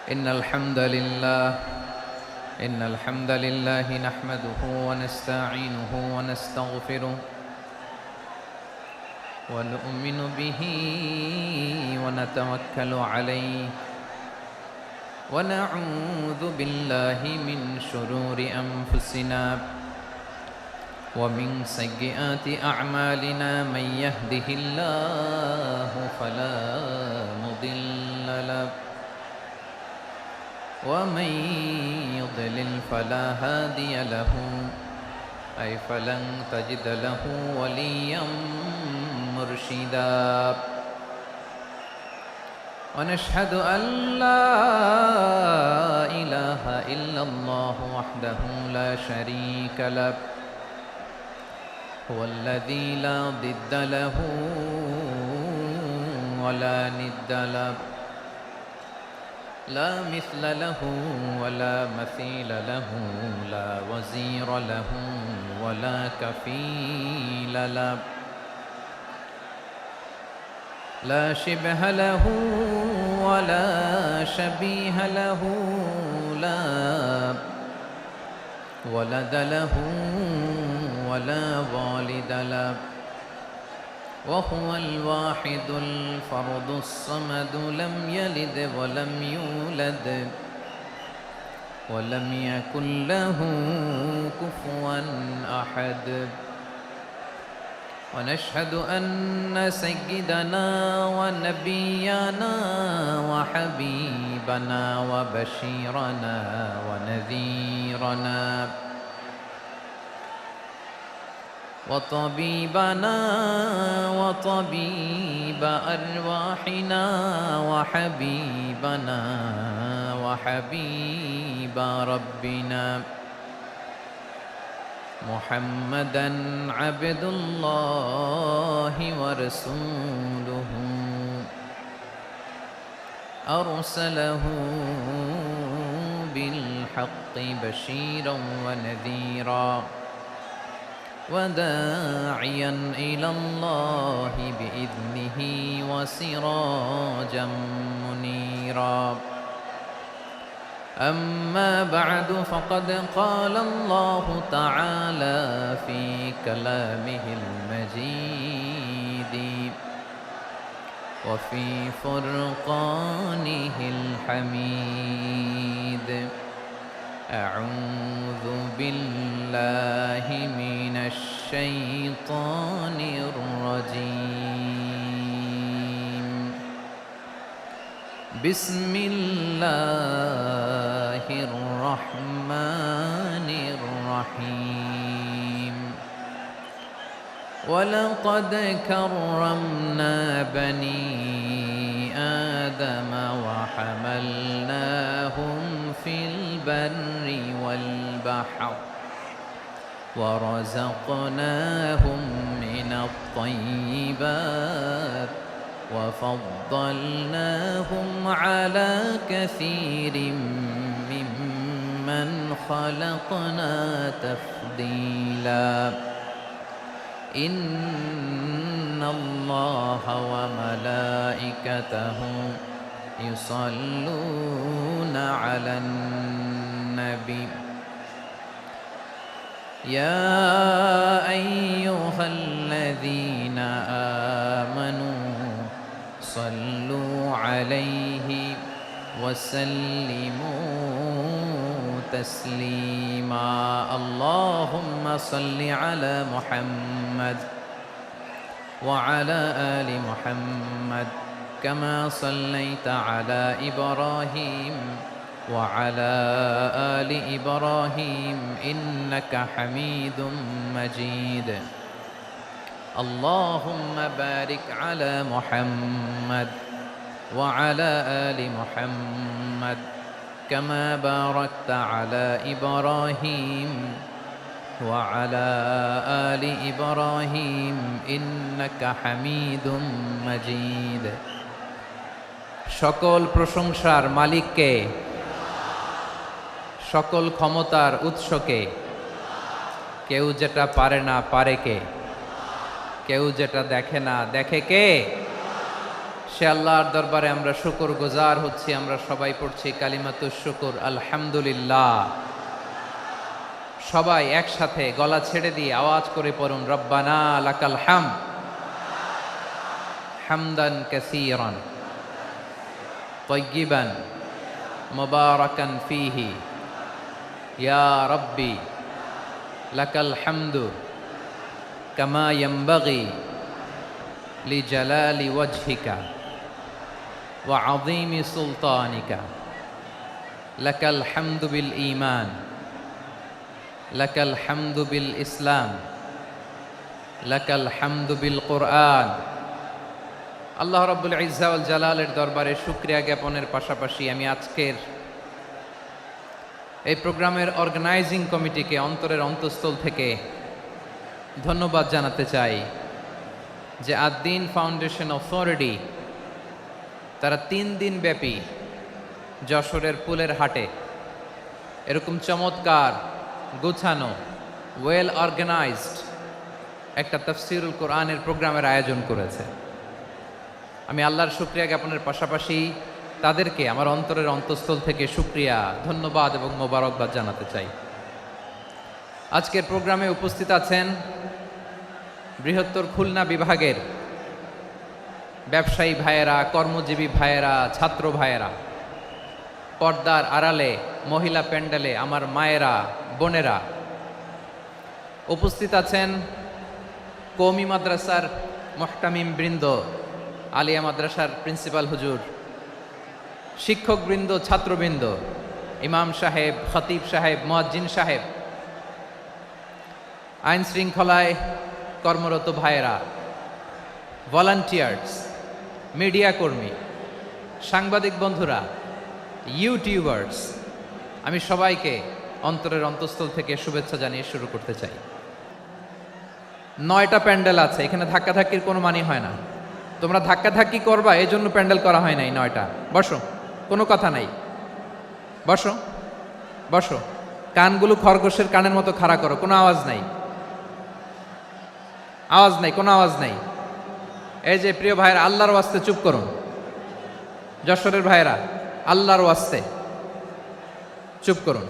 إن الحمد لله نحمده ونستعينه ونستغفره ونؤمن به ونتوكل عليه ونعوذ بالله من شرور أنفسنا ومن سيئات أعمالنا من يهده الله فلا مضل له ومن يضلل فلا هادي له أي فلن تجد له وليا مرشدا ونشهد أن لا إله إلا الله وحده لا شريك له هو الذي لا ضد له ولا ند له لا مثل له ولا مثيل له لا وزير له ولا كفيل له لا شبه له ولا شبيه له لا ولد له ولا والد له وهو الواحد الفرد الصمد لم يلد ولم يولد ولم يكن له كفوا أحد ونشهد أن سيدنا ونبينا وحبيبنا وبشيرنا ونذيرنا وطبيبنا وطبيب أرواحنا وحبيبنا وحبيب ربنا محمدًا عبد الله ورسوله أرسله بالحق بشيرا ونذيرا وداعيا إلى الله بإذنه وسراجا منيرا أما بعد فقد قال الله تعالى في كلامه المجيد وفي فرقانه الحميد أعوذ بالله من الشيطان الرجيم بسم الله الرحمن الرحيم ولقد كرمنا بني آدم وحملناهم في البر والبحر ورزقناهم من الطيبات وفضلناهم على كثير ممن خلقنا تفضيلا إن الله وملائكته يصلون على النبي يا أيها الذين آمنوا صلوا عليه وسلموا تسليما اللهم صل على محمد وعلى آل محمد كما صليت على إبراهيم وعلى آل إبراهيم إنك حميد مجيد اللهم بارك على محمد وعلى آل محمد كما باركت على إبراهيم وعلى آل إبراهيم إنك حميد مجيد সকল প্রশংসার মালিককে সকল ক্ষমতার উৎসকে কেউ যেটা পারে না পারে কে কেউ যেটা দেখে না দেখে কে সে আল্লাহর দরবারে আমরা শুকর গুজার হচ্ছি। আমরা সবাই পড়ছি কালিমাতুশ শুকর, আলহামদুলিল্লাহ। সবাই একসাথে গলা ছেড়ে দিয়ে আওয়াজ করে পড়ুন, রব্বানা লাকাল হামদ হামদান কাসীরান তাইয়িবান মুবারাকান ফীহি ইয়া রাব্বি লাকাল হামদু কামা ইয়ানবাগি লিজালালি ওয়াজহিকা ওয়া আযীমি সুলতানিকা লাকাল হামদু বিল ঈমান লাকাল হামদু বিল ইসলাম লাকাল হামদু বিল কুরআন। আল্লাহ রাব্বুল ইজ্জা ওয়াল জালালের দরবারে শুকরিয়া জ্ঞাপনের পাশাপাশি আমি আজকের এই প্রোগ্রামের অর্গানাইজিং কমিটিকে অন্তরের অন্তঃস্থল থেকে ধন্যবাদ জানাতে চাই যে আদ-দ্বীন ফাউন্ডেশন অথরিটি তারা 3 দিন ব্যাপী যশোরের ফুলের হাটে এরকম চমৎকার গোছানো ওয়েল অর্গানাইজড একটা তাফসীরুল কোরআনের প্রোগ্রামের আয়োজন করেছে। আমি আল্লাহর শুকরিয়া জ্ঞাপনের পাশাপাশি তাদেরকে আমার অন্তরের অন্তঃস্থল থেকে শুকরিয়া, ধন্যবাদ এবং মোবারকবাদ জানাতে চাই। আজকের প্রোগ্রামে উপস্থিত আছেন বৃহত্তর খুলনা বিভাগের ব্যবসায়ী ভাইয়েরা, কর্মজীবী ভাইয়েরা, ছাত্র ভাইয়েরা, পর্দার আড়ালে মহিলা প্যান্ডেলে আমার মায়েরা, বোনেরা। উপস্থিত আছেন কওমি মাদ্রাসার মুহতামিম বৃন্দ, আলিয়া মাদ্রাসার প্রিন্সিপাল হুজুর, শিক্ষকবৃন্দ, ছাত্রবৃন্দ, ইমাম সাহেব, খতিব সাহেব, মুয়াজ্জিন সাহেব, আইন শৃঙ্খলায় কর্মরত ভাইয়েরা, ভলান্টিয়ার্স, মিডিয়া কর্মী, সাংবাদিক বন্ধুরা, ইউটিউবার্স, আমি সবাইকে অন্তরের অন্তঃস্থল থেকে শুভেচ্ছা জানিয়ে শুরু করতে চাই। 9টা প্যান্ডেল আছে, এখানে ধাক্কাধাক্কির কোনো মানি হয় না। তোমরা ধাক্কাধাক্কি করবা এই জন্য প্যান্ডেল করা হয় নাই 9টা। বসো, কোনো কথা নাই, বসো বসো। কানগুলো খরগোশের কানের মতো খাড়া করো, কোনো আওয়াজ নাই, আওয়াজ নাই, কোনো আওয়াজ নাই। এই যে প্রিয় ভাইয়েরা, আল্লাহর ওয়াস্তে চুপ করুন। যশোরের ভাইয়েরা, আল্লাহর ওয়াস্তে চুপ করুন।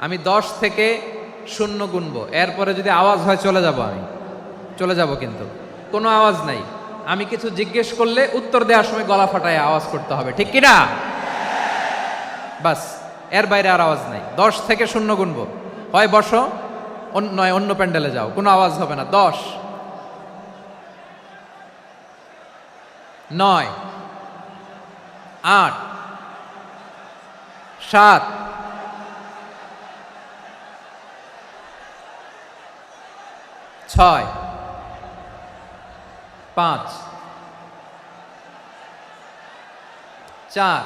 আমি 10 থেকে 0 গুনবো, এরপরে যদি আওয়াজ হয় চলে যাব, আমি চলে যাব, কিন্তু কোনো আওয়াজ নাই। আমি কিছু জিজ্ঞেস করলে উত্তর দেওয়ার সময় গলা ফাটায় আওয়াজ করতে হবে, ঠিক কিনা? বাস, এর বাইরে আর আওয়াজ নাই। 10 থেকে 0 গুনবো, হয় বসো, নয় অন্য প্যান্ডেলে যাও, কোনো আওয়াজ হবে না। 10, 9, 8, 7, 6, 5, 4,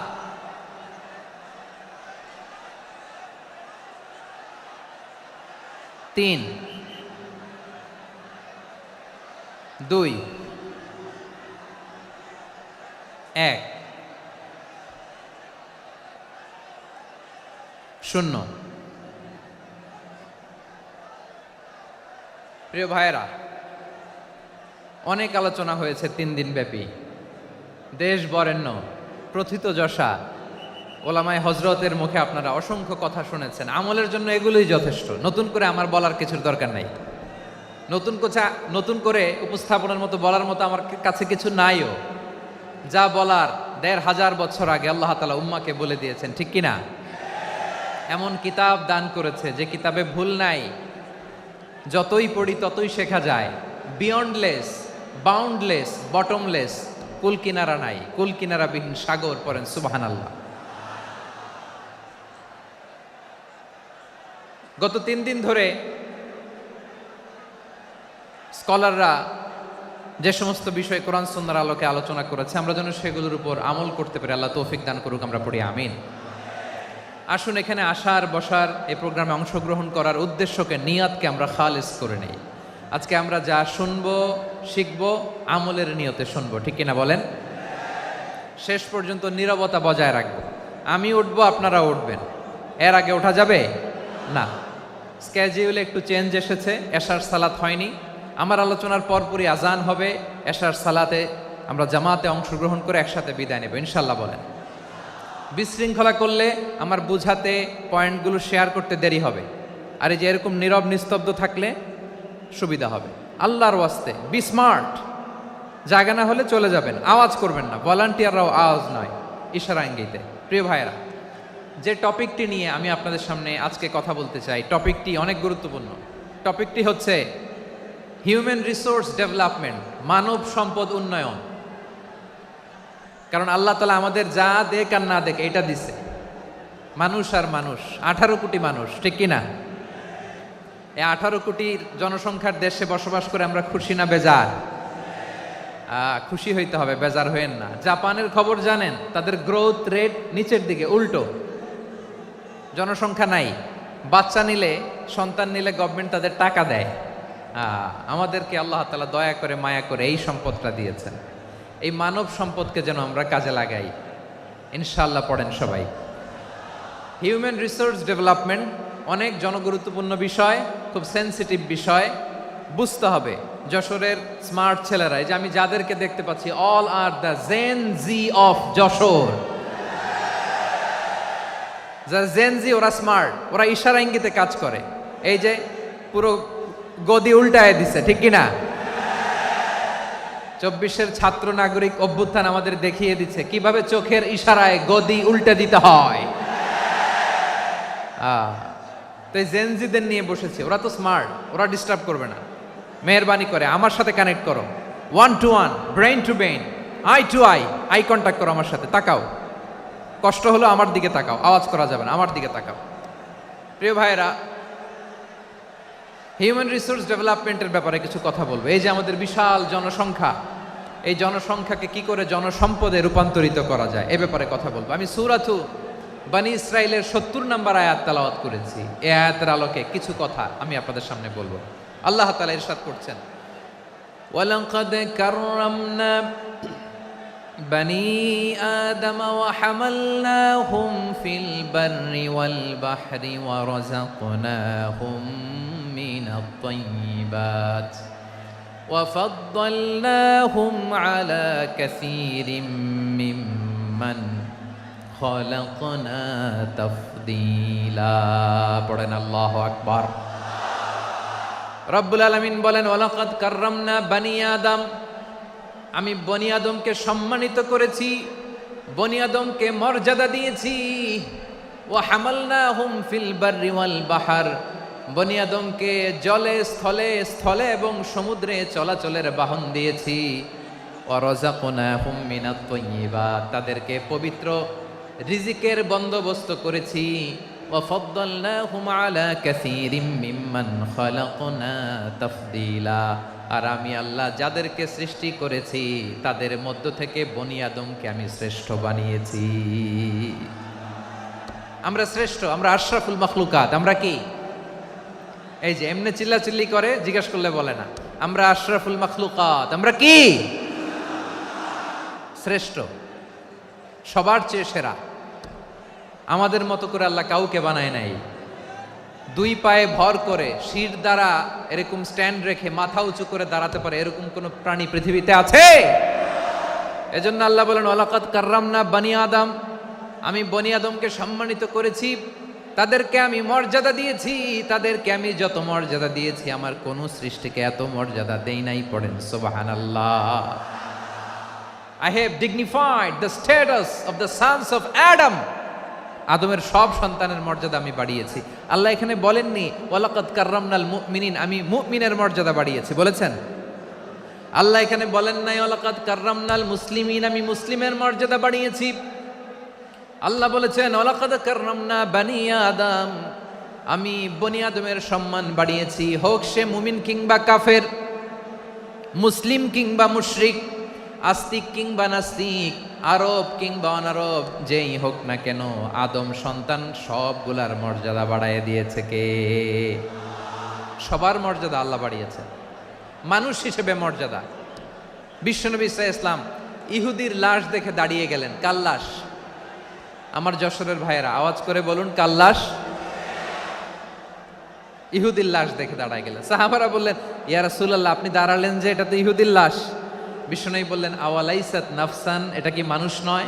3, 2, 1, 0। প্রিয় ভাইয়েরা, অনেক আলোচনা হয়েছে 3 দিন ব্যাপী। দেশ বরেণ্য, প্রথিতযশা ওলামায়ে হজরতের মুখে আপনারা অসংখ্য কথা শুনেছেন। আমলের জন্য এগুলোই যথেষ্ট, নতুন করে আমার বলার কিছুর দরকার নাই। নতুন করে উপস্থাপনের মতো বলার মতো আমার কাছে কিছু নাইও। যা বলার 1500 বছর আগে আল্লাহ তাআলা উম্মাকে বলে দিয়েছেন, ঠিক কিনা? এমন কিতাব দান করেছে যে কিতাবে ভুল নাই, যতই পড়ি ততই শেখা যায়। বিয়ন্ডলেস, বাউন্ডলেস, বটমলেস, কুল কিনারা নাই, কুল কিনারাবিহীন সাগর, পড়েন সুবহানাল্লাহ। গত 3 দিন ধরে স্কলাররা যে সমস্ত বিষয়ে কোরআন সুন্নাহর আলোকে আলোচনা করেছে, আমরা যেন সেগুলোর উপর আমল করতে পারি। আল্লাহ তৌফিক দান করুক, আমরা পড়ি আমিন। আসুন, এখানে আসার, বসার, এই প্রোগ্রামে অংশগ্রহণ করার উদ্দেশ্যকে, নিয়াতকে আমরা খালিস করে নেই। আজকে আমরা যা শুনবো, শিখবো, আমলের নিয়তে শুনবো, ঠিক কিনা বলেন? শেষ পর্যন্ত নীরবতা বজায় রাখবো। আমি উঠবো, আপনারা উঠবেন, এর আগে ওঠা যাবে না। স্কেজিউলে একটু চেঞ্জ এসেছে, এশার সালাত হয়নি। আমার আলোচনার পরপরই আজান হবে, এশার সালাতে আমরা জামাতে অংশগ্রহণ করে একসাথে বিদায় নেব ইনশাল্লাহ বলেন। বিশৃঙ্খলা করলে আমার বুঝাতে পয়েন্টগুলো শেয়ার করতে দেরি হবে, আর এই যে এরকম নীরব নিস্তব্ধ থাকলে সুবিধা হবে। আল্লাহর ওয়াস্তে বি স্মার্ট, জায়গা না হলে চলে যাবেন, আওয়াজ করবেন না, ভলান্টিয়াররাও আওয়াজ নয়, ইশারা ইঙ্গিতে। প্রিয় ভাইয়েরা, যে টপিকটি নিয়ে আমি আপনাদের সামনে আজকে কথা বলতে চাই, টপিকটি অনেক গুরুত্বপূর্ণ। টপিকটি হচ্ছে হিউম্যান রিসোর্স ডেভেলপমেন্ট, মানব সম্পদ উন্নয়ন। কারণ আল্লাহ তাআলা আমাদের যা দেখ আর না দেখ এটা দিছে, মানুষ আর মানুষ, 18 কোটি মানুষ, ঠিক কিনা? এই 18 কোটি জনসংখ্যার দেশে বসবাস করে আমরা খুশি না বেজার? খুশি হইতে হবে, বেজার হইেন না। জাপানের খবর জানেন? তাদের গ্রোথ রেট নিচের দিকে, উল্টো, জনসংখ্যা নাই। বাচ্চা নিলে, সন্তান নিলে গভর্নমেন্ট তাদের টাকা দেয়। আমাদেরকে আল্লাহ তাআলা দয়া করে মায়া করে এই সম্পদটা দিয়েছেন। এই মানব সম্পদকে যেন আমরা কাজে লাগাই ইনশাআল্লাহ। পড়েন সবাই। হিউম্যান রিসোর্স ডেভেলপমেন্ট অনেক জনগুরুত্বপূর্ণ বিষয়, খুব সেন্সিটিভ বিষয়, বুঝতে হবে। যশোরের স্মার্ট ছেলেরা, এই যে আমি যাদেরকে দেখতে পাচ্ছি, all are the gen Z of Jessore. যারা জেন জি, ওরা স্মার্ট, ওরা ইশারা ইঙ্গিতে কাজ করে। এই যে পুরো গদি উল্টায় দিছে, ঠিক কিনা? 24-এর ছাত্র নাগরিক অভ্যুত্থান আমাদের দেখিয়ে দিচ্ছে কিভাবে চোখের ইশারায় গদি উল্টে দিতে হয়। তো এই জেনজিদের নিয়ে বসেছে, ওরা তো স্মার্ট, ওরা ডিস্টার্ব করবে না। মেহরবানি করে আমার সাথে কানেক্ট করো, 1 to 1, brain to brain, eye to eye contact করো আমার সাথে। তাকাও, কষ্ট হলো আমার দিকে তাকাও, আওয়াজ করা যাবে না, আমার দিকে তাকাও। প্রিয় ভাইয়েরা, হিউম্যান রিসোর্স ডেভেলপমেন্টের ব্যাপারে কিছু কথা বলবো। এই যে আমাদের বিশাল জনসংখ্যা, এই জনসংখ্যাকে কি করে জনসম্পদে রূপান্তরিত করা যায় এ ব্যাপারে কথা বলবো। আমি সূরাতু বনী ইসরাইলের 70 নম্বর আয়াত তেলাওয়াত করেছি। এই আয়াতের আলোকে কিছু কথা আমি আপনাদের সামনে বলবো। আল্লাহ তাআলা ইরশাদ করছেন, ওয়ালাকাদ কাররামনা বনী আদম ওয়া হামালনাহুম ফিল বাররি ওয়াল বাহরি ওয়া রাযাকনাহুম মিনাত তাইয়্যিবাত ওয়া ফাদ্দালনাহুম আলা কাসীরিম মিম্মান খালাকনা তাফদীলা। পড়েন আল্লাহু আকবার। রব্বুল আলামিন বলেন, ওয়ালাকাদ কাররামনা বনী আদম, আমি বনী আদমকে সম্মানিত করেছি, বনী আদমকে মর্যাদা দিয়েছি। ওয়া হামালনাহুম ফিল বাররি ওয়াল বাহর, বনী আদমকে জলে স্থলে, স্থলে এবং সমুদ্রে চলাচলের বাহন দিয়েছি। ওয়া রাযাকনাহুম মিনাত তাইয়্যিবাত, তাদেরকে পবিত্র রিজিকের বন্দোবস্ত করেছি। ওয়া ফাদ্দালনাহুম আলা কাসীরিম মিম্মান খালাকনা তাফদীলা, আর আমি আল্লাহ যাদেরকে সৃষ্টি করেছি তাদের মধ্য থেকে বনী আদমকে আমি শ্রেষ্ঠ বানিয়েছি। আমরা শ্রেষ্ঠ, আমরা আশরাফুল মাখলুকাত। আমরা কি? এই যে এমনি চিল্লাচিল্লি করে, জিজ্ঞাসা করলে বলে না। আমরা আশরাফুল মাখলুকাত। আমরা কি? শ্রেষ্ঠ, সবার চেয়ে সেরা। আমাদের মতো করে আল্লাহ কাউকে বানায় নাই। 2 পায়ে ভর করে, শির দ্বারা এরকম স্ট্যান্ড রেখে মাথা উঁচু করে দাঁড়াতে পারে এরকম কোন প্রাণী পৃথিবীতে আছে? এজন্য আল্লাহ বলেন, ওয়ালাকাদ কাররামনা বনী আদম, আমি বনী আদমকে সম্মানিত করেছি, তাদেরকে আমি মর্যাদা দিয়েছি। তাদেরকে আমি যত মর্যাদা দিয়েছি আমার কোন সৃষ্টিকে এত মর্যাদা দেই নাই। পড়েন সুবহানাল্লাহ। I have dignified the status of the sons of Adam. আদমের সব সন্তানের মর্যাদা আমি বাড়িয়েছি। আল্লাহ এখানে বলেননি ওয়ালাকাদ কাররামনাল মুমিনিন, আমি মুমিনের মর্যাদা বাড়িয়েছি, বলেছেন? আল্লাহ এখানে বলেন নাই ওয়ালাকাদ কাররামনাল মুসলিমিন, আমি মুসলিমের মর্যাদা বাড়িয়েছি। আল্লাহ বলেছেন ওয়ালাকাদ কাররামনা বনী আদম, আমি বনী আদমের সম্মান বাড়িয়েছি। হোক সে মুমিন কিংবা কাফের, মুসলিম কিংবা মুশরিক, আস্তিক কিংবা নাস্তিক, আরব কিংবা অনারব, যেই হোক না কেন, আদম সন্তান সবগুলার মর্যাদা বাড়ায় দিয়েছে কে? সবার মর্যাদা আল্লাহ বাড়িয়েছে। মানুষ হিসেবে মর্যাদা। বিশ্বনবী ইসা ইসলাম ইহুদির লাশ দেখে দাঁড়িয়ে গেলেন। কার লাশ? আমার যশোরের ভাইয়েরা আওয়াজ করে বলুন, কার লাশ? ইহুদির লাশ দেখে দাঁড়ায় গেলেন। সাহাবারা বললেন, ইয়া রাসূলুল্লাহ, আপনি দাঁড়ালেন যে, এটা তো ইহুদির লাশ। বিষ্ণু বললেন আওয়ালাইসাত নাফসান, এটা কি মানুষ নয়?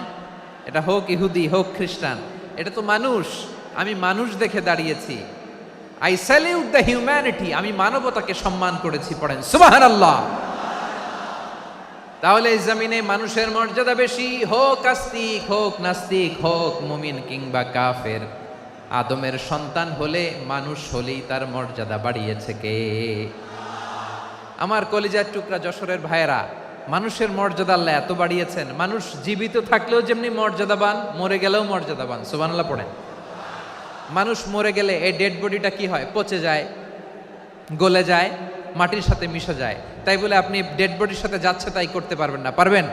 এটা হোক ইহুদি হোক খ্রিস্টান, এটা তো মানুষ। আমি মানুষ দেখে দাঁড়িয়েছি। আই স্যালিউট দ্য হিউম্যানিটি, আমি মানবতাকে সম্মান করেছি। পড়েন সুবহানাল্লাহ। তাহলে এই জমিনে মানুষের মর্যাদা বেশি, হোক আস্তিক হোক নাস্তিক হোক মুমিন কিংবা কাফের। আদমের সন্তান হলে মানুষ হলেই তার মর্যাদা বাড়িয়েছে কে? আমার কলিজার টুকরা যশোরের ভাইয়েরা, মানুষের মর্যাদা আল্লাহ এত বাড়িয়েছেন, মানুষ জীবিত থাকলেও যেমনি মর্যাদাবান, মরে গেলেও মর্যাদাবান। সুবহানাল্লাহ পড়েন। মানুষ মরে গেলে এই ডেড বডিটা কি হয়? পচে যায়, গলে যায়, মাটির সাথে মিশে যায়। তাই বলে আপনি ডেড বডির সাথে যাচ্ছে তাই করতে পারবেন না। পারবেন?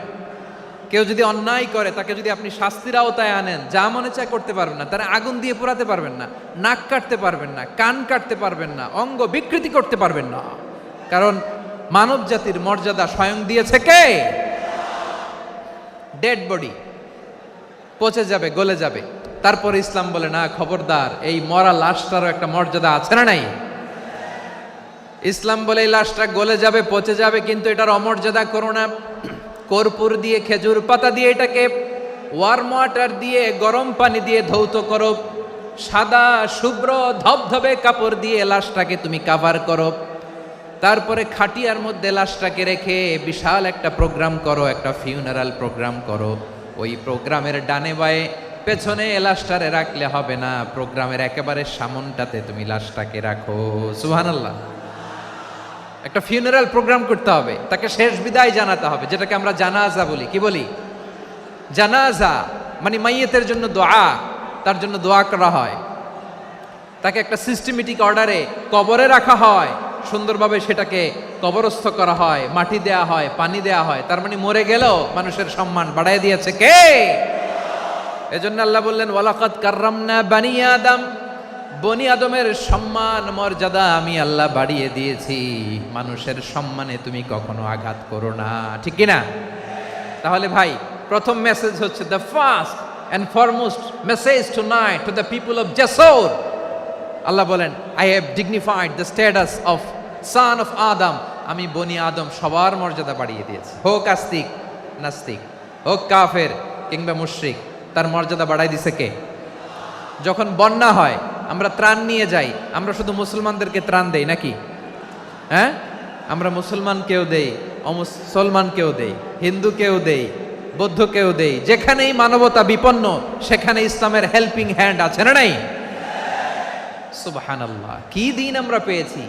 কেউ যদি অন্যায় করে তাকে যদি আপনি শাস্তির আওতায় আনেন, যা মনে চায় করতে পারবেন না। তারা আগুন দিয়ে পোড়াতে পারবেন না, নাক কাটতে পারবেন না, কান কাটতে পারবেন না, অঙ্গ বিকৃতি করতে পারবেন না। কারণ মানব জাতির মর্যাদা স্বয়ং দিয়েছে কে? ডেড বডি পচে যাবে, গলে যাবে। তারপর ইসলাম বলে না, খবরদার, এই মরা লাশটারও একটা মর্যাদা আছে না নাই? ইসলাম বলে এই লাশটা গলে যাবে, পচে যাবে, কিন্তু এটার অমর্যাদা করো না। কর্পূর দিয়ে, খেজুর পাতা দিয়ে, এটাকে ওয়ার্ম ওয়াটার দিয়ে, গরম পানি দিয়ে ধৌত করো। সাদা শুভ্র ধবধবে কাপড় দিয়ে লাশটাকে তুমি কাভার করো। তারপরে খাটিয়ার মধ্যে লাশটাকে রেখে বিশাল একটা প্রোগ্রাম করো, একটা ফিউনারাল প্রোগ্রাম করো। ওই প্রোগ্রামের ডানে বায়ে পেছনে লাশটারে রাখলে হবে না, প্রোগ্রামের একেবারে সামনটাতে তুমি লাশটাকে রাখো। সুবহানাল্লাহ। একটা ফিউনারাল প্রোগ্রাম করতে হবে, তাকে শেষ বিদায় জানাতে হবে, যেটাকে আমরা জানাজা বলি। কি বলি? জানাজা মানে মাইয়েতের জন্য দোয়া, তার জন্য দোয়া করা হয়। তাকে একটা সিস্টেমেটিক অর্ডারে কবরে রাখা হয়, সুন্দরভাবে সেটাকে কবরস্থ করা হয়, মাটি দেয়া হয়, পানি দেয়া হয়। তার মানে মরে গেলেও মানুষের সম্মান বাড়ায় দিয়েছে কে? এজন্য আল্লাহ বললেন ওয়ালাকাদ কাররামনা বানি আদম, বনি আদমের সম্মান মর্যাদা আমি আল্লাহ বাড়িয়ে দিয়েছি। মানুষের সম্মানে তুমি কখনো আঘাত করো না, ঠিক কি না? তাহলে ভাই, প্রথম মেসেজ হচ্ছে, the first and foremost message tonight to the people of Jashore. আল্লাহ বলেন, I have dignified the status of son of Adam. আমি বনি আদম সবার মর্যাদা বাড়িয়ে দিয়েছি, হোক আস্তিক নাস্তিক, হোক কাফের কিংবা মুশরিক, তার মর্যাদা বাড়াই দিছে কে? যখন বন্যা হয়, আমরা ত্রাণ নিয়ে যাই, আমরা শুধু মুসলমানদেরকে ত্রাণ দেই নাকি? হ্যাঁ, আমরা মুসলমানকেও দেই, অমুসলমানকেও দেই, হিন্দুকেও দেই, বৌদ্ধকেও দেই। যেখানেই মানবতা বিপন্ন সেখানে ইসলামের হেল্পিং হ্যান্ড আছে না নাই? সুবহানাল্লাহ। কি দিন আমরা পেয়েছি,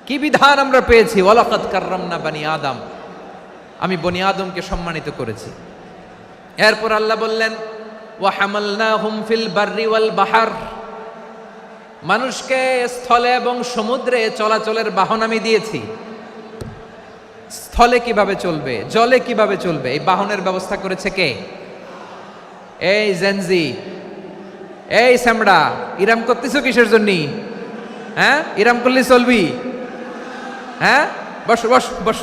কি বিধান আমরা পেয়েছি। ওয়ালাকাদ কাররামনা বানি আদম, আমি বনি আদমকে সম্মানিত করেছি। এরপর আল্লাহ বললেন ওয়া হামালনাহুম ফিল বাররি ওয়াল বাহর, মানুষকে স্থলে এবং সমুদ্রে চলাচলের বাহন আমি দিয়েছি। স্থলে কিভাবে চলবে, জলে কিভাবে চলবে, এই বাহনের ব্যবস্থা করেছে কে? এই জেনজি, এই স্যামড়া, ইরাম করতেছো কিসের জন্য? হ্যাঁ, ইরাম করলে চলবি? হ্যাঁ, বস বস বস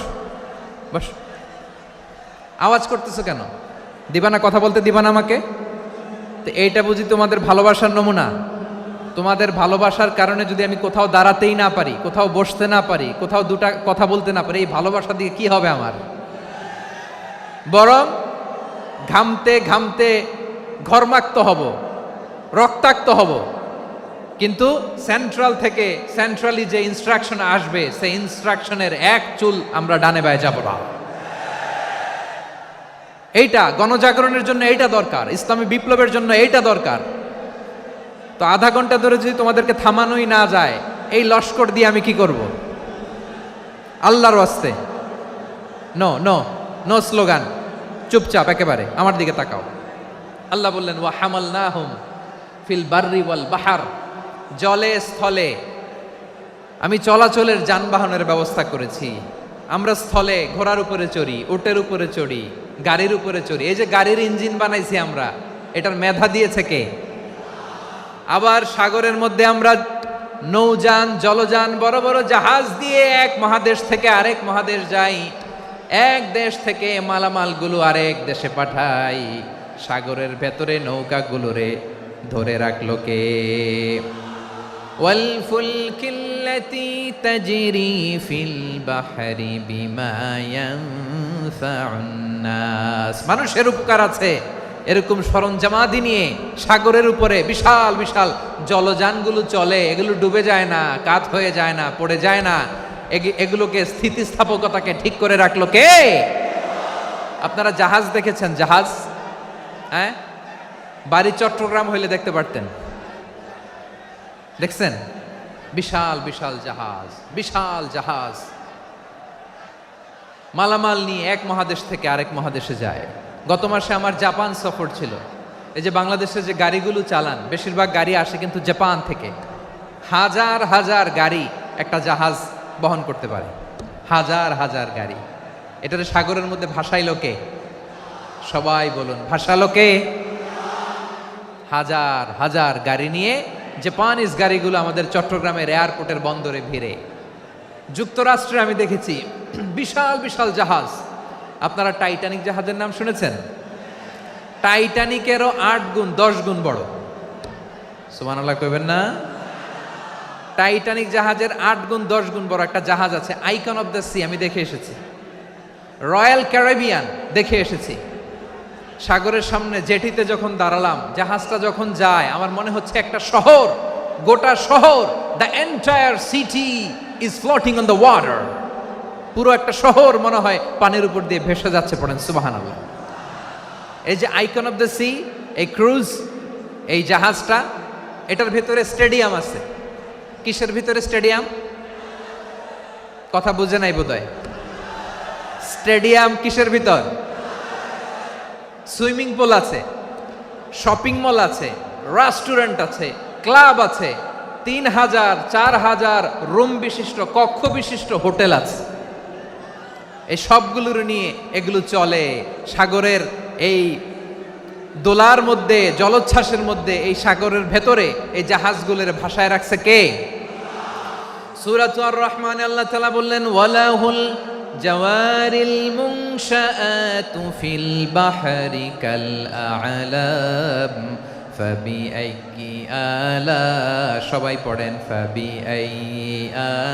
বস। আওয়াজ করতেছো কেন? দিবা না, কথা বলতে দিবা না আমাকে? তো এইটা বুঝি তোমাদের ভালোবাসার নমুনা? তোমাদের ভালোবাসার কারণে যদি আমি কোথাও দাঁড়াতেই না পারি, কোথাও বসতে না পারি, কোথাও দুটা কথা বলতে না পারি, এই ভালোবাসা দিয়ে কি হবে আমার? বরং ঘামতে ঘামতে ঘর্মাক্ত হব, রক্তাক্ত হব। কিন্তু সেন্ট্রাল থেকে, সেন্ট্রালি যে ইনস্ট্রাকশন আসবে, সেই ইনস্ট্রাকশনের এক চুল আমরা ডানে বায়ে যাব না। এইটা গণজাগরণের জন্য এইটা দরকার, ইসলামী বিপ্লবের জন্য এইটা দরকার। তো আধা ঘন্টা ধরে যদি তোমাদেরকে থামানোই না যায়, এই লস্কর দিয়ে আমি কি করব? আল্লাহর ওয়াস্তে নো নো নো স্লোগান, চুপচাপ একেবারে আমার দিকে তাকাও। আল্লাহ বললেন ওয়া হামালনাহুম ফিল বাররি ওয়াল বাহর, জলে স্থলে আমি চলাচলের যানবাহনের ব্যবস্থা করেছি। আমরা স্থলে ঘোড়ার উপরে চড়ি, উটের উপরে চড়ি, গাড়ির উপরে চড়ি। এই যে গাড়ির ইঞ্জিন বানাইছি আমরা, এটার মেধা দিয়েছে কে? আবার সাগরের মধ্যে আমরা নৌযান, জলযান, বড় বড় জাহাজ দিয়ে এক মহাদেশ থেকে আরেক মহাদেশ যাই, এক দেশ থেকে মালামালগুলো আরেক দেশে পাঠাই। সাগরের ভেতরে নৌকাগুলোরে ধরে রাখলো কে? ওয়াল ফুলকিল্লাতী তাজরি ফিল বাহরি বিমা তানফাউন নাস। মানুষের উপকার আছে এরকম সরঞ্জামাদি নিয়ে সাগরের উপরে বিশাল বিশাল জলযানগুলো চলে, এগুলো ডুবে যায় না, কাত হয়ে যায় না, পড়ে যায় না। এগুলোকে স্থিতিস্থাপকতাকে ঠিক করে রাখলো কে? আপনারা জাহাজ দেখেছেন? জাহাজ, হ্যাঁ, বাড়ি চট্টগ্রাম হইলে দেখতে পারতেন। দেখছেন? বিশাল বিশাল জাহাজ, বিশাল জাহাজ মালামাল নিয়ে এক মহাদেশ থেকে আরেক মহাদেশে যায়। গত মাসে আমার জাপান সফর ছিল। এই যে বাংলাদেশে যে গাড়িগুলো চালান, বেশিরভাগ গাড়ি আসে কিন্তু জাপান থেকে। হাজার হাজার গাড়ি একটা জাহাজ বহন করতে পারে, হাজার হাজার গাড়ি। এটারে সাগরের মধ্যে ভাসাইলো কে? সবাই বলুন, ভাসালো কে? হাজার হাজার গাড়ি নিয়ে জাপানিজ গাড়িগুলো আমাদের চট্টগ্রামের এয়ারপোর্টের বন্দরে ভিড়ে। যুক্তরাষ্ট্রে আমি দেখেছি বিশাল বিশাল জাহাজ। আপনারা টাইটানিক জাহাজের নাম শুনেছেন? টাইটানিকেরও 8 গুণ 10 গুণ বড়। সুবহানাল্লাহ কইবেন না? টাইটানিক জাহাজের 8 গুণ 10 গুণ বড় একটা জাহাজ আছে, আইকন অফ দ্য সি। আমি দেখে এসেছি। রয়্যাল ক্যারিবিয়ান দেখে এসেছি। সাগরের সামনে জেটিতে যখন দাঁড়ালাম, জাহাজটা যখন যায়, আমার মনে হচ্ছে একটা শহর, গোটা শহর, the entire city is floating on the water. পুরো একটা শহর মনে হয় পানির উপর দিয়ে ভেসে যাচ্ছে। পড়েন সুবহানাল্লাহ। এই যে আইকন অফ দ্য সি, এই ক্রুজ, এই জাহাজটা, এটার ভিতরে স্টেডিয়াম আছে। কিসের ভিতরে স্টেডিয়াম? কথা বুঝে নাই বোধহয়। স্টেডিয়াম কিসের ভিতর? সুইমিং পুল আছে, শপিং মল আছে, রেস্টুরেন্ট আছে, ক্লাব আছে, 3000 4000 রুম বিশিষ্ট, কক্ষ বিশিষ্ট হোটেল আছে। এই সবগুলোর নিয়ে এগুলো চলে সাগরের এই দোলার মধ্যে, জলোচ্ছ্বাসের মধ্যে, এই সাগরের ভেতরে এই জাহাজগুলোর ভাষায় রাখছে কে? সূরাতুর রহমানে আল্লাহ তাআলা বললেন, ওয়ালাহুল জাওয়ারিল মুনশাআতু ফিল বাহরি কাল আ'লাম ফাবিআইয়ি আলা, সবাই পড়েন, ফাবিআইয়ি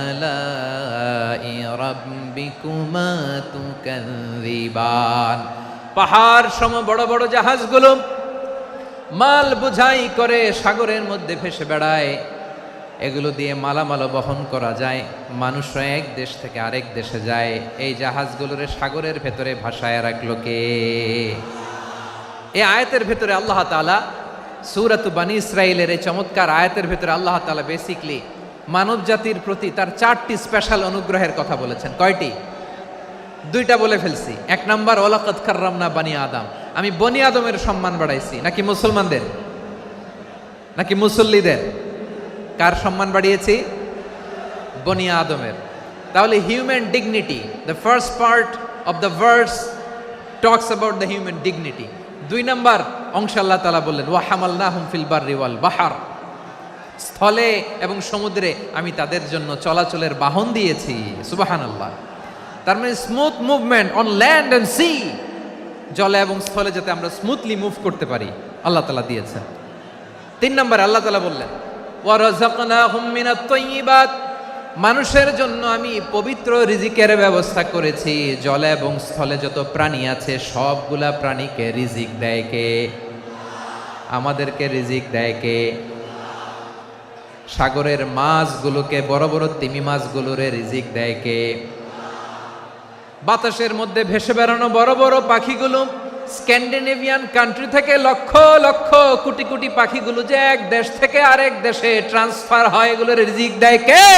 আলাই রাব্বিকুমা তুকাযযিবান। পাহাড় সম বড় বড় জাহাজগুলো মাল বোঝাই করে সাগরের মধ্যে ভেসে বেড়ায়। এগুলো দিয়ে মালামাল বহন করা যায়, মানুষরা এক দেশ থেকে আরেক দেশে যায়। এই জাহাজগুলোরে সাগরের ভেতরে ভাসায় রাখলো কে? এই আয়াতের ভেতরে আল্লাহ তাআলা সূরাতু বানী ইসরাঈলের এই চমৎকার আয়াতের ভেতরে আল্লাহ তাআলা বেসিকলি মানব জাতির প্রতি তার 4টি স্পেশাল অনুগ্রহের কথা বলেছেন। কয়টি? 2টা বলে ফেলছি। 1 নাম্বার, ওয়ালাকাদ কাররামনা বানি আদম, আমি বনি আদমের সম্মান বাড়াইছি। নাকি মুসলমানদের? নাকি মুসল্লিদের? কার সম্মান বাড়িয়েছি? বনি আদমের। তাহলে human dignity, the first part of the verse talks about the human dignity. 2 number অংশ আল্লাহ তাআলা বললেন, ওয়া হামালনাহুম ফিল বাররি ওয়াল বাহর, স্থলে এবং সমুদ্রে আমি তাদের জন্য চলাচলের বাহন দিয়েছি। সুবহানাল্লাহ। তার মানে smooth movement on land and sea, জলে এবং স্থলে যাতে আমরা স্মুথলি মুভ করতে পারি আল্লাহ তাআলা দিয়েছেন। 3 নাম্বার আল্লাহ তাআলা বললেন, ওয়া রাযাকনাহুম মিনাত তাইয়্যিবাত, মানুষের জন্য আমি পবিত্র রিজিকের ব্যবস্থা করেছি। জলে এবং স্থলে যত প্রাণী আছে সবগুলা প্রাণীকে রিজিক দেয় কে? আমাদেরকে রিজিক দেয় কে? সাগরের মাছগুলোকে, বড় বড় তিমি মাছগুলোরে রিজিক দেয় কে? বাতাসের মধ্যে ভেসে বেড়ানো বড় বড় পাখিগুলো, স্ক্যান্ডিনেভিয়ান কান্ট্রি থেকে লক্ষ লক্ষ কোটি কোটি পাখিগুলো যে এক দেশ থেকে আরেক দেশে ট্রান্সফার হয়, এগুলোর রিজিক দেয় কে?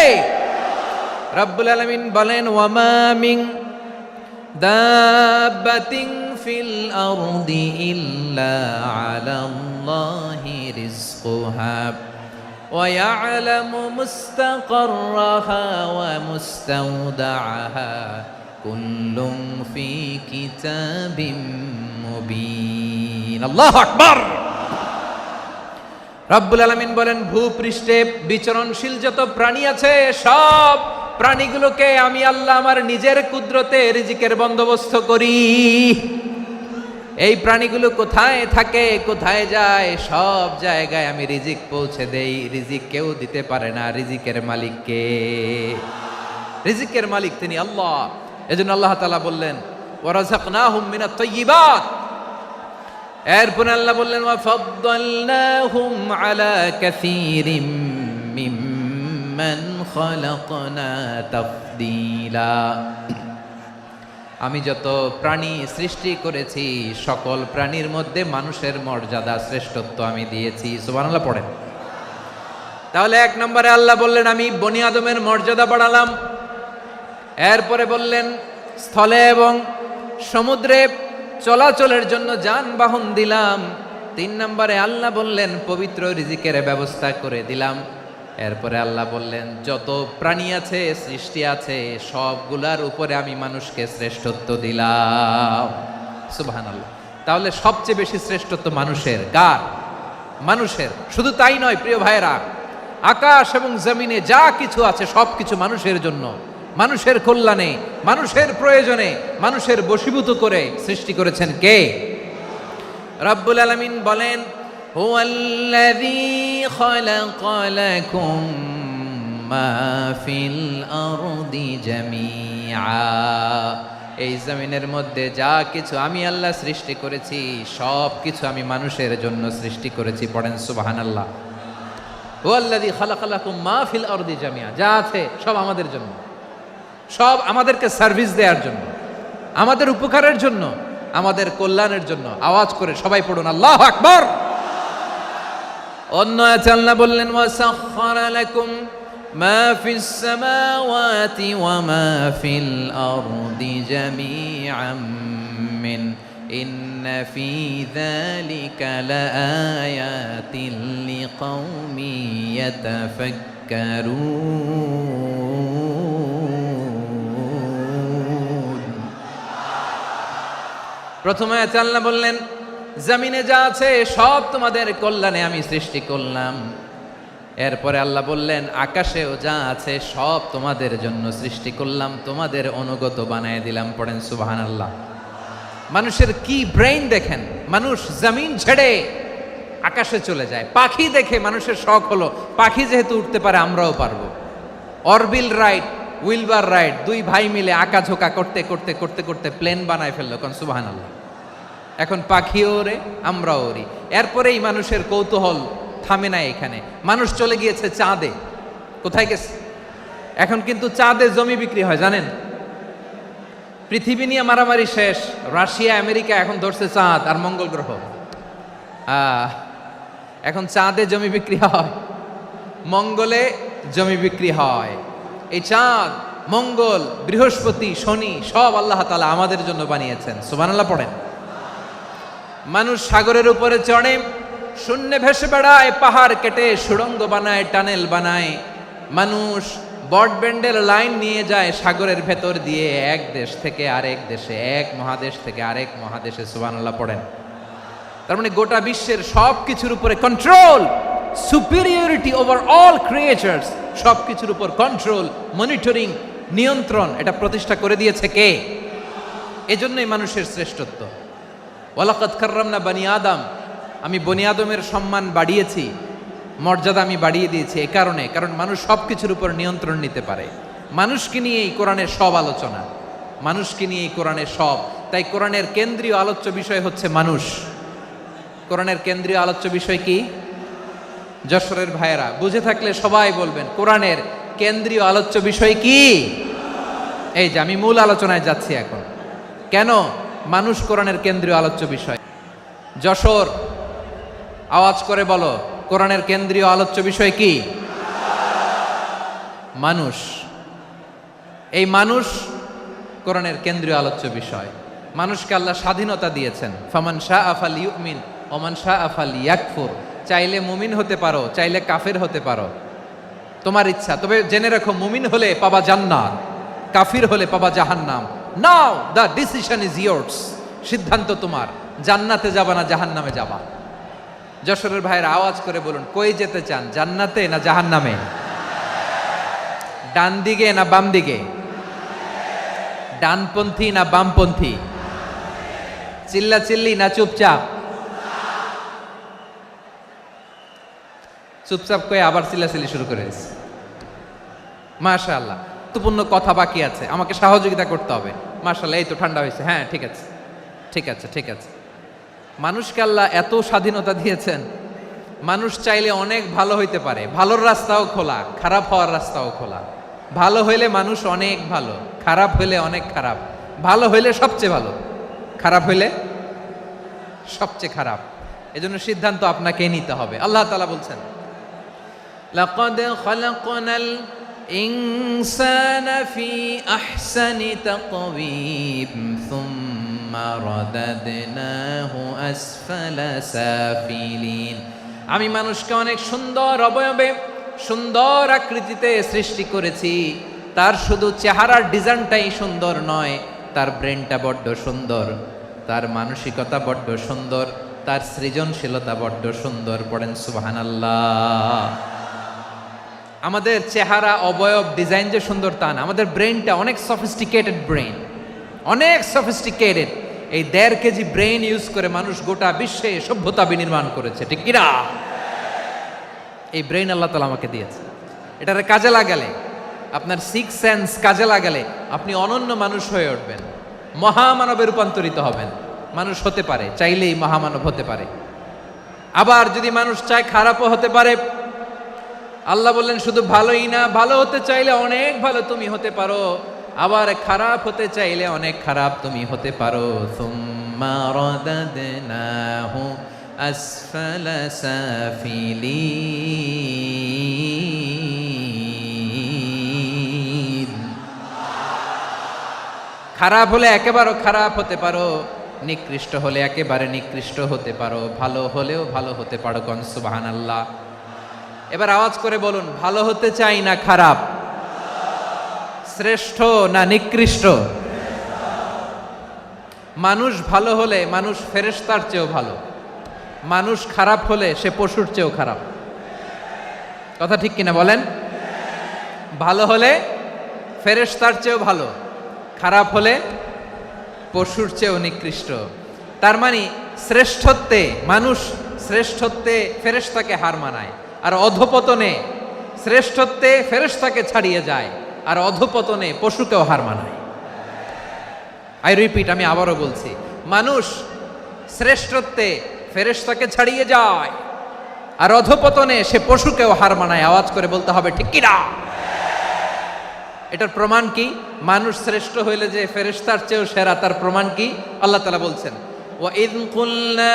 রব্বুল আলামিন বলেন, ওয়ামা মিন দাব্বাতিন ফিল আরদি ইল্লা আলাল্লাহি রিজকুহা ওয়া ইয়ালামু মুস্তাকাররাহা ওয়া মুস্তাওদাআহা কুল্লুম ফি কিতাবিম মুবিন। আল্লাহু আকবার। রব্বুল আলামিন বলেন, ভূপৃষ্ঠে বিচরণশীল যত প্রাণী আছে সব প্রাণীগুলোকে আমি আল্লাহ আমার নিজের কুদরতে রিজিকের বন্দোবস্ত করি। এই প্রাণীগুলো কোথায় থাকে, কোথায় যায়, সব জায়গায় আমি রিজিক পৌঁছে দেই। রিজিক কেউ দিতে পারে না, রিজিকের মালিক কে? রিজিকের মালিক তিনি আল্লাহ। এজন্য আল্লাহ তাআলা বললেন, ওয়া রাযাকনাহুম মিনাত তাইয়্যিবাত। এরপর আল্লাহ বললেন ওয়া ফাদ্দালনাহুম আলা কাসীরিম মিম্মান খালাকনা তাফদীলা। আমি যত প্রাণী সৃষ্টি করেছি সকল প্রাণীর মধ্যে মানুষের মর্যাদা শ্রেষ্ঠত্ব আমি দিয়েছি। সুবহানাল্লাহ পড়েন। তাহলে এক নম্বরে আল্লাহ বললেন আমি বনি আদমের মর্যাদা বাড়ালাম। এরপরে বললেন স্থলে এবং সমুদ্রে চলাচলের জন্য যানবাহন দিলাম। 3 নম্বরে আল্লাহ বললেন পবিত্র রিজিকের ব্যবস্থা করে দিলাম। এরপরে আল্লাহ বললেন যত প্রাণী আছে সৃষ্টি আছে সবগুলার উপরে আমি মানুষকে শ্রেষ্ঠত্ব দিলাম। সুবহানাল্লাহ। তাহলে সবচেয়ে বেশি শ্রেষ্ঠত্ব মানুষের। কার? মানুষের। শুধু তাই নয় প্রিয় ভাইরা, আকাশ এবং জমিনে যা কিছু আছে সবকিছু মানুষের জন্য, মানুষের কল্যাণে, মানুষের প্রয়োজনে, মানুষের বশীভূত করে সৃষ্টি করেছেন কে? রব্বুল আলামিন বলেন হুয়াল্লাযী খালাকা লাকুম মা ফিল আরদি জামিআ। এই জমিনের মধ্যে যা কিছু আমি আল্লাহ সৃষ্টি করেছি সব কিছু আমি মানুষের জন্য সৃষ্টি করেছি। পড়েন সুবহানাল্লাহ। হুয়াল্লাযী খালাকা লাকুম মা ফিল আরদি জামিআ। যা আছে সব আমাদের জন্য, সব আমাদেরকে সার্ভিস দেওয়ার জন্য, আমাদের উপকারের জন্য, আমাদের কল্যাণের জন্য। আওয়াজ করে সবাই পড়ুন আল্লাহু আকবার। অন্য আয়াতে আল্লাহ বললেন ওয়াসাখখারা লাকুম মা ফিস সামাওয়াতি ওয়া মা ফিল আরদি জামিআম মিন ইন্না ফি যালিকা লাআয়াতিন লিকাউমি ইয়াতাফাক্কারুন। প্রথমে আয়াতে আল্লাহ বললেন জমিনে যা আছে সব তোমাদের কল্যাণে আমি সৃষ্টি করলাম। এরপরে আল্লাহ বললেন আকাশেও যা আছে সব তোমাদের জন্য সৃষ্টি করলাম, তোমাদের অনুগত বানায় দিলাম। পড়েন সুবহানাল্লাহ। মানুষের কি ব্রেইন দেখেন, মানুষ জমিন ছেড়ে আকাশে চলে যায়। পাখি দেখে মানুষের শখ হলো পাখি যেহেতু উঠতে পারে আমরাও পারবো। অরবিল রাইট, উইলবার রাইট, 2 ভাই মিলে আঁকাঝোঁকা করতে করতে করতে করতে প্লেন বানায় ফেললো। কোন সুবহানাল্লাহ। এখন পাখিও ওরে আমরাও ওরি। এরপরেই মানুষের কৌতূহল থামে না এখানে। মানুষ চলে গিয়েছে চাঁদে। কোথায় গেছে? এখন কিন্তু চাঁদে জমি বিক্রি হয় জানেন। পৃথিবী নিয়ে মারামারি শেষ, রাশিয়া আমেরিকা এখন ধরছে চাঁদ আর মঙ্গল গ্রহ। এখন চাঁদে জমি বিক্রি হয়, মঙ্গলে জমি বিক্রি হয়। এই চাঁদ, মঙ্গল, বৃহস্পতি, শনি সব আল্লাহ তাআলা আমাদের জন্য বানিয়েছেন। সুবহানাল্লাহ পড়েন। মানুষ সাগরের উপরে চড়ে, শূন্যে ভেসে বেড়ায়, পাহাড় কেটে সুড়ঙ্গ বানায়, টানেল বানায়। মানুষ ব্রডব্যান্ডের লাইন নিয়ে যায় সাগরের ভেতর দিয়ে, এক দেশ থেকে আরেক দেশে, এক মহাদেশ থেকে আরেক মহাদেশে। সুবহানাল্লাহ পড়েন। তার মানে গোটা বিশ্বের সব কিছুর উপরে control, superiority over all creatures, সব কিছুর উপর কন্ট্রোল, মনিটরিং, নিয়ন্ত্রণ, এটা প্রতিষ্ঠা করে দিয়েছে কে? এজন্যই মানুষের শ্রেষ্ঠত্ব। ওয়ালাকাদ কাররামনা বানি আদম, আমি বনি আদমের সম্মান বাড়িয়েছি, মর্যাদা আমি বাড়িয়ে দিয়েছি এই কারণে, কারণ মানুষ সব কিছুর উপর নিয়ন্ত্রণ নিতে পারে। মানুষকে নিয়ে এই কোরআনের সব আলোচনা, মানুষকে নিয়ে এই কোরআনের সব। তাই কোরআনের কেন্দ্রীয় আলোচ্য বিষয় হচ্ছে মানুষ। কোরআনের কেন্দ্রীয় আলোচ্য বিষয় কি? যশোরের ভাইয়েরা বুঝে থাকলে সবাই বলবেন কোরআনের কেন্দ্রীয় আলোচ্য বিষয় কি? এই যে আমি মূল আলোচনায় যাচ্ছি এখন। কেন মানুষ কোরআনের কেন্দ্রীয় আলোচ্য বিষয়? যশোর আওয়াজ করে বলো, কোরআনের কেন্দ্রীয় আলোচ্য বিষয় কি? মানুষ। এই মানুষ কোরআনের কেন্দ্রীয় আলোচ্য বিষয়। মানুষকে আল্লাহ স্বাধীনতা দিয়েছেন। ফামান শাআ ফালইউমিন ওয়া মান শাআ ফালইয়াকফুর। চাইলে মুমিন হতে পারো, চাইলে কাফের হতে পারো, তোমার ইচ্ছা। তবে জেনে রাখো মুমিন হলে পাবা জান্নাত, কাফির হলে পাবা জাহান্নাম। নাও দ্য ডিসিশন ইজ ইয়ার্স। সিদ্ধান্ত তোমার, জান্নাতে যাবা না জাহান্নামে যাবা। যশোরের ভাইয়ের আওয়াজ করে বলুন, কই যেতে চান, জান্নাতে না জাহান্নামে? ডান দিকে না বাম দিকে? ডানপন্থী না বামপন্থী? চিল্লা চিল্লি না চুপচাপ? চুপচাপ কয়ে আবার চিল্লাচিল্লি শুরু করে দিয়েছে। মাশাআল্লাহ, গুরুত্বপূর্ণ কথা বাকি আছে, আমাকে সহযোগিতা করতে হবে। মাশাআল্লাহ এই তো ঠান্ডা হয়েছে, হ্যাঁ ঠিক আছে ঠিক আছে ঠিক আছে। মানুষকে আল্লাহ এত স্বাধীনতা দিয়েছেন, মানুষ চাইলে অনেক ভালো হইতে পারে, ভালোর রাস্তাও খোলা, খারাপ হওয়ার রাস্তাও খোলা। ভালো হইলে মানুষ অনেক ভালো, খারাপ হইলে অনেক খারাপ, ভালো হইলে সবচেয়ে ভালো, খারাপ হইলে সবচেয়ে খারাপ। এজন্য সিদ্ধান্ত আপনাকে নিতে হবে। আল্লাহ তাআলা বলছেন, লাকাদ খালাকনাল ইনসানা ফি আহসানি তাকওয়িম সুম্মা রাদাদনাহু আসফালা সাফিলিন। আমি মানুষকে অনেক সুন্দর অবয়বে, সুন্দর আকৃতিতে সৃষ্টি করেছি। তার শুধু চেহারার ডিজাইনটাই সুন্দর নয়, তার ব্রেনটা বড্ড সুন্দর, তার মানসিকতা বড্ড সুন্দর, তার সৃজনশীলতা বড্ড সুন্দর। পড়েন সুবহানাল্লাহ। আমাদের চেহারা, অবয়ব, ডিজাইন যে সুন্দর তা না, আমাদের ব্রেনটা অনেক সফিস্টিকেটেড ব্রেন, অনেক সফিস্টিকেটেড। এই 1.5 কেজি ব্রেন ইউজ করে মানুষ গোটা বিশ্বে সভ্যতা বিনির্মাণ করেছে, ঠিক কিনা? এই ব্রেন আল্লাহ তাআলা আমাকে দিয়েছে। এটারে কাজে লাগালে, আপনার 6 সেন্স কাজে লাগালে আপনি অনন্য মানুষ হয়ে উঠবেন, মহামানবে রূপান্তরিত হবেন। মানুষ হতে পারে, চাইলেই মহামানব হতে পারে। আবার যদি মানুষ চায় খারাপও হতে পারে। আল্লাহ বললেন শুধু ভালোই না, ভালো হতে চাইলে অনেক ভালো তুমি হতে পারো, আবার খারাপ হতে চাইলে অনেক খারাপ তুমি হতে পারো। সুম্মা রাদাদনাহু আসফালা সাফিলিন। খারাপ হলে একেবারে খারাপ হতে পারো, নিকৃষ্ট হলে একেবারে নিকৃষ্ট হতে পারো, ভালো হলেও ভালো হতে পারো। কোন সুবহানাল্লাহ। এবার আওয়াজ করে বলুন, ভালো হতে চাই না খারাপ, শ্রেষ্ঠ না নিকৃষ্ট? মানুষ ভালো হলে মানুষ ফেরেশতার চেয়েও ভালো, মানুষ খারাপ হলে সে পশুর চেয়েও খারাপ। কথা ঠিক কিনা বলেন? ভালো হলে ফেরেশতার চেয়েও ভালো, খারাপ হলে পশুর চেয়েও নিকৃষ্ট। তার মানে শ্রেষ্ঠত্বে মানুষ, শ্রেষ্ঠত্বে ফেরেশতাকে হার মানায়, আর অধপতনে শ্রেষ্ঠত্বে ফেরেশতাকে ছাড়িয়ে যায়, আর অধপতনে পশুকেও হার মানায়। আই রিপিট, আমি আবারও বলছি, মানুষ শ্রেষ্ঠত্বে ফেরেশতাকে ছাড়িয়ে যায়, আর অধপতনে সে পশুকেও হার মানায়। আওয়াজ করে বলতে হবে ঠিক কিনা? এটার প্রমাণ কি? মানুষ শ্রেষ্ঠ হইলে যে ফেরেশতার চেয়েও সেরা, তার প্রমাণ কি? আল্লাহ তাআলা বলছেন, ওয়া ইয কুলনা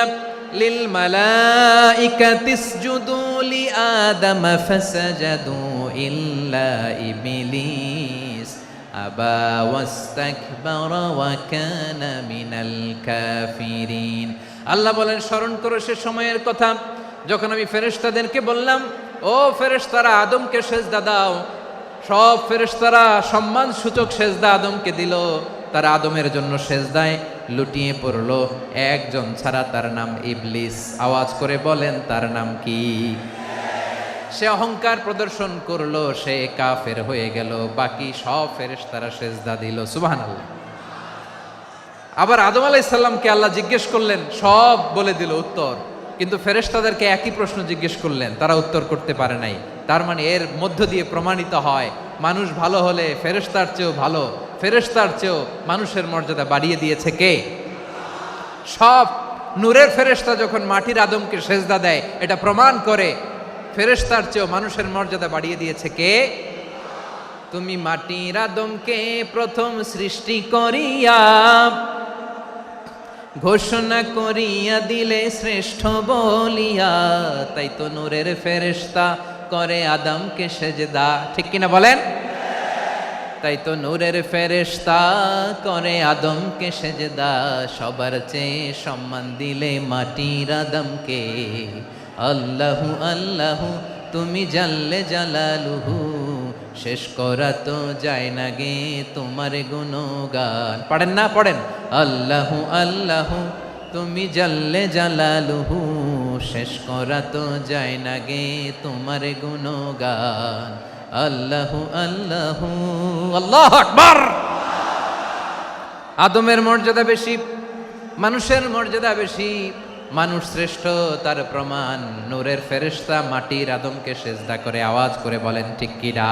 লিল মালাইকাতি ইসজুদু লি আদম ফাসাজাদু ইল্লা ইবলিস আবা ওয়াস্তাকবারা ওয়া কানা মিনাল কাফিরিন। আল্লাহ বলেন, স্মরণ করো সে সময়ের কথা যখন আমি ফেরেশতাদেরকে বললাম, ও ফেরেশতারা আদমকে সেজদা দাও। সব ফেরেশতারা সম্মান সূচক সেজদা আদমকে দিল, তারা আদমের জন্য সেজদায় লুটিয়ে পড়ল, একজন ছাড়া, তার নাম ইবলিস। আওয়াজ করে বলেন তার নাম কি? সে অহংকার প্রদর্শন করলো, সে কাফের হয়ে গেল, বাকি সব ফেরেশতারা সেজদা দিল। সুবহানাল্লাহ। আবার আদম আলাইহিস সালামকে আল্লাহ জিজ্ঞেস করলেন, সব বলে দিল উত্তর, কিন্তু ফেরেশতাদেরকে একই প্রশ্ন জিজ্ঞেস করলেন, তারা উত্তর করতে পারে নাই। তার মানে এর মধ্য দিয়ে প্রমাণিত হয়, মানুষ ভালো হলে ফেরেশতার চেয়েও ভালো, ফেরেশতার চেয়েও মানুষের মর্যাদা বাড়িয়ে দিয়েছে কে? সব নূরের ফেরেশতা যখন মাটির আদমকে সেজদা দেয়, এটা প্রমাণ করে ফেরেশতার চেয়েও মানুষের মর্যাদা বাড়িয়ে দিয়েছে কে? তুমি মাটির আদমকে প্রথম সৃষ্টি করিয়া ঘোষণা করিয়া দিলে শ্রেষ্ঠ বলিয়া, তাই তো নূরের ফেরেশতা করে আদমকে সেজদা। ঠিক কিনা বলেন? তাই তো নূরের ফেরেশতা করে আদমকে সেজদা, সবার চেয়ে সম্মান দিলে মাটির আদমকে। আল্লাহু আল্লাহু তুমি জাল্লে জালালুহু, শেষ করা তো যায় না গে তোমার গুণগান। পড়েন না? পড়েন, আল্লাহু আল্লাহু তুমি জাল্লে জালালুহু, শেষ করা তো যায় না গে তোমার গুণগান। আল্লাহু আল্লাহু, আল্লাহু আকবার। আদমের মর্যাদা বেশি, মানুষের মর্যাদা বেশি, মানুষ শ্রেষ্ঠ তার প্রমাণ নূরের ফেরেশতা মাটির আদমকে সেজদা করে। আওয়াজ করে বলেন ঠিক কিনা?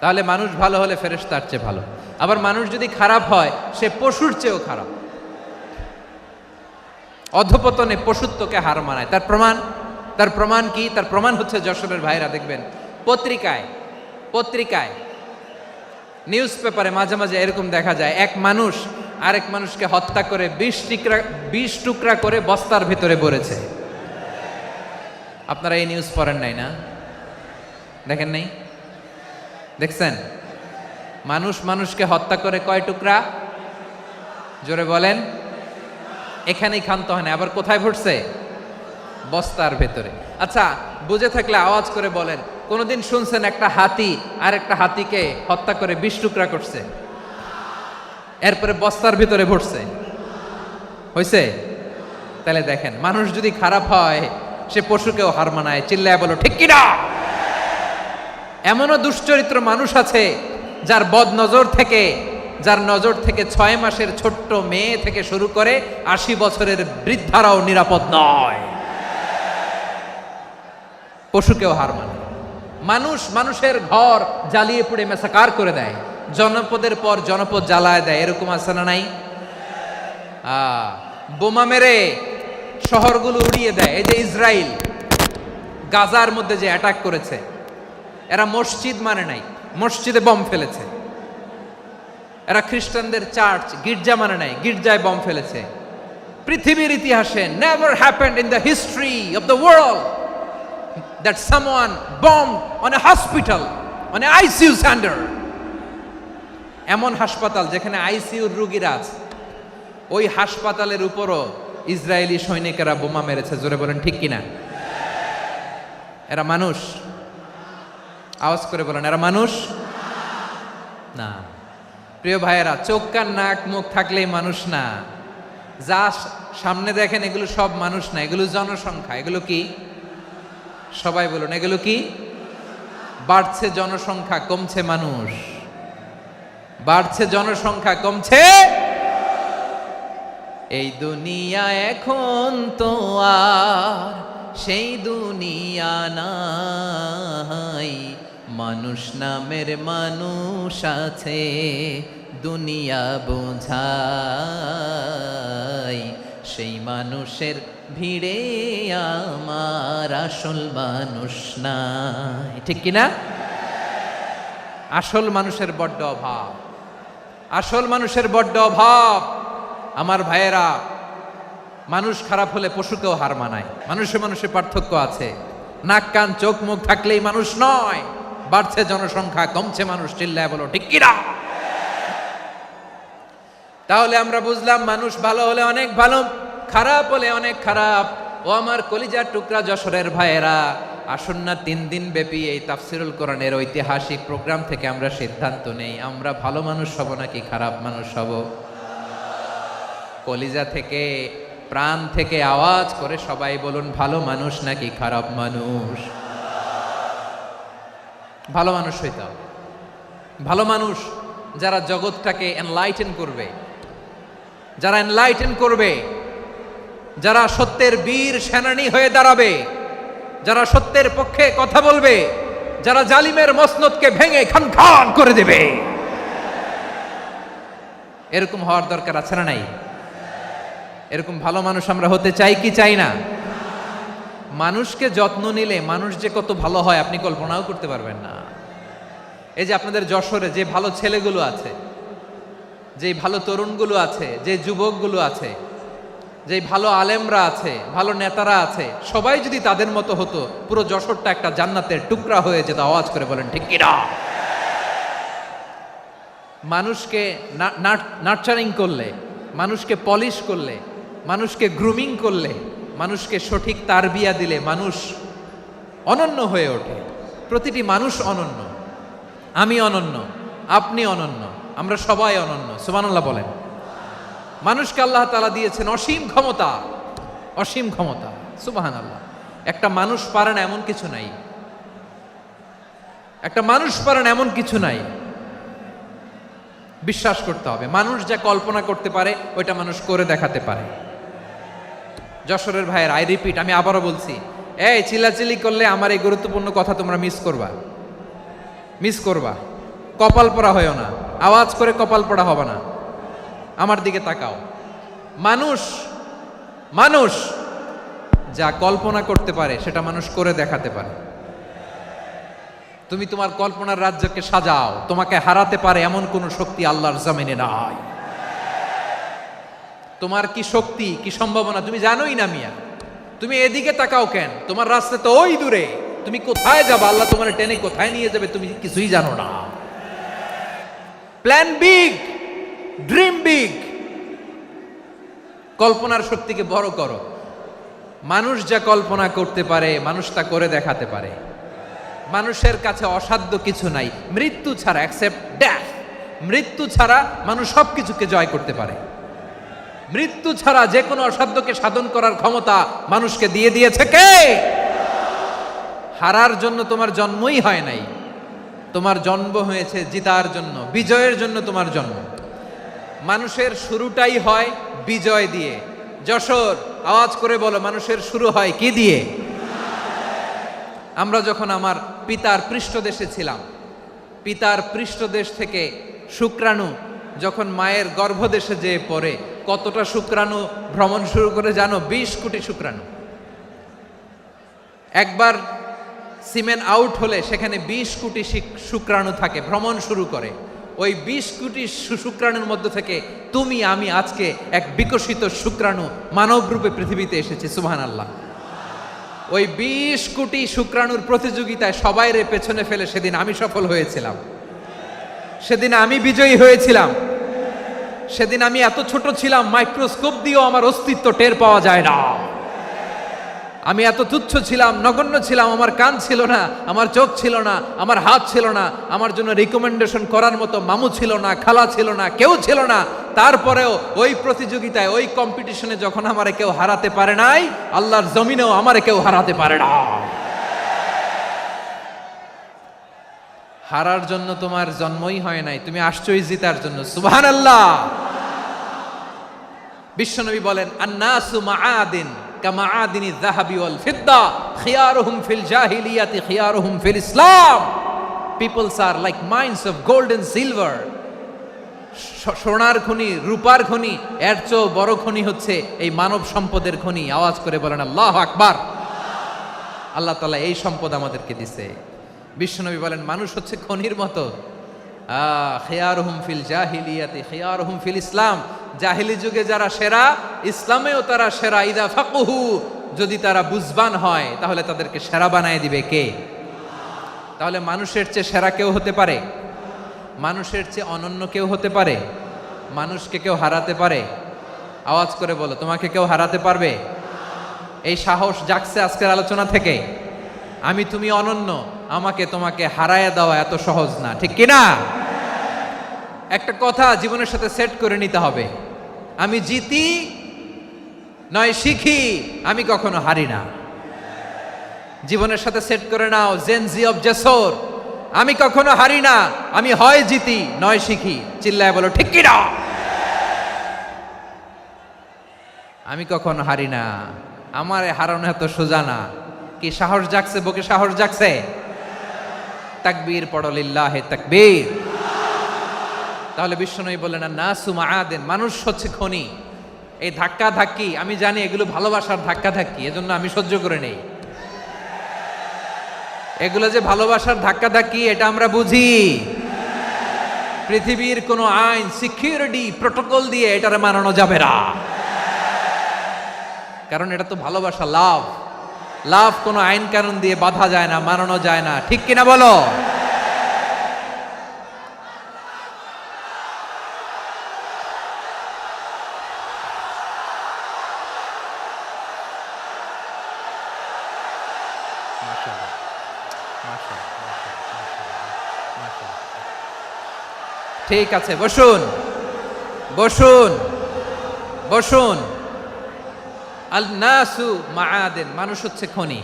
তাহলে মানুষ ভালো হলে ফেরেশতার চেয়ে ভালো। আবার মানুষ যদি খারাপ হয় সে পশুর চেয়েও খারাপ, অধপতনে পশুত্বকে হার মানায়। তার প্রমাণ কি? তার প্রমাণ হচ্ছে যশোরের ভাইরা দেখবেন পত্রিকায় নিউজ পেপারে মাঝে মাঝে এরকম দেখা যায়, এক মানুষ আরেক মানুষকে হত্যা করে 20 টুকরা করে বস্তার ভিতরে ভরেছে। আপনারা এই নিউজ পড়েন নাই না? দেখেন নাই? দেখছেন? মানুষ মানুষকে হত্যা করে কয় টুকরা? জোরে বলেন। এখানেই ক্ষান্ত হয় না, আবার কোথায় ভরছে? বস্তার ভেতরে। আচ্ছা, বুঝে থাকলে আওয়াজ করে বলেন, কোনদিন শুনছেন একটা হাতি আর একটা হাতিকে হত্যা করে 20 টুকরা করছে, এরপরে বস্তার ভিতরে ভরছে? হয়েছে? তাহলে দেখেন, মানুষ যদি খারাপ হয় সে পশুকেও হার মানায়। চিল্লায় বলো ঠিক কিনা? এমনও দুশ্চরিত্র মানুষ আছে যার নজর থেকে 6 মাসের ছোট্ট মেয়ে থেকে শুরু করে 80 বছরের বৃদ্ধারাও নিরাপদ নয়। পশুকেও হার মানে। মানুষের ঘর জ্বালিয়ে পুড়ে মেসাকার করে দেয়, জনপদের পর জনপদ জ্বালায় দেয়। এরকম আছে না নাই? বোমা মেরে শহরগুলো উড়িয়ে দেয়। এই যে ইসরায়েল গাজার মধ্যে যে অ্যাটাক করেছে, এরা মসজিদ মানে নাই, মসজিদে বম ফেলেছে। এরা খ্রিস্টানদের চার্চ গির্জা মানে নাই, গির্জায় বম ফেলেছে। পৃথিবীর ইতিহাসে never happened in the history of the world that someone bombed on a hospital, on a ICU center. এমন হাসপাতাল যেখানে আইসিইউর রোগীরা আছে, ওই হাসপাতালের উপরও ইসরায়েলি সৈনিকেরা বোমা মেরেছে। জোরে বলেন ঠিক কিনা? এরা মানুষ? আওয়াজ করে বলেন, এরা মানুষ না। প্রিয় ভাইয়েরা, চোখ কান নাক মুখ থাকলেই মানুষ না। যা সামনে দেখেন এগুলো সব মানুষ না, এগুলো জনসংখ্যা। এগুলো কি? সবাই বলুন, এগুলো কি? বাড়ছে জনসংখ্যা, কমছে মানুষ। বাড়ছে জনসংখ্যা, কমছে। এই দুনিয়া এখন তো আর সেই দুনিয়া নাই, মানুষ নামের মানুষ আছে দুনিয়া বোঝাই, সেই মানুষের ভিড়ে আমার আসল মানুষ নাই। ঠিক কিনা? আসল মানুষের বড্ড অভাব, আসল মানুষের বড্ড অভাব। আমার ভাইয়েরা, মানুষ খারাপ হলে পশুকেও হার মানায়। মানুষে পার্থক্য আছে। নাক কান চোখ মুখ থাকলেই মানুষ নয়। বাড়ছে জনসংখ্যা, কমছে মানুষ। চিল্লায় বলো ঠিক কিনা? তাহলে আমরা বুঝলাম, মানুষ ভালো হলে অনেক ভালো, খারাপ হলে অনেক খারাপ। ও আমার কলিজার টুকরা যশোরের ভাইয়েরা, আসুন না 3 দিন ব্যাপী এই তাফসিরুল কোরআনের ঐতিহাসিক প্রোগ্রাম থেকে আমরা সিদ্ধান্ত নেই, আমরা ভালো মানুষ হব নাকি খারাপ মানুষ হব। কলিজা থেকে, প্রাণ থেকে আওয়াজ করে সবাই বলুন, ভালো মানুষ নাকি খারাপ মানুষ? ভালো মানুষ হইতে হবে। ভালো মানুষ যারা জগৎটাকে এনলাইটেন করবে, যারা এনলাইটেন করবে, যারা সত্যের বীর সেনানী হয়ে দাঁড়াবে, যারা সত্যের পক্ষে কথা বলবে, যারা জালিমের মসনদকে ভেঙে খান খান করে দেবে। এরকম হওয়ার দরকার আছে না নাই? এরকম ভালো মানুষ আমরা হতে চাই কি চাই না? মানুষকে যত্ন নিলে মানুষ যে কত ভালো হয় আপনি কল্পনাও করতে পারবেন না। এই যে আপনাদের যশোরে যে ভালো ছেলেগুলো আছে, যে ভালো তরুণগুলো আছে, যে যুবকগুলো আছে, যে ভালো আলেমরা আছে, ভালো নেতারা আছে, সবাই যদি তাদের মতো হতো, পুরো যশোরটা একটা জান্নাতের টুকরা হয়ে যেত। আওয়াজ করে বলেন ঠিক কিনা? মানুষকে নার্চারিং করলে, মানুষকে পলিশ করলে, মানুষকে গ্রুমিং করলে, মানুষকে সঠিক তারবিয়া দিলে মানুষ অনন্য হয়ে ওঠে। প্রতিটি মানুষ অনন্য। আমি অনন্য, আপনি অনন্য, আমরা সবাই অনন্য। সুবহানাল্লাহ বলেন। মানুষকে আল্লাহ তাআলা দিয়েছেন অসীম ক্ষমতা, অসীম ক্ষমতা। সুবহানাল্লাহ। একটা মানুষ পারে না এমন কিছু নাই, একটা মানুষ পারে না এমন কিছু নাই। বিশ্বাস করতে হবে, মানুষ যা কল্পনা করতে পারে ওইটা মানুষ করে দেখাতে পারে। যশোরের ভাইয়ের, আই রিপিট, আমি আবারও বলছি, এই চিল্লাচিল্লি করলে আমার এই গুরুত্বপূর্ণ কথা তোমরা মিস করবা। কপাল পড়া হয়েও না, আওয়াজ করে কপাল পড়া হবে না। আমার দিকে তাকাও। মানুষ মানুষ যা কল্পনা করতে পারে সেটা মানুষ করে দেখাতে পারে। তুমি তোমার কল্পনার রাজ্যকে সাজাও, তোমাকে হারাতে পারে এমন কোন শক্তি আল্লাহর জমিনে নাই। তোমার কি শক্তি, কি সম্ভাবনা তুমি জানোই না মিয়া। তুমি এদিকে তাকাও কেন? তোমার রাস্তা তো ওই দূরে। তুমি কোথায় যাবে, আল্লাহ তোমার টেনে কোথায় নিয়ে যাবে তুমি কিছুই জানো না। প্ল্যান বিগ, ড্রিম বিগ, কল্পনার শক্তিকে বড় করো। মানুষ যা কল্পনা করতে পারে মানুষ তা করে দেখাতে পারে। মানুষের কাছে অসাধ্য কিছু নাই মৃত্যু ছাড়া, অ্যাকসেপ্ট ডেথ। মৃত্যু ছাড়া মানুষ সবকিছুকে জয় করতে পারে। মৃত্যু ছাড়া যে কোনো অসাধ্যকে সাধন করার ক্ষমতা মানুষকে দিয়ে দিয়েছে কে? হারার জন্য তোমার জন্মই হয় নাই, তোমার জন্ম হয়েছে জিতার জন্য, বিজয়ের জন্য তোমার জন্ম। মানুষের শুরুটাই হয় বিজয় দিয়ে। যশোর, আওয়াজ করে বলো, মানুষের শুরু হয় কি দিয়ে? আমরা যখন আমার পিতার পৃষ্ঠদেশে ছিলাম, পিতার পৃষ্ঠদেশ থেকে শুক্রাণু যখন মায়ের গর্ভদেশে যেয়ে পড়ে, কতটা শুক্রাণু ভ্রমণ শুরু করে জানো? 20 কোটি শুক্রাণু। একবার সিমেন আউট হলে সেখানে 20 কোটি শুক্রাণু থাকে, ভ্রমণ শুরু করে। ওই 20 কোটি শুক্রাণুর মধ্যে থেকে তুমি আমি আজকে এক বিকশিত শুক্রাণু মানব রূপে পৃথিবীতে এসেছি। সুবহানাল্লাহ। ওই 20 কোটি শুক্রাণুর প্রতিযোগিতায় সবাইরে পেছনে ফেলে সেদিন আমি সফল হয়েছিলাম, সেদিন আমি বিজয়ী হয়েছিলাম। সেদিন আমি এত ছোট ছিলাম মাইক্রোস্কোপ দিয়েও আমার অস্তিত্ব টের পাওয়া যায় না। আমি এত তুচ্ছ ছিলাম, নগণ্য ছিলাম। আমার কান ছিল না, আমার চোখ ছিল না, আমার হাত ছিল না, আমার জন্য রিকমেন্ডেশন করার মতো মামু ছিল না, খালা ছিল না, কেউ ছিল না। তারপরেও ওই প্রতিযোগিতায়, ওই কম্পিটিশনে যখন আমারে কেউ হারাতে পারে নাই, আল্লাহর জমিনেও আমারে কেউ হারাতে পারে না। হারার জন্য তোমার জন্মই হয় নাই, তুমি আসছই জিতার জন্য। সুবহানাল্লাহ। বিশ্বনবী বলেন, আন্নাসু মাআদিন কামাআদিনি যাহাবি ওয়াল ফিদ্দা খিয়ারুহুম ফিল জাহিলিয়াতি খিয়ারুহুম ফিল ইসলাম। Peoples are like mines of gold and silver. সোনার খনি, রূপার খনি, এর চেয়েও বড় খনি হচ্ছে এই মানব সম্পদের খনি। আওয়াজ করে বলেন আল্লাহু আকবার। আল্লাহ তাআলা এই সম্পদ আমাদেরকে দিছে। বিশ্বনবী বলেন, মানুষ হচ্ছে খনির মতো। খিয়ারুহুম ফিল জাহিলিয়াতি খিয়ারুহুম ফিল ইসলাম। জাহিলি যুগে যারা সেরা, ইসলামেও তারা সেরা। ইদা ফাকুহু, যদি তারা বুঝবান হয় তাহলে তাদেরকে সেরা বানায় দিবে কে? তাহলে মানুষের চেয়ে সেরা কেউ হতে পারে? মানুষের চেয়ে অনন্য কেউ হতে পারে? মানুষকে কেউ হারাতে পারে? আওয়াজ করে বলো, তোমাকে কেউ হারাতে পারবে? এই সাহস জাগছে আজকের আলোচনা থেকে। আমি তুমি অনন্য, আমাকে তোমাকে হারায় দেওয়া এত সহজ না, ঠিক কিনা? একটা কথা জীবনের সাথে সেট করে নিতে হবে, আমি জিতি নয় শিখি, আমি কখনো হারি না। জীবনের সাথে সেট করে নাও, জেনজি অফ যশোর, আমি কখনো হারি না, আমি হয় জিতি নয় শিখি। চিল্লায় বলো ঠিক কিনা? আমি কখনো হারি না, আমার হারানো এত সোজা না। কি সাহস জাগছে? বুকে সাহস জাগছে? তাকবীর পড়ো, লিল্লাহে তাকবীর। তাহলে বিশ্বনবী বললেন, নাসু মাআদিন, মানুষ হচ্ছে খনি। এই ধাক্কা ধাক্কি আমি জানি এগুলো ভালোবাসার ধাক্কা ধাক্কি, এজন্য আমি সহ্য করে নেই। এগুলো যে ভালোবাসার ধাক্কা ধাক্কি এটা আমরা বুঝি। পৃথিবীর কোনো আইন, সিকিউরিটি প্রোটোকল দিয়ে এটারে মানানো যাবে না, কারণ এটা তো ভালোবাসা, লাভ। লাভ কোনো আইন কানুন দিয়ে বাধা যায় না, মানানো যায় না, ঠিক কিনা বলো? ঠিক আছে, বসুন বসুন বসুন। আল নাসু মাআদিন, মানুষ হচ্ছে খনি।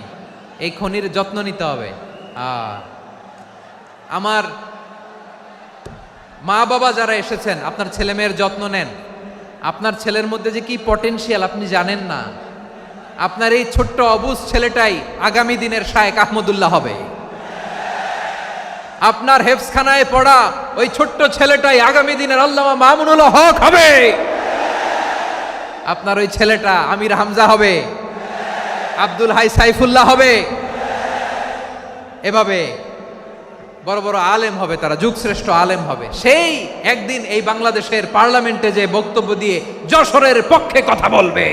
এই খনির যত্ন নিতে হবে। আমার মা বাবা যারা এসেছেন, আপনার ছেলে মেয়ের যত্ন নেন। আপনার ছেলের মধ্যে যে কি পটেনশিয়াল আপনি জানেন না। আপনার এই ছোট্ট অবুজ ছেলেটাই আগামী দিনের শায়েখ আহমদুল্লাহ হবে। আপনার হেফজখানায় পড়া ওই ছোট্ট ছেলেটাই আগামী দিনের আল্লামা মামুনুল হক হবে। আপনার ওই ছেলেটা আমির হামজা হবে, আব্দুল হাই সাইফুল্লাহ হবে। এভাবে বড় বড় আলেম হবে, তারা যুগশ্রেষ্ঠ আলেম হবে। সেই একদিন এই বাংলাদেশের পার্লামেন্টে যে বক্তব্য দিয়ে যশোরের পক্ষে কথা বলবে।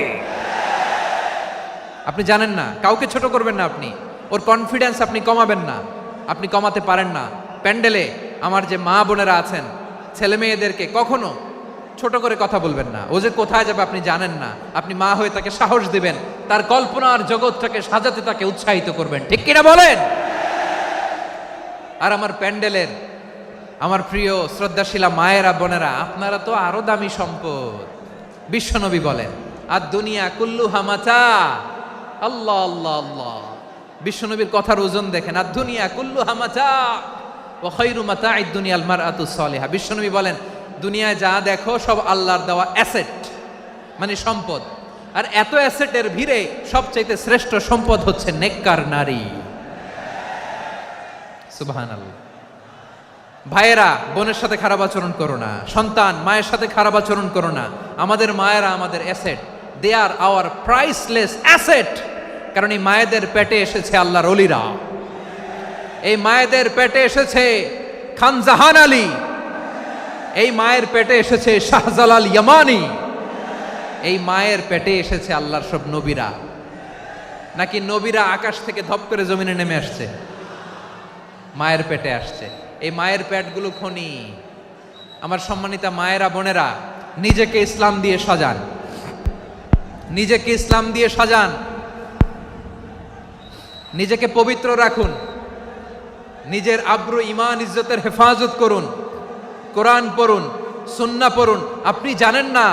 আপনি জানেন না, কাউকে ছোট করবেন না, আপনি ওর কনফিডেন্স আপনি কমাবেন না, আপনি কমাতে পারেন না। প্যান্ডেলে আমার যে মা বোনেরা আছেন, ছেলে মেয়েদেরকে কখনো ছোট করে কথা বলবেন না। ও যে কোথায় যাবে আপনি জানেন না, আপনি মা হয়ে তাকে সাহস দিবেন, তার কল্পনার জগৎটাকে সাজাতে তাকে উৎসাহিত করবেন, ঠিক কিনা বলেন? আর আমার প্যান্ডেলের আমার প্রিয় শ্রদ্ধাশীলা মায়েরা বোনেরা, আপনারা তো আরো দামি সম্পদ। বিশ্বনবী বলেন, আর দুনিয়া কুল্লুহা মাতা। আল্লাহ আল্লাহ আল্লাহ, বিশ্বনবীর কথার ওজন দেখেন। আর দুনিয়া কুল্লুহা মাতা ওয়া খায়রু মাতা'আদ দুনিয়াল মারআতুস সালিহা। বিশ্বনবী বলেন, দুনিয়ায় যা দেখো সব আল্লাহর দেওয়া অ্যাসেট, মানে সম্পদ। আর এত অ্যাসেটের ভিড়ে সবচাইতে শ্রেষ্ঠ সম্পদ হচ্ছে নেককার নারী। সুবহানাল্লাহ। ভাইয়েরা বোনের সাথে খারাপ আচরণ করো না, সন্তান মায়ের সাথে খারাপ আচরণ করো না। আমাদের মায়েরা আমাদের asset, they are our priceless asset. কারণ এই মায়েদের পেটে এসেছে আল্লাহর ওলিরা, এই মায়েদের পেটে এসেছে খান জাহান আলী, এই মায়ের পেটে এসেছে শাহজালাল ইয়ামানি, এই মায়ের পেটে এসেছে আল্লাহর সব নবীরা। নাকি নবীরা আকাশ থেকে ধপ করে জমিনে নেমে আসছে? মায়ের পেটে আসছে। এই মায়ের পেটগুলো খনি। আমার সম্মানিতা মায়েরা বোনেরা, নিজেকে ইসলাম দিয়ে সাজান, নিজেকে ইসলাম দিয়ে সাজান, নিজেকে পবিত্র রাখুন, নিজের আব্রু ইমান ইজ্জতের হেফাজত করুন, কোরআন পড়ুন, সুন্নাহ পড়ুন। আপনি জানেন না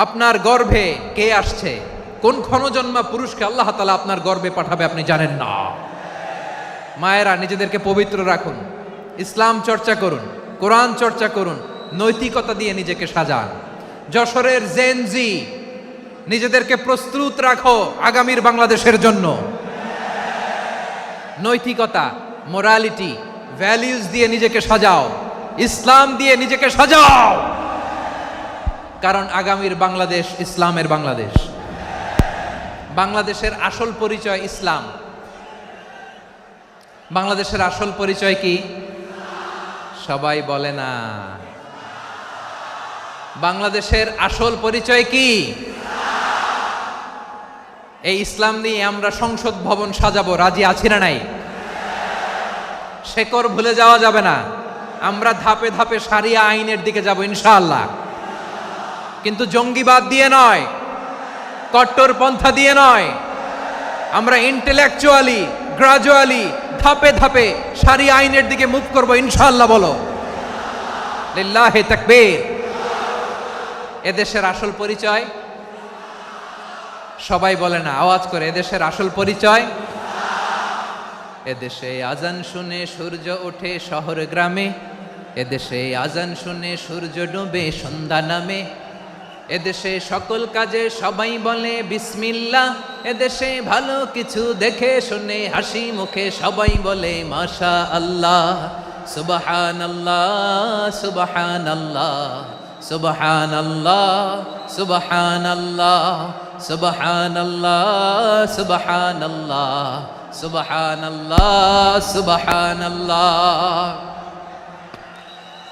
আপনার গর্ভে কে আসছে, কোন ক্ষণজন্মা পুরুষকে আল্লাহ তাআলা আপনার গর্ভে পাঠাবে আপনি জানেন না। মায়েরা নিজেদেরকে পবিত্র রাখুন, ইসলাম চর্চা করুন, কোরআন চর্চা করুন, নৈতিকতা দিয়ে নিজেকে সাজান। যশোরের জেনজি, নিজেদেরকে প্রস্তুত রাখো আগামীর বাংলাদেশের জন্য। নৈতিকতা, মোরালিটি, ভ্যালিউজ দিয়ে নিজেকে সাজাও, ইসলাম দিয়ে নিজেকে সাজাও। কারণ আগামীর বাংলাদেশ ইসলামের বাংলাদেশ। বাংলাদেশের আসল পরিচয় ইসলাম। বাংলাদেশের আসল পরিচয় কি? সবাই বলে না। বাংলাদেশের আসল পরিচয় কি? এই ইসলাম নিয়ে আমরা সংসদ ভবন সাজাবো, রাজি আছি না নাই? শেকড় ভুলে যাওয়া যাবে না। আমরা ধাপে ধাপে শারিয়া আইনের দিকে যাব ইনশাআল্লাহ, কিন্তু জঙ্গিবাদ দিয়ে নয়, কট্টরপন্থা দিয়ে নয়। আমরা ইন্টেলেকচুয়ালি, গ্রাজুয়ালি, ধাপে ধাপে শারিয়া আইনের দিকে মুভ করব ইনশাআল্লাহ। বলো লিল্লাহি তাকবীর। এদেশের আসল পরিচয় সবাই বলে না, আওয়াজ করে, এদেশের আসল পরিচয়। এদেশে আজান শুনে সূর্য ওঠে শহর গ্রামে, এদেশে আজান শুনে সূর্য ডুবে সন্ধ্যা নামে, এদেশে সকল কাজে সবাই বলে বিসমিল্লাহ, এদেশে ভালো কিছু দেখে শুনে হাসি মুখে সবাই বলে মাশা আল্লাহ। সুবহানাল্লাহ সুবহানাল্লাহ সুবহানাল্লাহ সুবহানাল্লাহ সুবহানাল্লাহ সুবহানাল্লাহ সুবহানাল্লাহ সুবহানাল্লাহ।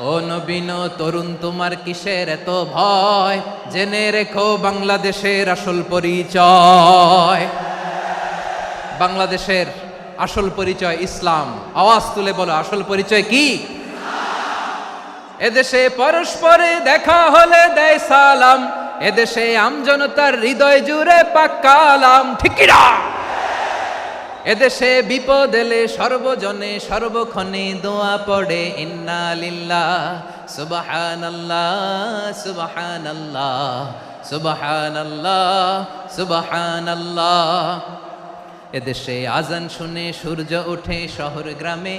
ও নবীন তরুণ, তোমার কিসের এত ভয়? জেনে রেখো বাংলাদেশের আসল পরিচয়। বাংলাদেশের আসল পরিচয় ইসলাম। আওয়াজ তুলে বলো, আসল পরিচয় কি? এদেশে পরস্পরে দেখা হলে দেয় সালাম, এদেশে আমজনতার হৃদয় জুড়ে পাক্কালাম, ঠিক কি না? এদেশে বিপদ এলে সর্বজনে সর্বক্ষণে দোয়া পড়ে ইন্না লিল্লাহ সুবহানাল্লাহ সুবহানাল্লাহ সুবহানাল্লাহ সুবহানাল্লাহ। এদেশে আজান শুনে সূর্য ওঠে শহর গ্রামে,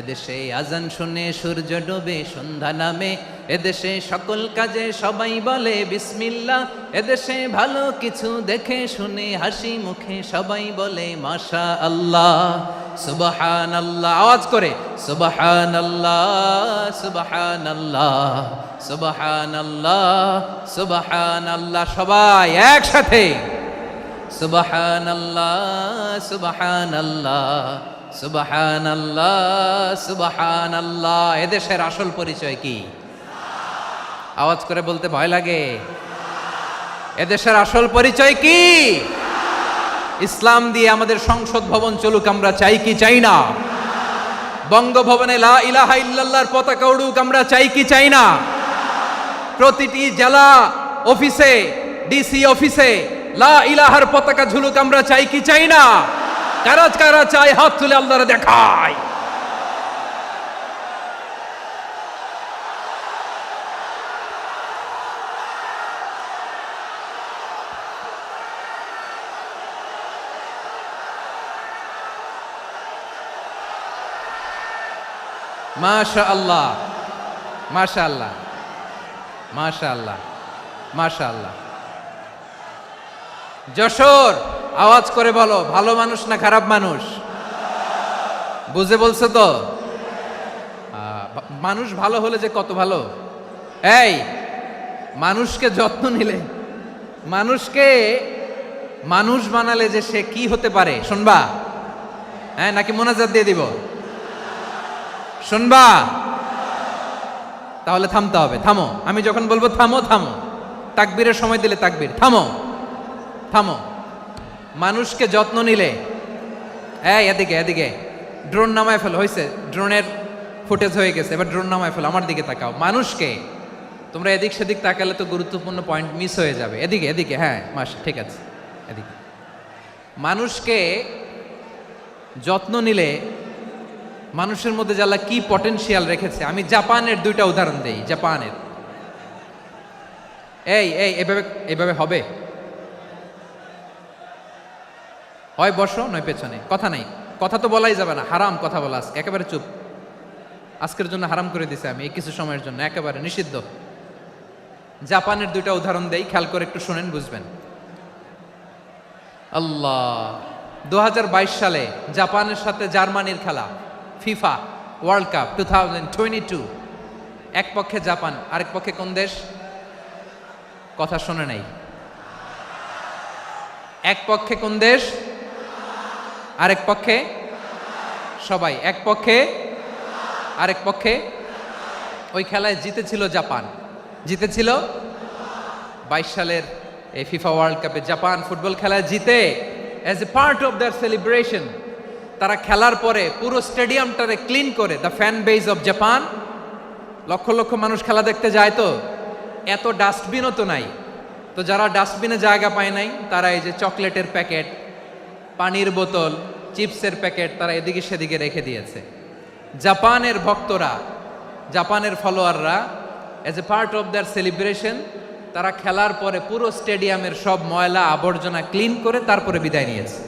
এদেশে আজান শুনে সূর্য ডোবে সন্ধ্যা নামে, এদেশে সকল কাজে সবাই বলে বিসমিল্লাহ, এদেশে ভালো কিছু দেখে শুনে হাসি মুখে সবাই বলে মাশা আল্লাহ সুবহানাল্লাহ। আওয়াজ করে সুবহানাল্লাহ সুবহানাল্লাহ সুবহানাল্লাহ সুবহানাল্লাহ, সবাই একসাথে সুবহানাল্লাহ সুবহানাল্লাহ সুবহানাল্লাহ সুবহানাল্লাহ। এদেশের আসল পরিচয় কি? আওয়াজ করে বলতে ভয় লাগে। এদেশের আসল পরিচয় কি? ইসলাম দিয়ে আমাদের সংসদ ভবন চলুক, আমরা চাই কি চাই না? বঙ্গভবনে লা ইলাহা ইল্লাল্লাহর পতাকা উড়ুক, আমরা চাই কি চাই না? প্রতিটি জেলা অফিসে, ডিসি অফিসে লা ইলাহার পতাকা ঝুলুক, আমরা চাই কি চাই না? কারা কারা চাই হাত তুলে আল্লাহরে দেখায়। মাশাআল্লাহ মাশাআল্লাহ মাশাআল্লাহ মাশাআল্লাহ। যশোর, আওয়াজ করে বলো, ভালো মানুষ না খারাপ মানুষ? বুঝে বলছো তো? মানুষ ভালো হলে যে কত ভালো। এই মানুষকে যত্ন নিলে, মানুষকে মানুষ বানালে যে সে কি হতে পারে শুনবা? হ্যাঁ, নাকি মোনাজাত দিয়ে দিব? শুনবা? তাহলে থামতে হবে। থামো, আমি যখন বলবো থামো থামো, তাকবীরের সময় দিলে তাকবীর, থামো থামো। মানুষকে যত্ন নিলে, এই এদিকে এদিকে, ড্রোন নামায় ফেলো। হয়েছে, ড্রোনের ফুটেজ হয়ে গেছে, এবার ড্রোন নামায় ফেলো। আমার দিকে তাকাও। মানুষকে, তোমরা এদিক সেদিক তাকালে তো গুরুত্বপূর্ণ পয়েন্ট মিস হয়ে যাবে। এদিকে এদিকে, হ্যাঁ ঠিক আছে, এদিকে। মানুষকে যত্ন নিলে মানুষের মধ্যে যে আল্লাহ কি পটেনশিয়াল রেখেছে। আমি জাপানের দুইটা উদাহরণ দেই। জাপানের, এইভাবে এইভাবে হবে, হয় বসো নয় পেছনে, কথা নাই, কথা তো বলাই যাবে না, হারাম কথা বলা। আজকে একেবারে চুপ, আজকের জন্য হারাম করে দিছে আমি, এই কিছু সময়ের জন্য একেবারে নিষিদ্ধ। জাপানের দুইটা উদাহরণ দেই, খেয়াল করে একটু শুনেন, বুঝবেন। আল্লাহ, 2022 সালে জাপানের সাথে জার্মানির খেলা, ফিফা ওয়ার্ল্ড কাপ 2022। এক পক্ষে জাপান, আরেক পক্ষে কোন দেশ? কথা শোনে নাই। এক পক্ষে কোন দেশ? আরেক পক্ষে সবাই। এক পক্ষে আরেক পক্ষে। ওই খেলায় জিতেছিল জাপান, জিতেছিল 22 সালের এই ফিফা ওয়ার্ল্ড কাপে। জাপান ফুটবল খেলায় জিতে, as a part of their celebration তারা খেলার পরে পুরো স্টেডিয়ামটারে ক্লিন করে। The fan base of Japan, lakh lakh মানুষ খেলা দেখতে যায়, তো এত ডাস্টবিনও তো নাই। তো যারা ডাস্টবিনে জায়গা পায় নাই, তারা এই যে চকলেটের প্যাকেট, পানির বোতল, চিপসের প্যাকেট তারা এদিকে সেদিকে রেখে দিয়েছে। জাপানের ভক্তরা, জাপানের ফলোয়াররা, as a part of their celebration তারা খেলার পরে পুরো স্টেডিয়ামের সব ময়লা আবর্জনা ক্লিন করে তারপরে বিদায় নিয়েছে।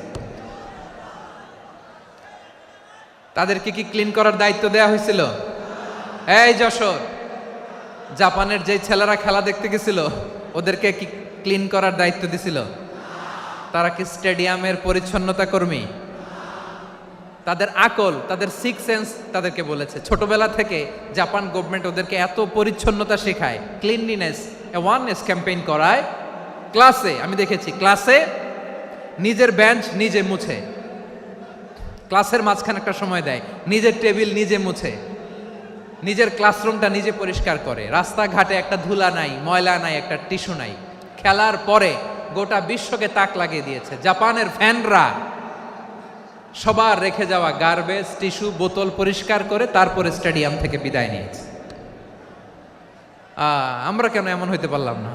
তাদেরকে কি ক্লিন করার দায়িত্ব দেওয়া হয়েছিল? এই যশোর, জাপানের যে ছেলেরা খেলা দেখতে গেছিল ওদেরকে কি ক্লিন করার দায়িত্ব দিছিল? তারা কি স্টেডিয়ামের পরিচ্ছন্নতা কর্মী? তাদের আকল, তাদের সিক্স সেন্স তাদেরকে বলেছে। ছোটবেলা থেকে জাপান গভর্নমেন্ট ওদেরকে এত পরিচ্ছন্নতা শেখায়, ক্লিনলিনেস অ্যাওয়ারনেস ক্যাম্পেইন করায়। ক্লাসে আমি দেখেছি, ক্লাসে নিজের বেঞ্চ নিজে মুছে, ক্লাসের মাঝখানে একটা সময় দেয়, নিজের টেবিল নিজে মুছে, নিজের ক্লাসরুমটা নিজে পরিষ্কার করে। রাস্তাঘাটে একটা ধুলা নাই, ময়লা নাই, একটা টিস্যু নাই। খেলার পরে গোটা বিশ্বকে তাক লাগিয়ে দিয়েছে। জাপানের ফ্যানরা সবার রেখে যাওয়া গার্বেজ, টিস্যু, বোতল পরিষ্কার করে তারপরে স্টেডিয়াম থেকে বিদায় নিয়েছে। আমরা কেন এমন হইতে পারলাম না?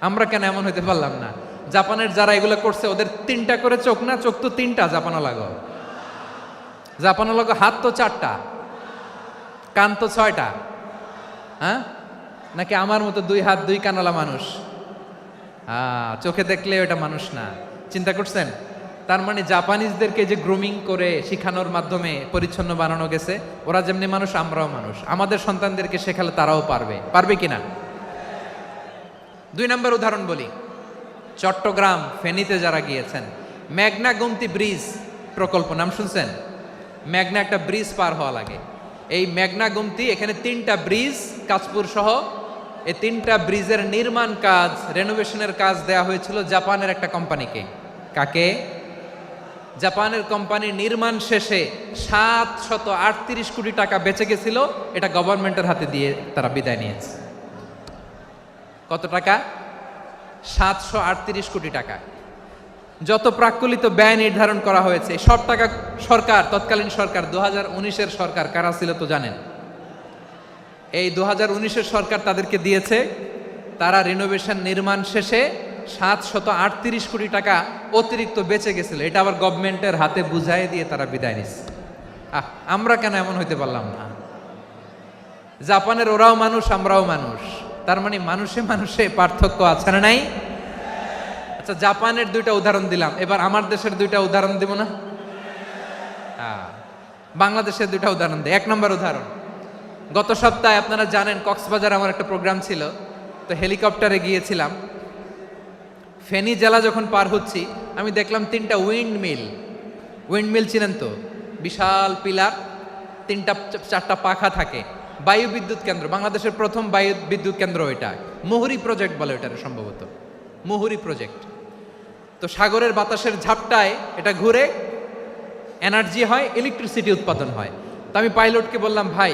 আমরা কেন এমন হইতে পারলাম না? জাপানের যারা এগুলো করছে ওদের 3টা করে চোখ না? চোখ তো 3টা জাপানো লাগো, জাপানো লাগো। হাত তো 4টা, কান তো 6টা। হ্যাঁ, নাকি আমার মতো 2 হাত 2 কানওয়ালা মানুষ? চোখে দেখলে ওটা মানুষ না। চিন্তা করছেন? তার মানে জাপানিজদেরকে যে গ্রুমিং করে শিখানোর মাধ্যমে পরিচ্ছন্ন বানানো গেছে, ওরা যেমনি মানুষ আমরাও মানুষ, আমাদের সন্তানদেরকে শেখালে তারাও পারবে, পারবে কিনা? 2 নম্বর উদাহরণ বলি, চট্টগ্রাম ফেনীতে যারা গিয়েছেন, মেঘনা গোমতী ব্রিজ প্রকল্প নাম শুনছেন? মেঘনা একটা ব্রিজ পার হওয়া লাগে, এই মেঘনা গোমতী, এখানে 3টা ব্রিজ কাঁচপুর সহ, এই 3টা ব্রিজের নির্মাণ কাজ, রেনোভেশনের কাজ দেয়া হয়েছিল জাপানের একটা কোম্পানিকে। কাকে? জাপানের কোম্পানির নির্মাণ শেষে 738 কোটি টাকা বেঁচে গেছিল, এটা গভর্নমেন্টের হাতে দিয়ে তারা বিদায় নিয়েছে। কত টাকা? 738 কোটি টাকা। যত প্রাক্কলিত ব্যয় নির্ধারণ করা হয়েছে সব টাকা সরকার, তৎকালীন সরকার 2019-এর সরকার, কারা ছিল তো জানেন? এই 2019-এর সরকার তাদেরকে দিয়েছে। তারা রিনোভেশন নির্মাণ শেষে 738 কোটি টাকা অতিরিক্ত বেঁচে গেছিল, এটা আবার গভর্নমেন্টের হাতে বুঝাই দিয়ে তারা বিদায় নিচ্ছে। আমরা কেন এমন হইতে পারলাম না? জাপানের ওরাও মানুষ, আমরাও মানুষ, তার মানে মানুষে মানুষে পার্থক্য আছে না নাই? আচ্ছা, জাপানের 2টা উদাহরণ দিলাম, এবার আমার দেশের 2টা উদাহরণ দিব না? বাংলাদেশের 2টা উদাহরণ দিই। 1 নম্বর উদাহরণ, গত সপ্তাহে আপনারা জানেন কক্সবাজার আমার একটা প্রোগ্রাম ছিল, তো হেলিকপ্টারে গিয়েছিলাম। ফেনী জেলা যখন পার হচ্ছি, আমি দেখলাম 3টা উইন্ডমিল চিনেন তো? বিশাল পিলার, 3টা-4টা পাখা থাকে, বায়ু বিদ্যুৎ কেন্দ্র, বাংলাদেশের প্রথম বায়ু বিদ্যুৎ কেন্দ্র এটা, মুহুরী প্রজেক্ট বলে এটার, সম্ভবত মুহুরী প্রজেক্ট। তো সাগরের বাতাসের ঝাপটায় এটা ঘুরে এনার্জি হয়, ইলেকট্রিসিটি উৎপাদন হয়। তো আমি পাইলটকে বললাম, ভাই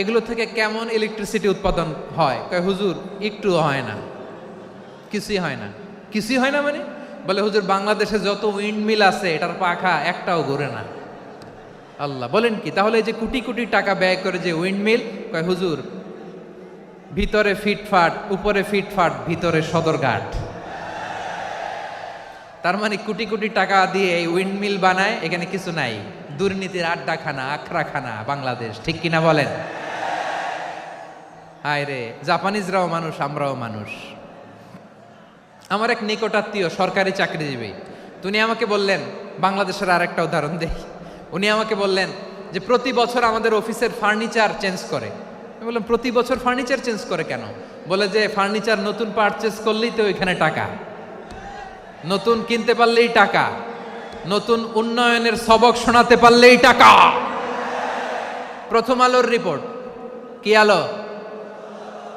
এগুলো থেকে কেমন ইলেকট্রিসিটি উৎপাদন হয়? কয়, হুজুর একটুও হয় না, কিছুই হয় না। কিছুই হয় না মানে? বলে, হুজুর বাংলাদেশে যত উইন্ডমিল আছে এটার পাখা একটাও ঘুরে না। আল্লাহ, বলেন কি? তাহলে এই যে কোটি কোটি টাকা ব্যয় করে যে উইন্ডমিল, কয় হুজুর ভিতরে ফিটফাট, উপরে ফিটফাট, ভিতরে সদরঘাট। তার মানে কোটি কোটি টাকা দিয়ে এই উইন্ডমিল বানায়, এখানে কিছু নাই, দুর্নীতির আড্ডাখানা, আখড়াখানা বাংলাদেশ, ঠিক কিনা বলেন? হায় রে, জাপানিজরাও মানুষ, আমরাও মানুষ। আমার এক নিকটাত্মীয় সরকারি চাকরিজীবী, উনি আমাকে বললেন, বাংলাদেশের আরেকটা উদাহরণ দেই, উনি আমাকে বললেন যে প্রতি বছর আমাদের অফিসের ফার্নিচার চেঞ্জ করে। আমি বললাম, প্রতি বছর ফার্নিচার চেঞ্জ করে কেন? বলে যে ফার্নিচার নতুন পারচেজ করলেই তো ওইখানে টাকা, নতুন কিনতে পারলেই টাকা, নতুন উন্নয়নের সবক শোনাতে পারলেই টাকা। প্রথম আলোর রিপোর্ট, কি আলো?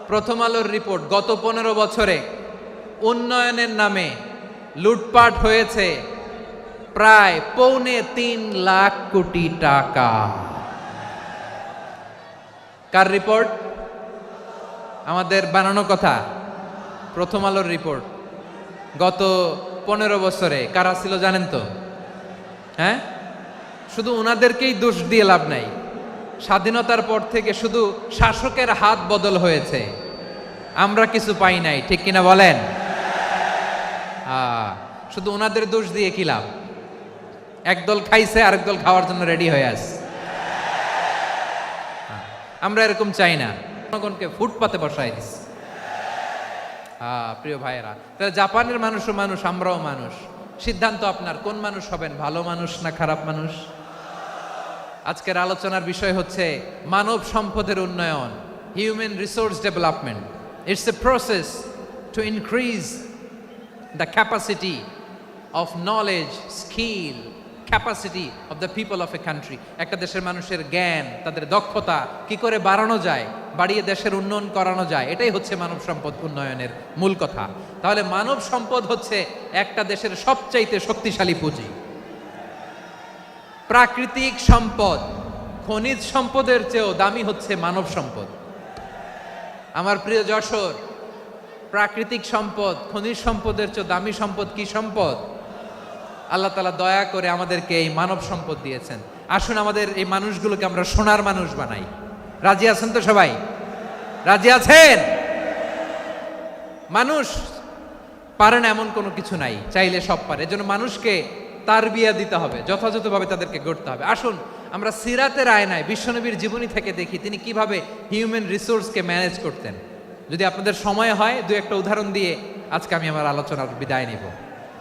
প্রথম আলোর রিপোর্ট, গত 15 বছরে উন্নয়নের নামে লুটপাট হয়েছে প্রায় 3.25 লাখ কোটি টাকা। কার রিপোর্ট? আমাদের বানানো কথা, প্রথম আলোর রিপোর্ট। গত 15 বছরে কারা ছিল জানেন তো? হ্যাঁ, শুধু ওনাদেরকেই দোষ দিয়ে লাভ নাই। স্বাধীনতার পর থেকে শুধু শাসকের হাত বদল হয়েছে, আমরা কিছু পাই নাই, ঠিক কিনা বলেন? শুধু ওনাদের দোষ দিয়ে কি লাভ? একদল খাইছে, আরেক দল খাওয়ার জন্য রেডি হয়ে আছে। আমরা এরকম চাই না, জনগণকে ফুটপাতে বসাই দিচ্ছে। প্রিয় ভাইয়েরা, তাহলে জাপানের মানুষও মানুষ, আমরাও মানুষ। সিদ্ধান্ত আপনার, কোন মানুষ হবেন, ভালো মানুষ না খারাপ মানুষ? আজকের আলোচনার বিষয় হচ্ছে মানব সম্পদের উন্নয়ন, human resource development. It's a process to increase the capacity of knowledge, skill, capacity of the people of a country. একটা দেশের মানুষের জ্ঞান, তাদের দক্ষতা কি করে বাড়ানো যায়, বাড়িয়ে দেশের উন্নয়ন করানো যায়, এটাই হচ্ছে মানব সম্পদ উন্নয়নের মূল কথা। তাহলে মানব সম্পদ হচ্ছে একটা দেশের সবচাইতে শক্তিশালী পুঁজি। প্রাকৃতিক সম্পদ, খনিজ সম্পদের চেয়েও দামি হচ্ছে মানব সম্পদ। আমার প্রিয় যশোর, প্রাকৃতিক সম্পদ, খনিজ সম্পদের চেয়েও দামি সম্পদ কি সম্পদ? আল্লাহ তাআলা দয়া করে আমাদেরকে এই মানব সম্পদ দিয়েছেন। আসুন আমাদের এই মানুষগুলোকে আমরা সোনার মানুষ বানাই। রাজি আছেন তো সবাই? রাজি আছেন? মানুষ পারে না এমন কোনো কিছু নাই, চাইলে সব পারে। এজন্য মানুষকে তারবিয়া দিতে হবে, যথাযথভাবে তাদেরকে গড়তে হবে। আসুন আমরা সিরাতের আয়নায় বিশ্বনবীর জীবনী থেকে দেখি তিনি কিভাবে হিউম্যান রিসোর্সকে ম্যানেজ করতেন। যদি আপনাদের সময় হয় 2-1টা উদাহরণ দিয়ে আজকে আমি আমার আলোচনার বিদায় নিব।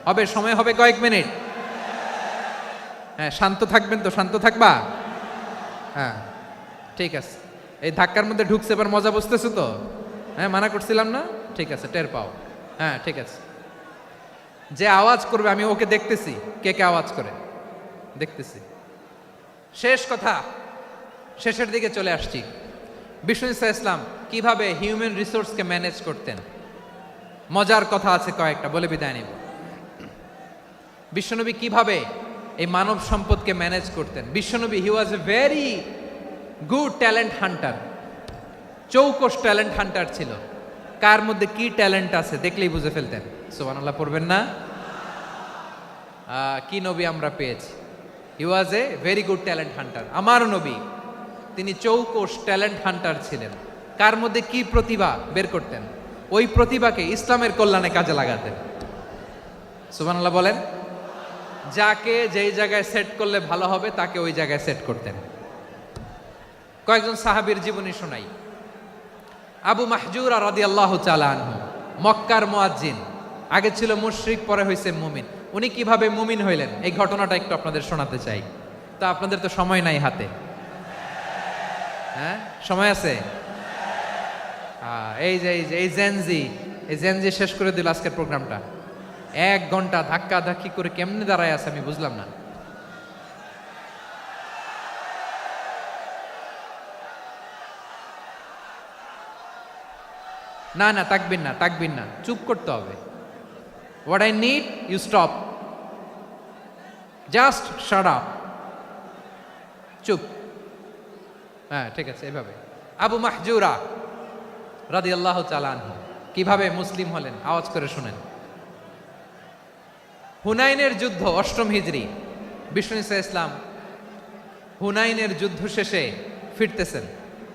হবে সময় হবে কয়েক মিনিট? হ্যাঁ, শান্ত থাকবেন তো? শান্ত থাকবা? হ্যাঁ, ঠিক আছে। এই ধাক্কার মধ্যে ঢুকছে, এবার মজা বুঝতেছো তো? হ্যাঁ, মানা করছিলাম না? ঠিক আছে, টের পাও। হ্যাঁ, ঠিক আছে। যে আওয়াজ করবে আমি ওকে দেখতেছি, কে কে আওয়াজ করে দেখতেছি। শেষ কথা, শেষের দিকে চলে আসছি। বিষ্ণু ইসলাম কিভাবে হিউম্যান রিসোর্সকে ম্যানেজ করতেন, মজার কথা আছে কয়েকটা, বলে বিদায় নিব। বিশ্বনবী কিভাবে এই মানব সম্পদকে ম্যানেজ করতেন। বিশ্বনবী he was a very good talent hunter, চৌকস ট্যালেন্ট হান্টার ছিল। কার মধ্যে কি ট্যালেন্ট আছে দেখলেই বুঝে ফেলতেন। সুবহানাল্লাহ পড়বেন না? কি নবী আমরা পেয়েছি! He was a very good talent hunter. আমার নবী তিনি চৌকস ট্যালেন্ট হান্টার ছিলেন। কার মধ্যে কি প্রতিভা বের করতেন, ওই প্রতিভাকে ইসলামের কল্যাণে কাজে লাগাতেন। সুবহানাল্লাহ বলেন। যাকে যেই জায়গায় সেট করলে ভালো হবে তাকে ওই জায়গায় সেট করতেন। কয়েকজন সাহাবীর জীবনী শোনাই। আবু মাহজুরা রাদিয়াল্লাহু তাআলা আনহু, মক্কার মুয়াজ্জিন, আগে ছিল মুশরিক, পরে হয়েছে মুমিন। উনি কিভাবে মুমিন হইলেন এই ঘটনাটা একটু আপনাদের শোনাতে চাই। তা আপনাদের তো সময় নাই হাতে। হ্যাঁ, সময় আছে? এই জেনজি শেষ করে দিল আজকের প্রোগ্রামটা। 1 ঘন্টা ধাক্কা ধাক্কি করে কেমনে দাঁড়ায় আছে আমি বুঝলাম না। না না, তাকবিন না, চুপ করতে হবে। What I need you stop, just shut up, চুপ। হ্যাঁ, ঠিক আছে, এভাবে। আবু মাহজুরা রাদিয়াল্লাহু তাআলা আনহু কিভাবে মুসলিম হলেন আওয়াজ করে শুনেন। হুনাইনের যুদ্ধ 8ম হিজরি, বিষ্ণু ইসলাম হুনাইনের যুদ্ধ শেষে ফিরতেছেন।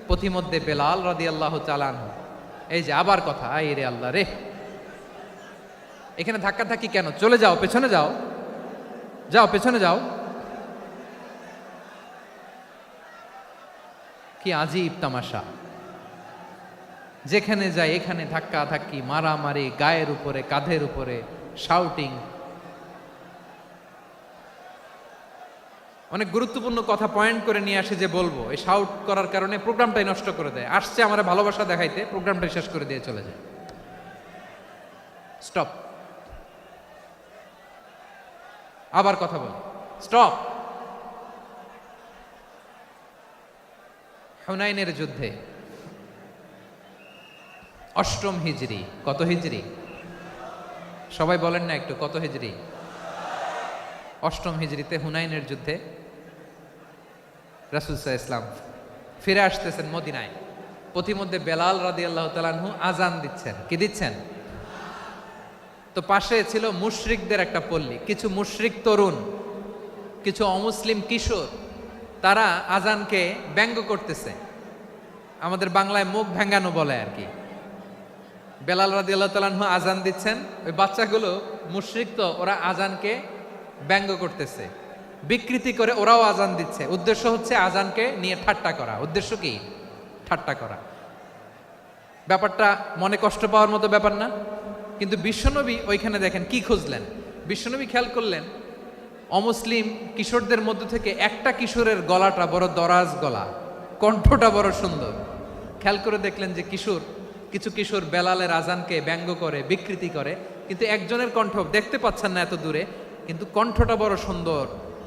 পথিমধ্যে বেলাল রাদিয়াল্লাহু তাআলা আনহু, এই যে আবার কথা, আই রে আল্লাহ রে, এখানে ধাক্কা ধাক্কি কেন? চলে যাও, পেছনে যাও, পেছনে যাও। কি আজীব তামাশা! যেখানে যায় এখানে ধাক্কা ধাক্কি, মারামারি, গায়ের উপরে, কাঁধের উপরে, শাউটিং। অনেক গুরুত্বপূর্ণ কথা পয়েন্ট করে নিয়ে আসে যে বলবো, এই শাউট করার কারণে প্রোগ্রামটাই নষ্ট করে দেয়। আসছে আমার ভালোবাসা দেখাইতে, প্রোগ্রামটাই শেষ করে দিয়ে চলে যায়। স্টপ। আবার কথা বল, স্টপ। হুনাইনের যুদ্ধে 8ম হিজরি, কত হিজরি? সবাই বলেন না একটু, কত হিজরি? 8ম হিজরিতে হুনাইনের যুদ্ধে রাসূল সাল্লাল্লাহু আলাইহি ওয়াসাল্লাম ফিরে আসতেছেন মদিনায়। পথিমধ্যে বেলাল রাদিয়াল্লাহু তাআলা আনহু আজান দিচ্ছেন। কি দিচ্ছেন? তো পাশে ছিল মুশরিকদের একটা পল্লী, কিছু মুশরিক তরুণ, কিছু অমুসলিম কিশোর, তারা আজানকে ব্যঙ্গ করতেছে। আমাদের বাংলায় মুখ ভেঙ্গানো বলে আর কি। বেলাল রাদিয়াল্লাহু তাআলা আনহু আজান দিচ্ছেন, ওই বাচ্চাগুলো মুশরিক, তো ওরা আজানকে ব্যঙ্গ করতেছে, বিকৃতি করে ওরাও আজান দিচ্ছে। উদ্দেশ্য হচ্ছে আজানকে নিয়ে ঠাট্টা করা। উদ্দেশ্য কি? ঠাট্টা করা। ব্যাপারটা মনে কষ্ট পাওয়ার মতো ব্যাপার না? কিন্তু বিশ্বনবী ওইখানে দেখেন কি খুঁজলেন। বিশ্বনবী খেয়াল করলেন অমুসলিম কিশোরদের মধ্য থেকে একটা কিশোরের গলাটা বড় দরাজ গলা, কণ্ঠটা বড় সুন্দর। খেয়াল করে দেখলেন যে কিছু কিশোর বেলালের আজানকে ব্যঙ্গ করে, বিকৃতি করে, কিন্তু একজনের কণ্ঠ দেখতে পাচ্ছেন না এত দূরে, কিন্তু কণ্ঠটা বড় সুন্দর,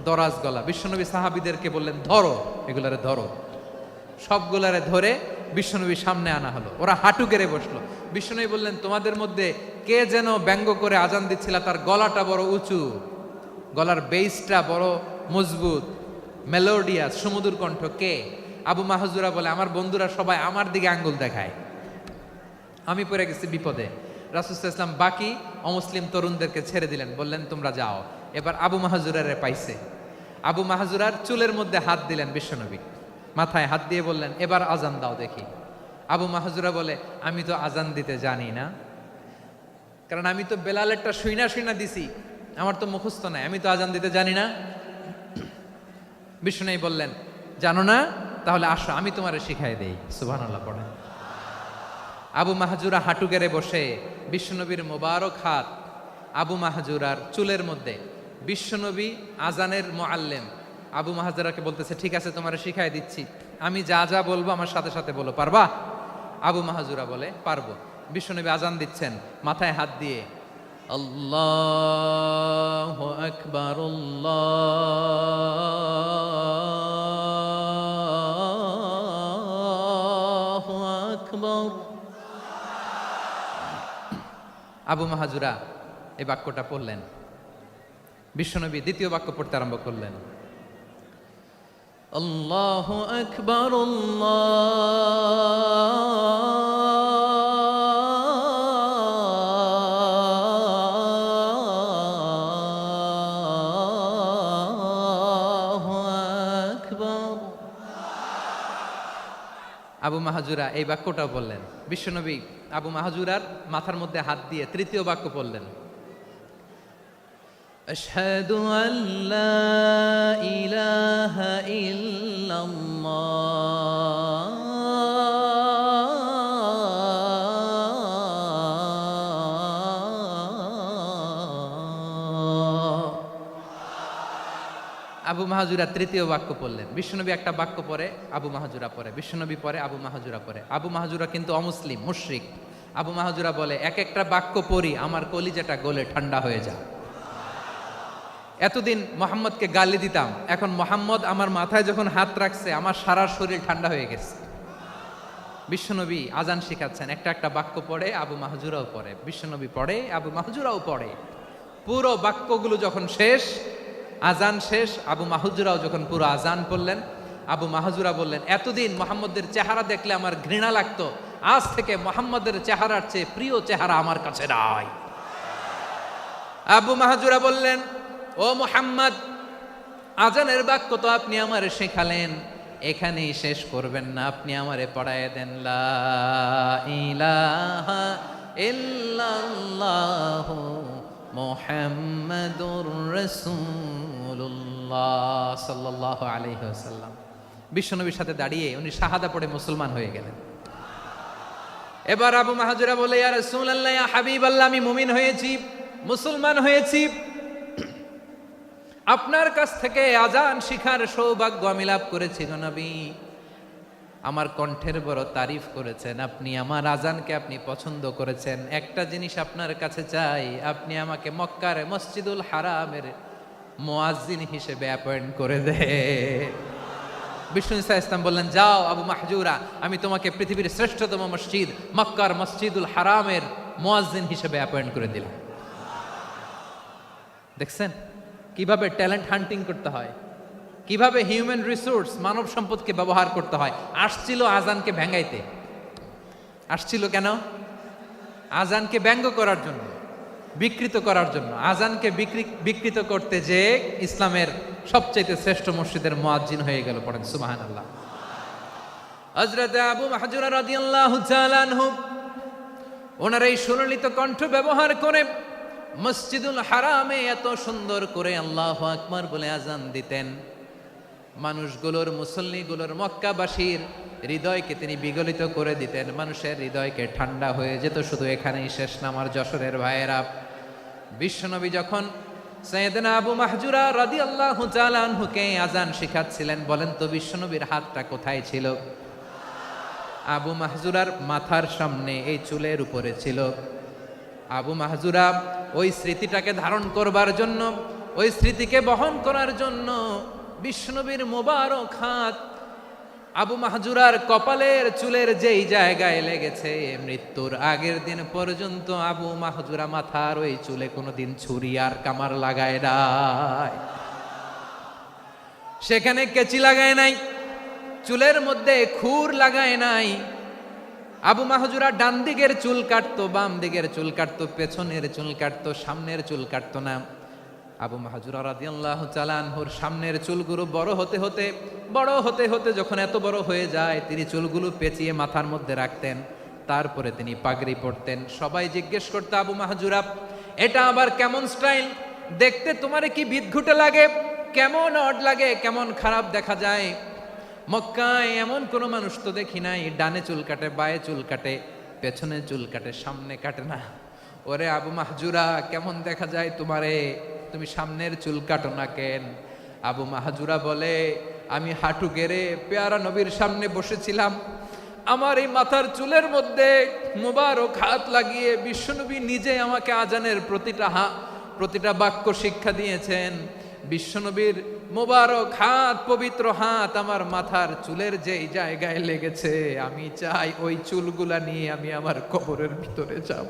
দরাজ গলা। বিশ্বনবী সাহাবীদেরকে বললেন, ধরো এগুলারে, ধরো। সবগুলারে ধরে বিশ্বনবীর সামনে আনা হলো। ওরা হাঁটু গেড়ে বসলো। বিশ্বনবী বললেন, তোমাদের মধ্যে কে যেন ব্যঙ্গ করে আজান দিচ্ছিল, তার গলাটা বড় উঁচু, গলার বেসটা বড় মজবুত, মেলোডিয়াস, সুমধুর কণ্ঠ। কে? আবু মাহজুরা বলে, আমার বন্ধুরা সবাই আমার দিকে আঙ্গুল দেখায়, আমি পড়ে গেছি বিপদে। রাসূল সাল্লাল্লাহু আলাইহি ওয়াসাল্লাম বাকি অমুসলিম তরুণদেরকে ছেড়ে দিলেন, বললেন তোমরা যাও। এবার আবু মাহজুরারে পাইছে। আবু মাহজুরার চুলের মধ্যে হাত দিলেন বিশ্বনবী, মাথায় হাত দিয়ে বললেন, এবার আজান দাও দেখি। আবু মাহজুরা বলে, আমি তো আজান দিতে জানি না, কারণ আমি তো বেলালেরটা শুইনা দিছি, আমার তো মুখস্থ নাই, আমি তো আজান দিতে জানি না। বিশ্বনবী বললেন, জানো না? তাহলে আসো, আমি তোমারে শিখাই দেই। সুবহানাল্লাহ পড়েন। আবু মাহজুরা হাঁটু গেড়ে বসে বিশ্বনবীর মোবারক হাত আবু মাহজুরার চুলের মধ্যে বিশ্বনবী আজানের মুআল্লিম আবু মাহাজুরাকে বলতেছে, ঠিক আছে তোমারে শিখাই দিচ্ছি, আমি যা যা বলবো আমার সাথে সাথে বলো, পারবা? আবু মাহাজুরা বলে, পারবো। বিশ্বনবী আজান দিচ্ছেন, মাথায় হাত দিয়ে আল্লাহু আকবার, আল্লাহু আকবার। আবু মাহাজুরা এই বাক্যটা পড়লেন। বিশ্বনবী দ্বিতীয় বাক্য পড়তে আরম্ভ করলেন, আল্লাহু আকবার, আল্লাহু আকবার। আবু মাহাজুরা এই বাক্যটাও বললেন। বিশ্বনবী আবু মাহাজুরার মাথার মধ্যে হাত দিয়ে তৃতীয় বাক্য বললেন, আশহাদু আল্লা ইলাহা ইল্লাল্লাহ, আবু মাহাজুরা তৃতীয় বাক্য পড়লেন। বিশ্বনবী একটা বাক্য পরে আবু মাহাজুরা পরে, বিশ্বনবী পরে আবু মাহাজুরা পরে। আবু মাহাজুরা কিন্তু অমুসলিম, মুশরিক। আবু মাহাজুরা বলে, এক একটা বাক্য পড়ি আমার কলিজাটা গলে ঠান্ডা হয়ে যায়। এতদিন মোহাম্মদকে গালি দিতাম, এখন মোহাম্মদ আমার মাথায় যখন হাত রাখছে আমার সারা শরীর ঠান্ডা হয়ে গেছে। বিশ্বনবী আজান শিখাচ্ছেন, একটা একটা বাক্য পড়ে আবু মাহাজুরাও পড়ে, বিশ্বনবী পড়ে আবু মাহাজুরাও পড়ে। পুরো বাক্যগুলো যখন শেষ, আজান শেষ, আবু মাহাজুরাও যখন পুরো আজান পড়লেন, আবু মাহাজুরা বললেন, এতদিন মোহাম্মদের চেহারা দেখলে আমার ঘৃণা লাগতো, আজ থেকে মোহাম্মদের চেহারার চেয়ে প্রিয় চেহারা আমার কাছে নাই। আবু মাহাজুরা বললেন, ও মুহাম্মদ, আজানের বাক্য তো আপনি আমারে শেখালেন, এখানেই শেষ করবেন না, আপনি আমারে পড়ায় দেন লা ইলাহা ইল্লাল্লাহু মুহাম্মাদুর রাসূলুল্লাহ সাল্লাল্লাহু আলাইহি ওয়াসাল্লাম। বিশ্বনবীর সাথে দাঁড়িয়ে উনি শাহাদা পড়ে মুসলমান হয়ে গেলেন। এবার আবু মাহাজুরা বলে, ইয়া রাসূলুল্লাহ, ইয়া হাবিবাল্লাহ, আমি মুমিন হয়েছি, মুসলমান হয়েছি, আপনার কাছ থেকে আজান শিখার সৌভাগ্য আমি লাভ করেছি গো নবী। আমার কণ্ঠের বড় তারিফ করেছেন আপনি, আমার আজানকে আপনি পছন্দ করেছেন। একটা জিনিস আপনার কাছে চাই, আপনি আমাকে মক্কার মসজিদুল হারামের মুয়াজ্জিন হিসেবে অ্যাপয়েন্ট করে দে। বিষ্ণু ইসা ইসলাম বললেন, যাও আবু মাহজুরা, আমি তোমাকে পৃথিবীর শ্রেষ্ঠতম মসজিদ মক্কার মসজিদুল হারামের মুয়াজ্জিন হিসেবে অ্যাপয়েন্ট করে দিলাম। দেখছেন কিভাবে ট্যালেন্ট হান্টিং করতে হয়, কিভাবে হিউম্যান রিসোর্স মানব সম্পদকে ব্যবহার করতে হয়। আসছিল আজানকে ভেঙাইতে, আসছিল কেন? আজানকে ব্যঙ্গ করার জন্য, বিকৃত করার জন্য। আজানকে বিকৃত করতে যে ইসলামের সবচেয়ে শ্রেষ্ঠ মসজিদের মুয়াজ্জিন হয়ে গেল। পড়েন সুবহানাল্লাহ। হযরত আবু মাহজুরা রাদিয়াল্লাহু তাআলা আনহু ওনার এই সুললিত কণ্ঠ ব্যবহার করে মসজিদুল হারামে এত সুন্দর করে আল্লাহু আকবার বলে আজান দিতেন, মানুষগুলোর, মুসল্লিগুলোর, মক্কাবাসীর হৃদয়কে তিনি বিগলিত করে দিতেন, মানুষের হৃদয়কে ঠান্ডা হয়ে যেত। শুধু এখানেই শেষ না আমার যশোরের ভাইয়েরা। বিশ্বনবী যখন সাইয়েদনা আবু মাহজুরা রাদিয়াল্লাহু তাআলা আনহুকে আজান শিখাচ্ছিলেন, বলেন তো বিশ্বনবীর হাতটা কোথায় ছিল? আবু মাহজুরার মাথার সামনে, এই চুলের উপরে ছিল। আবু মাহজুরা ওই স্মৃতিটাকে ধারণ করবার জন্য, ওই স্মৃতিকে বহন করার জন্য বিশ্বনবীর মোবারক হাত আবু মাহজুরার কপালের চুলের যেই জায়গায় লেগেছে, মৃত্যুর আগের দিন পর্যন্ত আবু মাহজুরা মাথার ওই চুলে কোনোদিন ছুরি আর কামার লাগায় নাই, সেখানে কেচি লাগায় নাই, চুলের মধ্যে খুর লাগায় নাই। আবু মাহজুরা ডান দিকের চুল কাটতো, বাম দিকের চুল কাটতো, পেছনের চুল কাটতো, সামনের চুল কাটতো না। আবু মাহজুরা রাদিয়াল্লাহু তাআলা আনহুর সামনের চুলগুলো বড় হতে হতে যখন এত বড় হয়ে যায়, তিনি চুলগুলো পেঁচিয়ে মাথার মধ্যে রাখতেন, তারপরে তিনি পাগড়ি পরতেন। সবাই জিজ্ঞেস করতো, আবু মাহজুরা, এটা আবার কেমন স্টাইল? দেখতে তোমারে কি বিদঘুটে লাগে, কেমন অড লাগে, কেমন খারাপ দেখা যায়। মক্কায় এমন কোনো মানুষ তো দেখি নাই, ডানে চুল কাটে, বায়ে চুল কাটে, পেছনে চুল কাটে, সামনে কাটে না। ওরে আবু মাহজুরা, কেমন দেখা যায় তোমারে? তুমি সামনের চুল কাটো না কেন? আবু মাহাজুরা বলে, আমি হাঁটু গেড়ে পেয়ারা নবীর সামনে বসেছিলাম, আমার এই মাথার চুলের মধ্যে মুবারক হাত লাগিয়ে বিশ্বনবী নিজে আমাকে আজানের প্রতিটা বাক্য শিক্ষা দিয়েছেন। বিশ্বনবীর মোবারক হাত, পবিত্র হাত আমার মাথার চুলের যেই জায়গায় লেগেছে, আমি চাই ওই চুলগুলা নিয়ে আমি আমার কবরের ভিতরে যাব।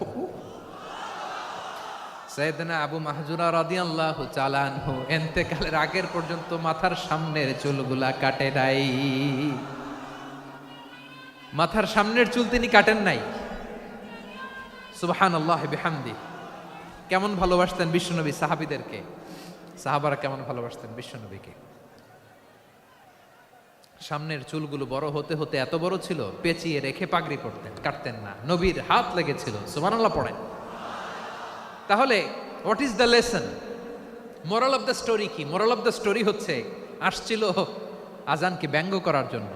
সাইয়েদনা আবু মাহজুরা রাদিয়াল্লাহু তাআলা আনহু ইন্তেকালের আগের পর্যন্ত মাথার সামনের চুলগুলা কাটে নাই। মাথার সামনের চুল তিনি কাটেন নাই। সুবহানাল্লাহি বিহামদি। কেমন ভালোবাসতেন বিশ্বনবী সাহাবীদেরকে, সাহাবারা কেমন ভালোবাসতেন বিশ্বনবীকে। সামনের চুলগুলো বড় হতে হতে এত বড় ছিল, পেঁচিয়ে রেখে পাগড়ি পরতেন, কাটতেন না। নবীর হাত লেগেছিল। সুবহানাল্লাহ পড়েন। তাহলে what is the lesson? Moral of the story কি? মোরাল অফ দ্য স্টোরি হচ্ছে, আসছিল আজানকে ব্যঙ্গ করার জন্য,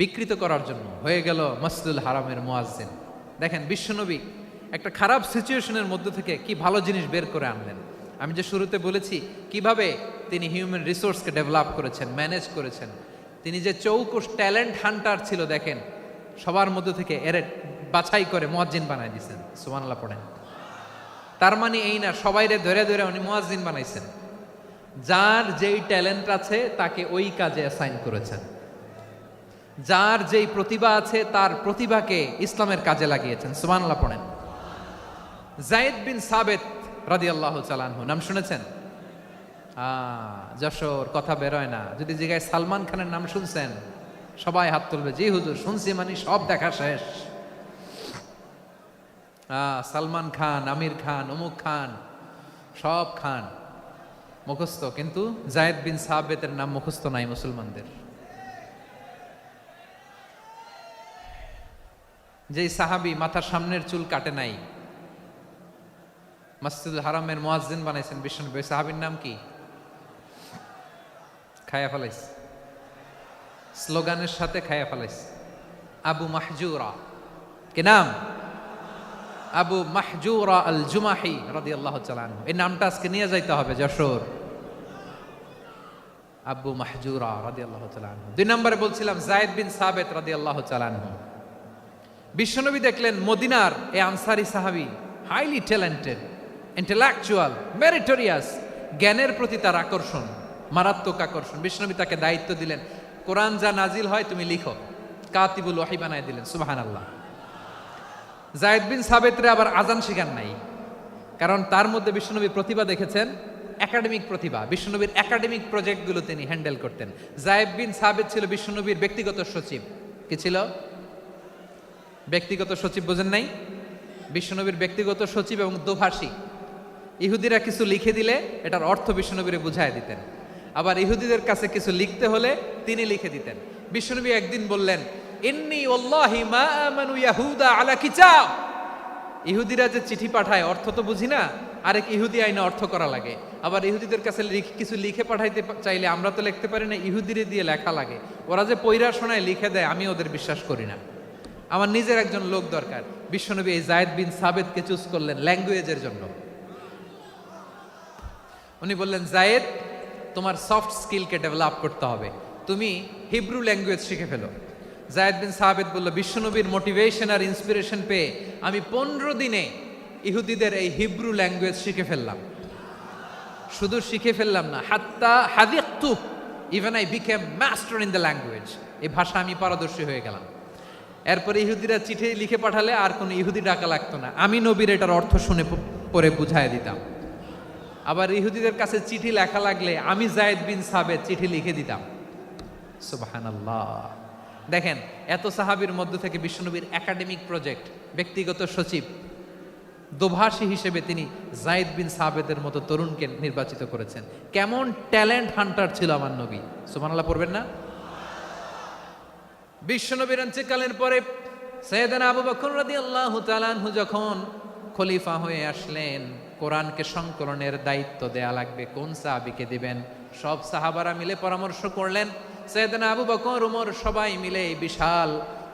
বিকৃত করার জন্য, হয়ে গেল মসজিদুল হারামের মুয়াজ্জিন। দেখেন বিশ্বনবী একটা খারাপ সিচুয়েশনের মধ্যে থেকে কি ভালো জিনিস বের করে আনলেন। আমি যে শুরুতে বলেছি কিভাবে তিনি হিউম্যান রিসোর্সকে ডেভেলপ করেছেন, ম্যানেজ করেছেন। তিনি যে চৌকুশ ট্যালেন্ট হান্টার ছিল, দেখেন সবার মধ্যে থেকে এর বাছাই করে মুয়াজ্জিন বানাই দিয়েছেন। সুবহানাল্লাহ পড়েন। তার মানে এই না সবাইরে ধরে ধরে উনি মুয়াজ্জিন বানাইছেন। যার যেই ট্যালেন্ট আছে তাকে ওই কাজে অ্যাসাইন করেছেন। যার যেই প্রতিভা আছে তার প্রতিভাকে ইসলামের কাজে লাগিয়েছেন। সুবহানাল্লাহ পড়েন। যায়েদ বিন সাবেত রাদিয়াল্লাহু তাআলা আনহু নাম শুনেছেন? যশোর কথা বেরোয় না। যদি জিগায় সালমান খানের নাম শুনছেন, সবাই হাত তুলবে, জি হুজুর শুনছি, মানে সব দেখা শেষ। সালমান খান, আমির খান, অমুক খান, সব খান মুখস্থ, কিন্তু যায়েদ বিন সাবেতের নাম মুখস্থ নাই মুসলমানদের। যেই সাহাবী মাথার সামনের চুল কাটে নাই, মসজিদুল হারামের মুয়াজ্জিন বানাইছেন বিশ্বনবী, সাহাবীর নাম কি? খায়া ফেলাইছে, স্লোগানের সাথে খায়া ফেলাইছে। আবু মাহজুরা। কি নাম? আবু মাহজুরা আল জুমাহি রাদিয়াল্লাহু তাআলা আনহু। এই নামটা আজকে নিয়ে যাইতে হবে যশোর। আবু মাহজুরা রাদিয়াল্লাহু তাআলা আনহু। 2 নম্বরে বলছিলাম যায়েদ বিন সাবেত রাদিয়াল্লাহু তাআলা আনহু। বিশ্বনবী দেখলেন মদিনার এই আনসারী সাহাবী হাইলি ট্যালেন্টেড, ইন্টেলেকচুয়াল, মেরিটোরিয়াস, জ্ঞানের প্রতি তার আকর্ষণ, মারাত্মক আকর্ষণ। বিশ্বনবী তাকে দায়িত্ব দিলেন, কোরআন যা নাজিল হয় তুমি লিখো, কাতিবুল ওয়াহি বানায় দিলেন। সুবহানাল্লাহ। যায়েদ বিন সাবেতরে আবার আজান শিখান নাই, কারণ তার মধ্যে বিশ্বনবী প্রতিভা দেখেছেন, একাডেমিক প্রতিভা। বিশ্বনবীর একাডেমিক প্রজেক্টগুলো তিনি হ্যান্ডেল করতেন। যায়েদ বিন সাবেত ছিল বিশ্বনবীর ব্যক্তিগত সচিব। কি ছিল? ব্যক্তিগত সচিব। বোঝেন নাই? বিশ্বনবীর ব্যক্তিগত সচিব এবং দোভাষী। ইহুদিরা কিছু লিখে দিলে এটার অর্থ বিশ্বনবীরে বুঝায় দিতেন, আবার ইহুদিদের কাছে কিছু লিখতে হলে তিনি লিখে দিতেন। বিশ্বনবী একদিন বললেন, ইন্নী ওয়াল্লাহি মা আমানু ইয়াহুদা আলা কিতাব। ইহুদিরা যে চিঠি পাঠায় অর্থ তো বুঝি না, আরেক ইহুদি আইনে অর্থ করা লাগে। আবার ইহুদিদের কাছে কিছু লিখে পাঠাইতে চাইলে আমরা তো লিখতে পারি না, ইহুদিরে দিয়ে লেখা লাগে। ওরা যে পয়রা শোনায় লিখে দেয়, আমি ওদের বিশ্বাস করি না। আমার নিজের একজন লোক দরকার। বিশ্বনবী এই যায়েদ বিন সাবেতকে চুজ করলেন ল্যাঙ্গুয়েজের জন্য। উনি বললেন, যায়েদ তোমার সফট স্কিলকে ডেভেলপ করতে হবে, তুমি হিব্রু ল্যাঙ্গুয়েজ শিখে ফেলো। যায়েদ বিন সাবেত বলল, বিশ্বনবীর মোটিভেশন আর ইন্সপিরেশন পেয়ে আমি 15 দিনে ইহুদিদের এই হিব্রু ল্যাঙ্গুয়েজ শিখে ফেললাম। শুধু শিখে ফেললাম না, হাত্তা হাদিকতু, even I became master in the language. এই ভাষা আমি পারদর্শী হয়ে গেলাম। এরপরে ইহুদিরা চিঠি লিখে পাঠালে আর কোনো ইহুদি ডাকা লাগতো না, আমি নবীর এটার অর্থ শুনে পরে বুঝাই দিতাম। আবার ইহুদিদের কাছে চিঠি লেখা লাগলে আমি যায়েদ বিন সাবেত চিঠি লিখে দিতাম। সুবহানাল্লাহ। দেখেন এত সাহাবীর মধ্য থেকে বিশ্বনবীর একাডেমিক প্রজেক্ট, ব্যক্তিগত সচিব, দোভাষী হিসেবে তিনি যায়েদ বিন সাবেতের মতো তরুণকে নির্বাচিত করেছেন। কেমন ট্যালেন্ট হান্টার ছিল আমার নবী। সুবহানাল্লাহ পড়বেন না? বিশ্বনবীর ইন্তেকালের পরে সাইয়েদনা আবু বকর রাদিয়াল্লাহু তাআলা আনহু যখন খলিফা হয়ে আসলেন, কোরআনকে সংকলনের দায়িত্ব দেয়া লাগবে, কোন সাহাবীকে দিবেন? সব সাহাবারা মিলে পরামর্শ করলেন। সাইয়েদনা আবু বকর, ওমর সবাই মিলে বিশাল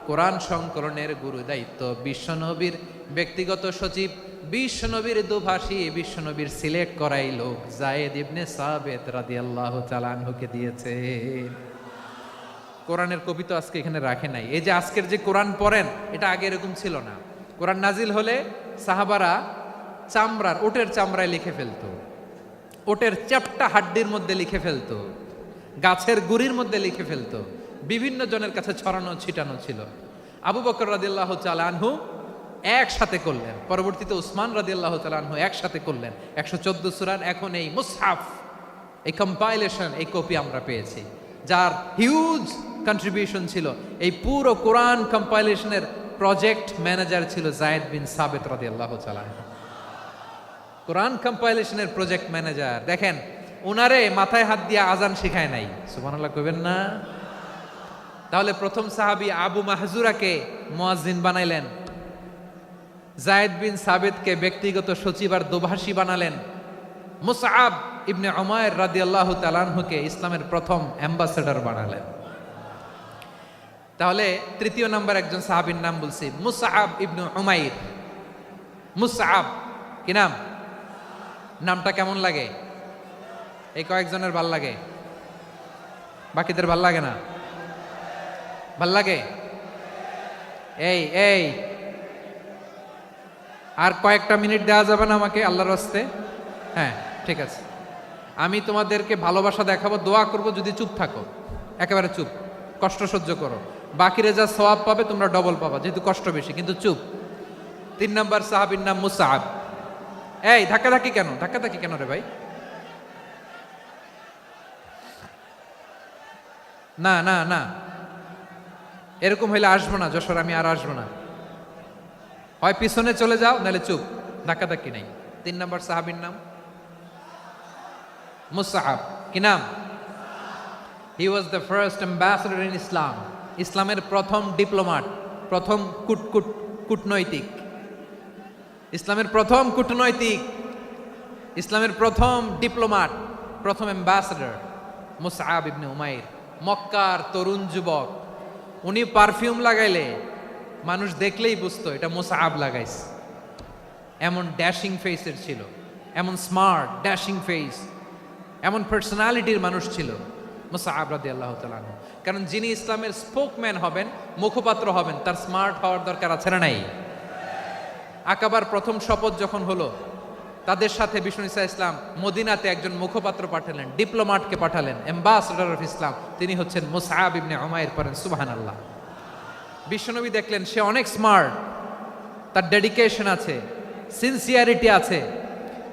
কোরআন সংকলনের গুরু দায়িত্ব বিশ্বনবীর ব্যক্তিগত সচিব, বিশ্বনবীর দুভাষী, বিশ্বনবীর সিলেক্ট করাই লোক যায়েদ ইবনে সাবিত রাদিয়াল্লাহু তাআলা আনহুকে দিয়েছে। কোরআনের কপি তো আজকে এখানে রাখে নাই। এই যে আজকের যে কোরআন পড়েন, এটা আগে এরকম ছিল না। কোরআন নাজিল হলে সাহাবারা চামড়ার, ওটের চামড়ায় লিখে ফেলতো, ওটের চ্যাপ্টা হাড্ডির মধ্যে লিখে ফেলতো, গাছের গুড়ির মধ্যে লিখে ফেলতো, বিভিন্ন জনের কাছে ছড়ানো ছিটানো ছিল। আবু বকর রাদিয়াল্লাহু তাআলা আনহু একসাথে করলেন, পরবর্তীতে উসমান রাদিয়াল্লাহু তাআলা আনহু একসাথে করলেন 114 সূরার। এখন এই মুসহাফ, এই কম্পাইলেশন, এই কপি আমরা পেয়েছি, যার হিউজ কন্ট্রিবিউশন ছিল। এই পুরো কোরআন কম্পাইলেশনের প্রজেক্ট ম্যানেজার ছিল যায়েদ বিন সাবিত রাদিয়াল্লাহু তাআলা আনহু। কোরআন কম্পাইলেশনের প্রজেক্ট ম্যানেজার, দেখেন উনারে মাথায় হাত দিয়ে আজান শিখায় নাই, সুবহানাল্লাহ কইবেন না? তাহলে প্রথম সাহাবী আবু মাহজুরাকে মুয়াজ্জিন বানাইলেন, যায়েদ বিন সাবিতকে ব্যক্তিগত সচিব আর দোভাষী বানালেন, মুসআব ইবনে উমাইর রাদিয়াল্লাহু তাআলা আনহুকে ইসলামের প্রথম অ্যাম্বাসেডর বানালেন। তাহলে তৃতীয় নাম্বার একজন সাহাবীর নাম বলছি, মুসআব ইবনে উমাইর। মুসআব কি নাম? নামটা কেমন লাগে? এই কয়েকজনের ভাল লাগে, বাকিদের ভাল লাগে না? ভাল লাগে? এই এই আর কয়েকটা মিনিট দেওয়া যাবে না আমাকে আল্লাহর রাস্তে? হ্যাঁ ঠিক আছে, আমি তোমাদেরকে ভালোবাসা দেখাবো, দোয়া করব যদি চুপ থাকো, একেবারে চুপ, কষ্ট সহ্য করো, বাকিরে যা সওয়াব পাবে তোমরা ডবল পাবা, যেহেতু কষ্ট বেশি, কিন্তু চুপ। 3 নাম্বার সাহাবীর নাম মুসআব। এই ধাক্কাধাক্কি কেন? ধাক্কাধাক্কি কেন রে ভাই? না না না, এরকম হইলে আসবো না যশোর, আমি আর আসবো না। হয় পিছনে চলে যাও, নাহলে চুপ, ধাক্কাধাক্কি নাই। 3 নাম্বার সাহাবীর নাম মুসআব। কি নাম? He was the first ambassador in Islam. ইসলামের প্রথম ডিপ্লোমাট, প্রথম কূটনৈতিক, ইসলামের প্রথম কূটনৈতিক, ইসলামের প্রথম ডিপ্লোমাট, প্রথম অ্যাম্বাসেডর মুসআব ইবনে উমাইর। মক্কার তরুণ যুবক, উনি পারফিউম লাগাইলে মানুষ দেখলেই বুঝতো এটা মুসআব লাগাইছে। এমন ড্যাশিং ফেসের ছিল, এমন স্মার্ট ড্যাশিং ফেস, এমন পার্সোনালিটির মানুষ ছিল মুসআব রাদিয়াল্লাহু তাআলা আনহু। কারণ যিনি ইসলামের স্পোকম্যান হবেন, মুখপাত্র হবেন, তার স্মার্ট হওয়ার দরকার আছে না নাই? আকাবার প্রথম শপথ যখন হলো, তাদের সাথে বিষ্ণু ঈসা ইসলাম মদিনাতে একজন মুখপাত্র পাঠালেন, ডিপ্লোমাটকে পাঠালেন, অ্যাম্বাসেডর অফ ইসলাম, তিনি হচ্ছেন মুসআব ইবনে উমাইর। পড়েন সুবহানাল্লাহ। বিশ্বনবী দেখলেন সে অনেক স্মার্ট, তার ডেডিকেশন আছে, সিনসিয়ারিটি আছে,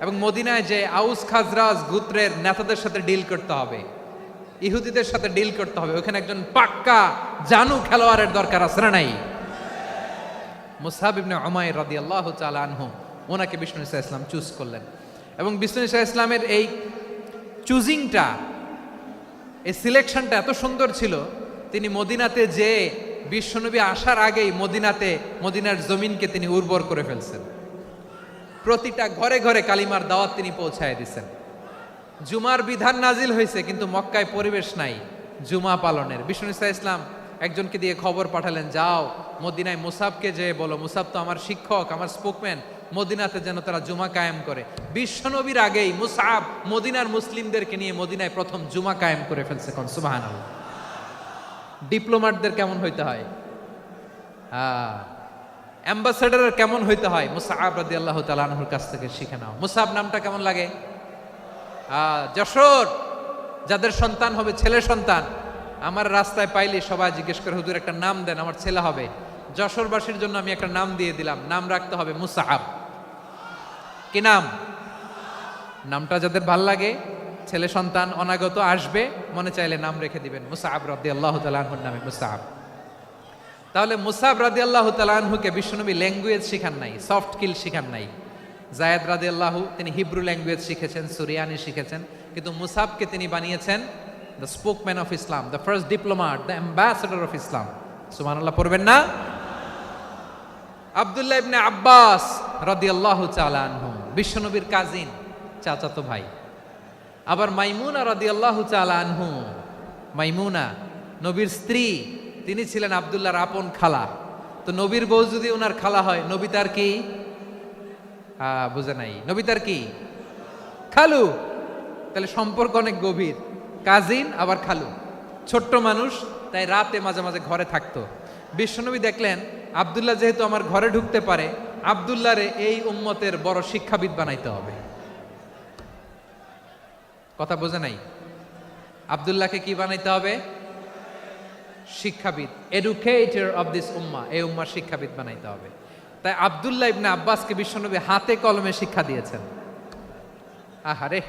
এবং মদিনায় যে আউস খাজরাজ গোত্রের নেতাদের সাথে ডিল করতে হবে, ইহুদিদের সাথে ডিল করতে হবে, ওখানে একজন পাক্কা জানু খেলোয়াড়ের দরকার আছে না নাই? মুসআব ইবনে উমাইর রাদিয়াল্লাহু তাআলা আনহু, ওনাকে বিষ্ণু ঈসা ইসলাম চুজ করলেন। এবং বিষ্ণু ঈসা ইসলামের এই চুজিংটা, এই সিলেকশনটা এত সুন্দর ছিল, তিনি মদিনাতে যে বিশ্বনবী আসার আগেই মদিনার জমিনকে তিনি উর্বর করে ফেলছেন। প্রতিটা ঘরে ঘরে কালিমার দাওয়াত তিনি পৌঁছায় দিচ্ছেন। জুমার বিধান নাজিল হয়েছে, কিন্তু মক্কায় পরিবেশ নাই জুমা পালনের। বিষ্ণু ঈসা ইসলাম একজনকে দিয়ে খবর পাঠালেন, যাও মদিনায় মুসাবকে যে বলো, মুসাব তো আমার শিক্ষক, আমার স্পোকম্যান, মদিনাতে যেন তারা জুমা কায়েম করে। বিশ্বনবীর আগেই মুসআব মদিনার মুসলিমদেরকে নিয়ে মদিনায় প্রথম জুমা কায়েম করে ফেলছে। কোন সুবহানাল্লাহ। ডিপ্লোমাটদের কেমন হইতে হয়, অ্যাম্বাসেডারের কেমন হইতে হয়, মুসআব রাদিয়াল্লাহু তাআলা আনহুর কাছ থেকে শিখে নাও। মুসআব নামটা কেমন লাগে? যশোর যাদের সন্তান হবে, ছেলে সন্তান, আমার রাস্তায় পাইলে সবাই জিজ্ঞেস করে, হুজুর একটা নাম দেন, আমার ছেলে হবে। যশোরবাসীর জন্য আমি একটা নাম দিয়ে দিলাম, নাম রাখতে হবে মুসআব। কি নাম? নামটা যাদের ভাল লাগে, ছেলে সন্তান অনাগত আসবে, মনে চাইলে নাম রেখে দিবেন মুসআব রাদিয়াল্লাহু তাআলা আনহুর নামে মুসআব। তাহলে মুসআব রাদিয়াল্লাহু তাআলা আনহুকে বিশ্বনবী ল্যাঙ্গুয়েজ শিখান নাই, সফট স্কিল শিখান নাই। যায়েদ রাদিয়াল্লাহু তিনি হিব্রু ল্যাঙ্গুয়েজ শিখেছেন, সুরিয়ানি শিখেছেন, কিন্তু মুসআবকে তিনি বানিয়েছেন the spokesman of Islam, the first diplomat, the ambassador of Islam. সুবহানাল্লাহ পড়বেন না? আব্দুল্লাহ ইবনে আব্বাস রাদিয়াল্লাহু তাআলা আনহু বিশ্বনবীর কাজিন, চাচাতো ভাই। আবার মাইমুনা রাদিয়াল্লাহু তাআলা আনহু, মাইমুনা নবীর স্ত্রী, তিনি ছিলেন আব্দুল্লাহর আপন খালা। তো নবীর বউ যদি ওনার খালা হয়, নবী তার কি বুঝে নাই, নবী তার কি খালু। তাহলে সম্পর্ক অনেক গভীর, কাজিন আবার খালু, ছোট্ট মানুষ, তাই রাতে মাঝে মাঝে ঘরে থাকতো। বিশ্বনবী দেখলেন আব্দুল্লাহ যেহেতু আমার ঘরে ঢুকতে পারে, আব্দুল্লাহরে এই উম্মতের বড় শিক্ষাবিদ বানাইতে হবে। কথা বোঝে নাই? আব্দুল্লাহকে কি বানাইতে হবে? শিক্ষাবিদ, এডুকেটর অফ দিস উম্মাহ, এই উম্মার শিক্ষাবিদ বানাইতে হবে। তাই আব্দুল্লাহ ইবনে আব্বাসকে বিশ্বনবী হাতে কলমে শিক্ষা দিয়েছেন। আহারে,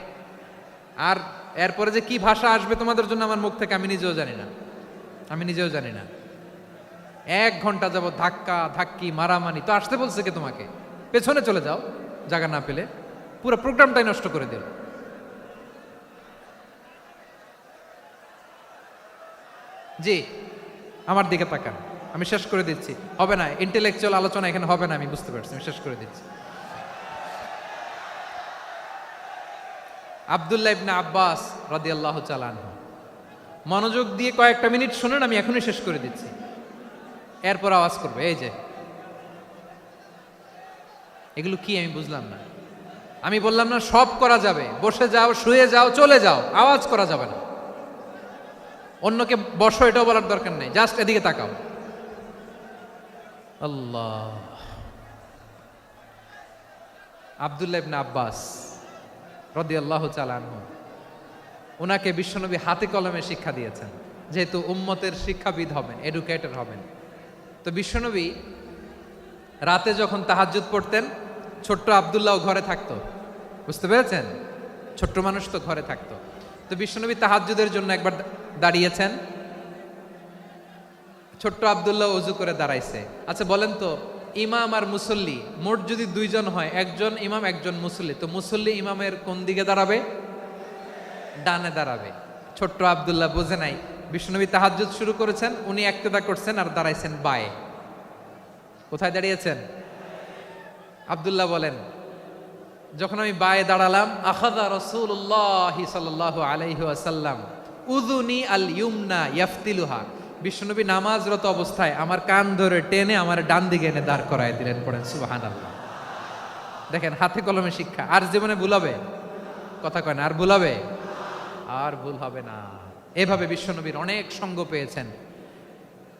আর এরপরে যে কি ভাষা আসবে তোমাদের জন্য আমার মুখ থেকে আমি নিজেও জানি না। 1 ঘন্টা যাবত ধাক্কা ধাক্কি মারামারি। তো আসতে বলছে কে তোমাকে? পেছনে চলে যাও, জায়গা না পেলে। পুরো প্রোগ্রামটাই নষ্ট করে দিল। জি, আমার দিকে তাকান, আমি শেষ করে দিচ্ছি। হবে না, ইন্টেলেকচুয়াল আলোচনা এখানে হবে না, আমি বুঝতে পারছি, আমি শেষ করে দিচ্ছি। আব্দুল্লাহ ইবনে আব্বাস রাদিয়াল্লাহু তাআলা আনহু, মনোযোগ দিয়ে কয়েকটা মিনিট শুনুন, আমি এখনই শেষ করে দিচ্ছি, এরপর আওয়াজ করবে। এই যে এগুলো কি আমি বুঝলাম না। আমি বললাম না সব করা যাবে, বসে যাও, শুয়ে যাও, চলে যাও, আওয়াজ করা যাবে না। অন্যকে বসো এটাও বলার দরকার নেই, জাস্ট এদিকে তাকাও। আল্লাহ। আব্দুল্লাহ ইবনে আব্বাস রাদিয়াল্লাহু তাআলা আনহু, ওনাকে বিশ্বনবী হাতে কলমে শিক্ষা দিয়েছেন, যেহেতু উম্মতের শিক্ষাবিদ হবেন, এডুকেটর হবেন। তো বিশ্বনবী রাতে যখন তাহাজ্জুদ পড়তেন, ছোট্ট আব্দুল্লাহ ঘরে থাকতো। বুঝতে পেরেছেন? ছোট্ট মানুষ তো ঘরে থাকতো। তো বিশ্বনবী তাহাজ্জুদের জন্য একবার দাঁড়িয়েছেন, ছোট্ট আব্দুল্লাহ ওযু করে দাঁড়াইছে। আচ্ছা বলেন তো, ইমাম আর মুসল্লি মোট যদি 2 জন হয়, একজন ইমাম একজন মুসল্লি, তো মুসল্লি ইমামের কোন দিকে দাঁড়াবে? ডানে দাঁড়াবে। ছোট্ট আব্দুল্লাহ বোঝে নাই, বিশ্বনবী তাহাজ্জুদ শুরু করেছেন, উনি ইক্তেদা করছেন আর দাঁড়াইছেন বায়ে। কোথায় দাঁড়িয়েছেন? আব্দুল্লাহ বলেন, যখন আমি বায়ে দাঁড়ালাম, আখাযা রাসূলুল্লাহ সাল্লাল্লাহু আলাইহি ওয়াসাল্লাম উযুনি আল ইউমনা ইয়াফতিলুহা, বিশ্বনবী নামাজরত অবস্থায় আমার কান ধরে টেনে আমার ডান দিকে এনে দাঁড় করায় দিলেন। পড়েন সুবহানাল্লাহ। দেখেন, হাতে কলমে শিক্ষা। আর জীবনে ভুলাবে? কথা কয় না, আর ভুলাবে? আর ভুল হবে না। এভাবে বিশ্বনবীর অনেক সঙ্গ পেয়েছেন,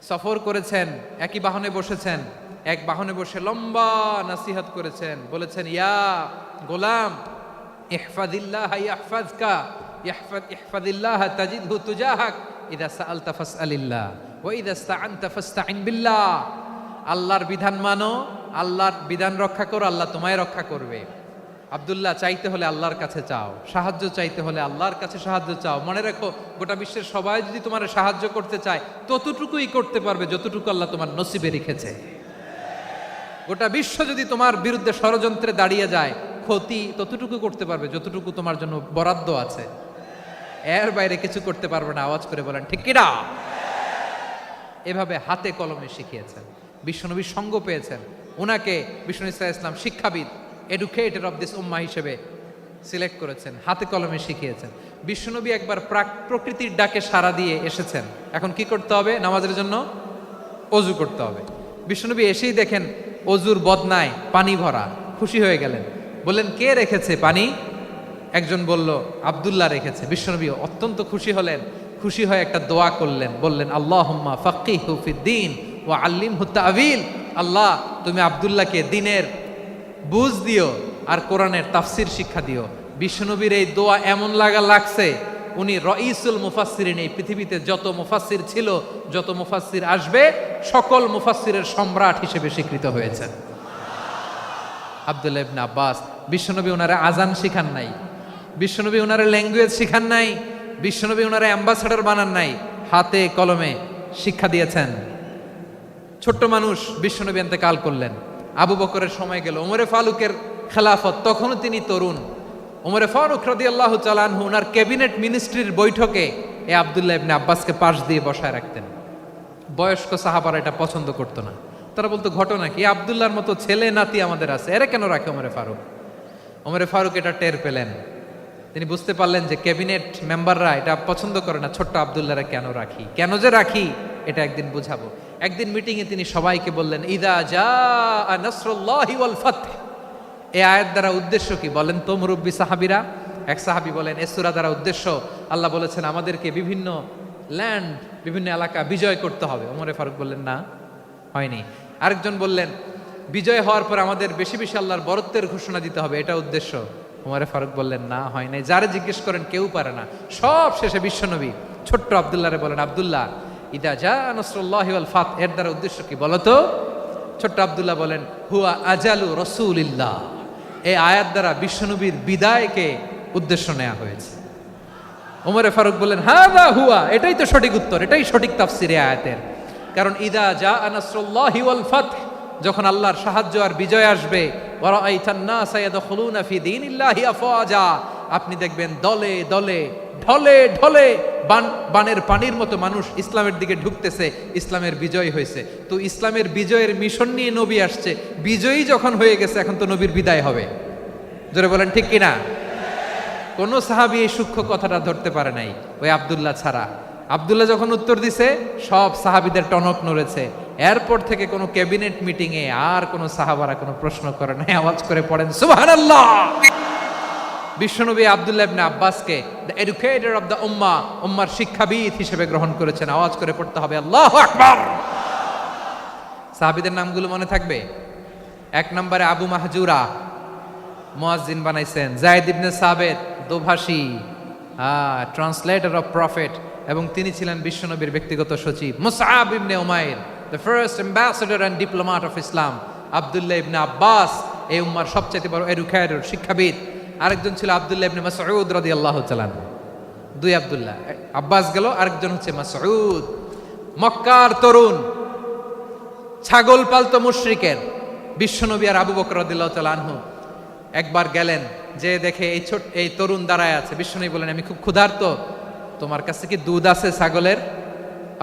সফর করেছেন, একই বাহনে বসেছেন, এক বাহনে বসে লম্বা নাসিহত করেছেন, বলেছেন, ইয়া গোলাম ইহফাদিল্লাহ ইয়াহফাজকা, ইহফাদিল্লাহ তাজিদহু তুজাহাক, ইযা সাআলতা ফাসআলিল্লাহ ওয়া ইযা ইসতাআনতা ফাসতাইন বিল্লাহ। আল্লাহর বিধান মানো, আল্লাহর বিধান রক্ষা করো, আল্লাহ তোমায় রক্ষা করবে। আব্দুল্লাহ, চাইতে হলে আল্লাহর কাছে চাও, সাহায্য চাইতে হলে আল্লাহর কাছে সাহায্য চাও। মনে রাখো, গোটা বিশ্বের সবাই যদি তোমার সাহায্য করতে চায়, ততটুকুই করতে পারবে যতটুকু আল্লাহ তোমার নসিবে রেখেছে। গোটা বিশ্ব যদি তোমার বিরুদ্ধে ষড়যন্ত্রে দাঁড়িয়ে যায়, ক্ষতি ততটুকু করতে পারবে যতটুকু তোমার জন্য বরাদ্দ আছে, এর বাইরে কিছু করতে পারবে না। আওয়াজ করে বলেন ঠিক কিনা? এভাবে হাতে কলমে শিখিয়েছেন, বিশ্বনবীর সঙ্গ পেয়েছেন, ওনাকে বিষ্ণু ইসলাম শিক্ষাবিদ, এডুকেটর অফ দিস উম্মাহ হিসেবে সিলেক্ট করেছেন, হাতে কলমে শিখিয়েছেন। বিশ্বনবী একবার প্রকৃতির ডাকে সাড়া দিয়ে এসেছেন, এখন কি করতে হবে? নামাজের জন্য অজু করতে হবে। বিশ্বনবী এসেই দেখেন অজুর বদনায় পানি ভরা, খুশি হয়ে গেলেন, বললেন, কে রেখেছে পানি? একজন বলল, আব্দুল্লাহ রেখেছে। বিশ্বনবী অত্যন্ত খুশি হলেন, খুশি হয়ে একটা দোয়া করলেন, বললেন, আল্লাহুম্মা ফাক্কিহু ফিদ্দীন ওয়া আল্লিমহু তা'ওয়ীল। আল্লাহ, তুমি আব্দুল্লাহকে দ্বীনের বুঝ দিও আর কোরআনের তাফসির শিক্ষা দিও। বিশ্বনবীর এই দোয়া এমন লাগছে, উনি রঈসুল মুফাসসিরিন, এই পৃথিবীতে যত মুফাসসির ছিল, যত মুফাসসির আসবে, সকল মুফাসসিরের সম্রাট হিসেবে স্বীকৃত হয়েছেন আব্দুল্লাহ ইবনে আব্বাস। বিশ্বনবী ওনারে আজান শিখান নাই, বিশ্বনবী ওনারে ল্যাঙ্গুয়েজ শিখান নাই, বিশ্বনবী ওনারে অ্যাম্বাসাডর বানান নাই, হাতে কলমে শিক্ষা দিয়েছেন। ছোট্ট মানুষ, বিশ্বনবী ইন্তেকাল করলেন, আবু বকরের সময় গেল, ওমরে ফারুকের খেলাফত, তখনও তিনি তরুণ। ওমরে ফারুক রাদিয়াল্লাহু তাআলা আনহু ওনার ক্যাবিনেট মিনিস্ট্রির বৈঠকে এই আব্দুল্লাহ ইবনে আব্বাসকে পাশ দিয়ে বসায় রাখতেন। বয়স্ক সাহাবারা এটা পছন্দ করতো না, তারা বলতো, ঘটনা কি? আব্দুল্লাহর মতো ছেলে নাতি আমাদের আছে, এরা কেন রাখে ওমরে ফারুক? ওমরে ফারুক এটা টের পেলেন, তিনি বুঝতে পারলেন যে ক্যাবিনেট মেম্বাররা এটা পছন্দ করে না, ছোট্ট আব্দুল্লাহরা কেন রাখি, কেন যে রাখি এটা একদিন বুঝাবো। একদিন মিটিংয়ে তিনি সবাইকে বললেন, ইদা জাআ নাসরুল্লাহি ওয়াল ফাতহ। এই আয়াত দ্বারা উদ্দেশ্য কি বলেন তো মুরব্বী সাহাবীরা? এক সাহাবী বলেন, এই সূরা দ্বারা উদ্দেশ্য আল্লাহ বলেছেন আমাদেরকে বিভিন্ন ল্যান্ড, বিভিন্ন এলাকা বিজয় করতে হবে। ওমরে ফারুক বললেন, না, হয়নি। আরেকজন বললেন, বিজয় হওয়ার পর আমাদের বেশি বেশি আল্লাহর বরত্বের ঘোষণা দিতে হবে, এটা উদ্দেশ্য। ওমরে ফারুক বললেন, না, হয় নাই। যারে জিজ্ঞেস করেন কেউ পারে না। সব শেষে বিশ্বনবী ছোট্ট আব্দুল্লাহরে বলেন, আব্দুল্লাহ, ইদা জাআ নাসরুল্লাহি ওয়াল ফাতহ এর দ্বারা উদ্দেশ্য কি বলো তো? ছোট্ট আব্দুল্লাহ বলেন, হুয়া আজালু রাসূলিল্লাহ। এই আয়াত দ্বারা বিশ্বনবীর বিদায়কে উদ্দেশ্য নেওয়া হয়েছে। ওমরে ফারুক বললেন, হাযা হুয়া, এটাই তো সঠিক উত্তর, এটাই সঠিক তাফসীর এই আয়াতের। কারণ ইদা জাআ নাসরুল্লাহি ওয়াল ফাতহ, যখন আল্লাহর সাহায্য আর বিজয় আসবে, ওয়া রাআইতান নাসা ইয়াদখুলুনা ফি দীনিল্লাহি আফওয়াজা, আপনি দেখবেন দলে দলে ঢলে ঢলে বানের পানির মতো মানুষ ইসলামের দিকে ঢুকতেছে, ইসলামের বিজয় হয়েছে। তো ইসলামের বিজয়ের মিশন নিয়ে নবী আসছে, বিজয়ী যখন হয়ে গেছে এখন তো নবীর বিদায় হবে। জোরে বলেন ঠিক কিনা? কোন সাহাবী এই সূক্ষ্ম কথাটা ধরতে পারে নাই, ওই আব্দুল্লাহ ছাড়া। আব্দুল্লাহ যখন উত্তর দিছে সব সাহাবীদের টনক নড়েছে। এরপর থেকে কোনো ক্যাবিনেট মিটিংয়ে আর কোনো সাহাবারা কোনো প্রশ্ন করে নাই, আওয়াজ করে পড়েন সুবহানাল্লাহ। বিশ্বনবী আব্দুল্লাহ ইবনে আব্বাসকে দ্য এডুকেটর অফ দ্য উম্মাহ, উম্মার শিক্ষাবিদ হিসেবে গ্রহণ করেছেন। আওয়াজ করে পড়তে হবে আল্লাহু আকবার। সাহাবীদের নামগুলো মনে থাকবে? এক নম্বরে আবু মাহজুরা, মুয়াজ্জিন বানাইছেন। যায়েদ ইবনে সাবিত, দোভাষী, ট্রান্সলেটর অফ প্রফেট, এবং তিনি ছিলেন বিশ্বনবীর ব্যক্তিগত সচিব। মুসআব ইবনে উমাইর, the first ambassador and diplomat of Islam. আব্দুল্লাহ ইবনে আব্বাস, এই উম্মার সবচেয়ে বড় এডুকেটর, শিক্ষাবিদ। আরেকজন ছিল আব্দুল্লাহ ইবনে মাসউদ রাদিয়াল্লাহু তাআলা। দুই আব্দুল্লাহ, আব্বাস গেল, আরেকজন হচ্ছে মাসউদ। মক্কার তরুণ, ছাগল পালতো মুশরিকের। বিশ্বনবী আর আবু বকর রাদিয়াল্লাহু তাআলা আনহু একবার গেলেন, যে দেখে এই তরুণ দাঁড়ায় আছে। বিশ্বনবী বলেন, আমি খুব ক্ষুধার্ত, তোমার কাছে কি দুধ আছে ছাগলের?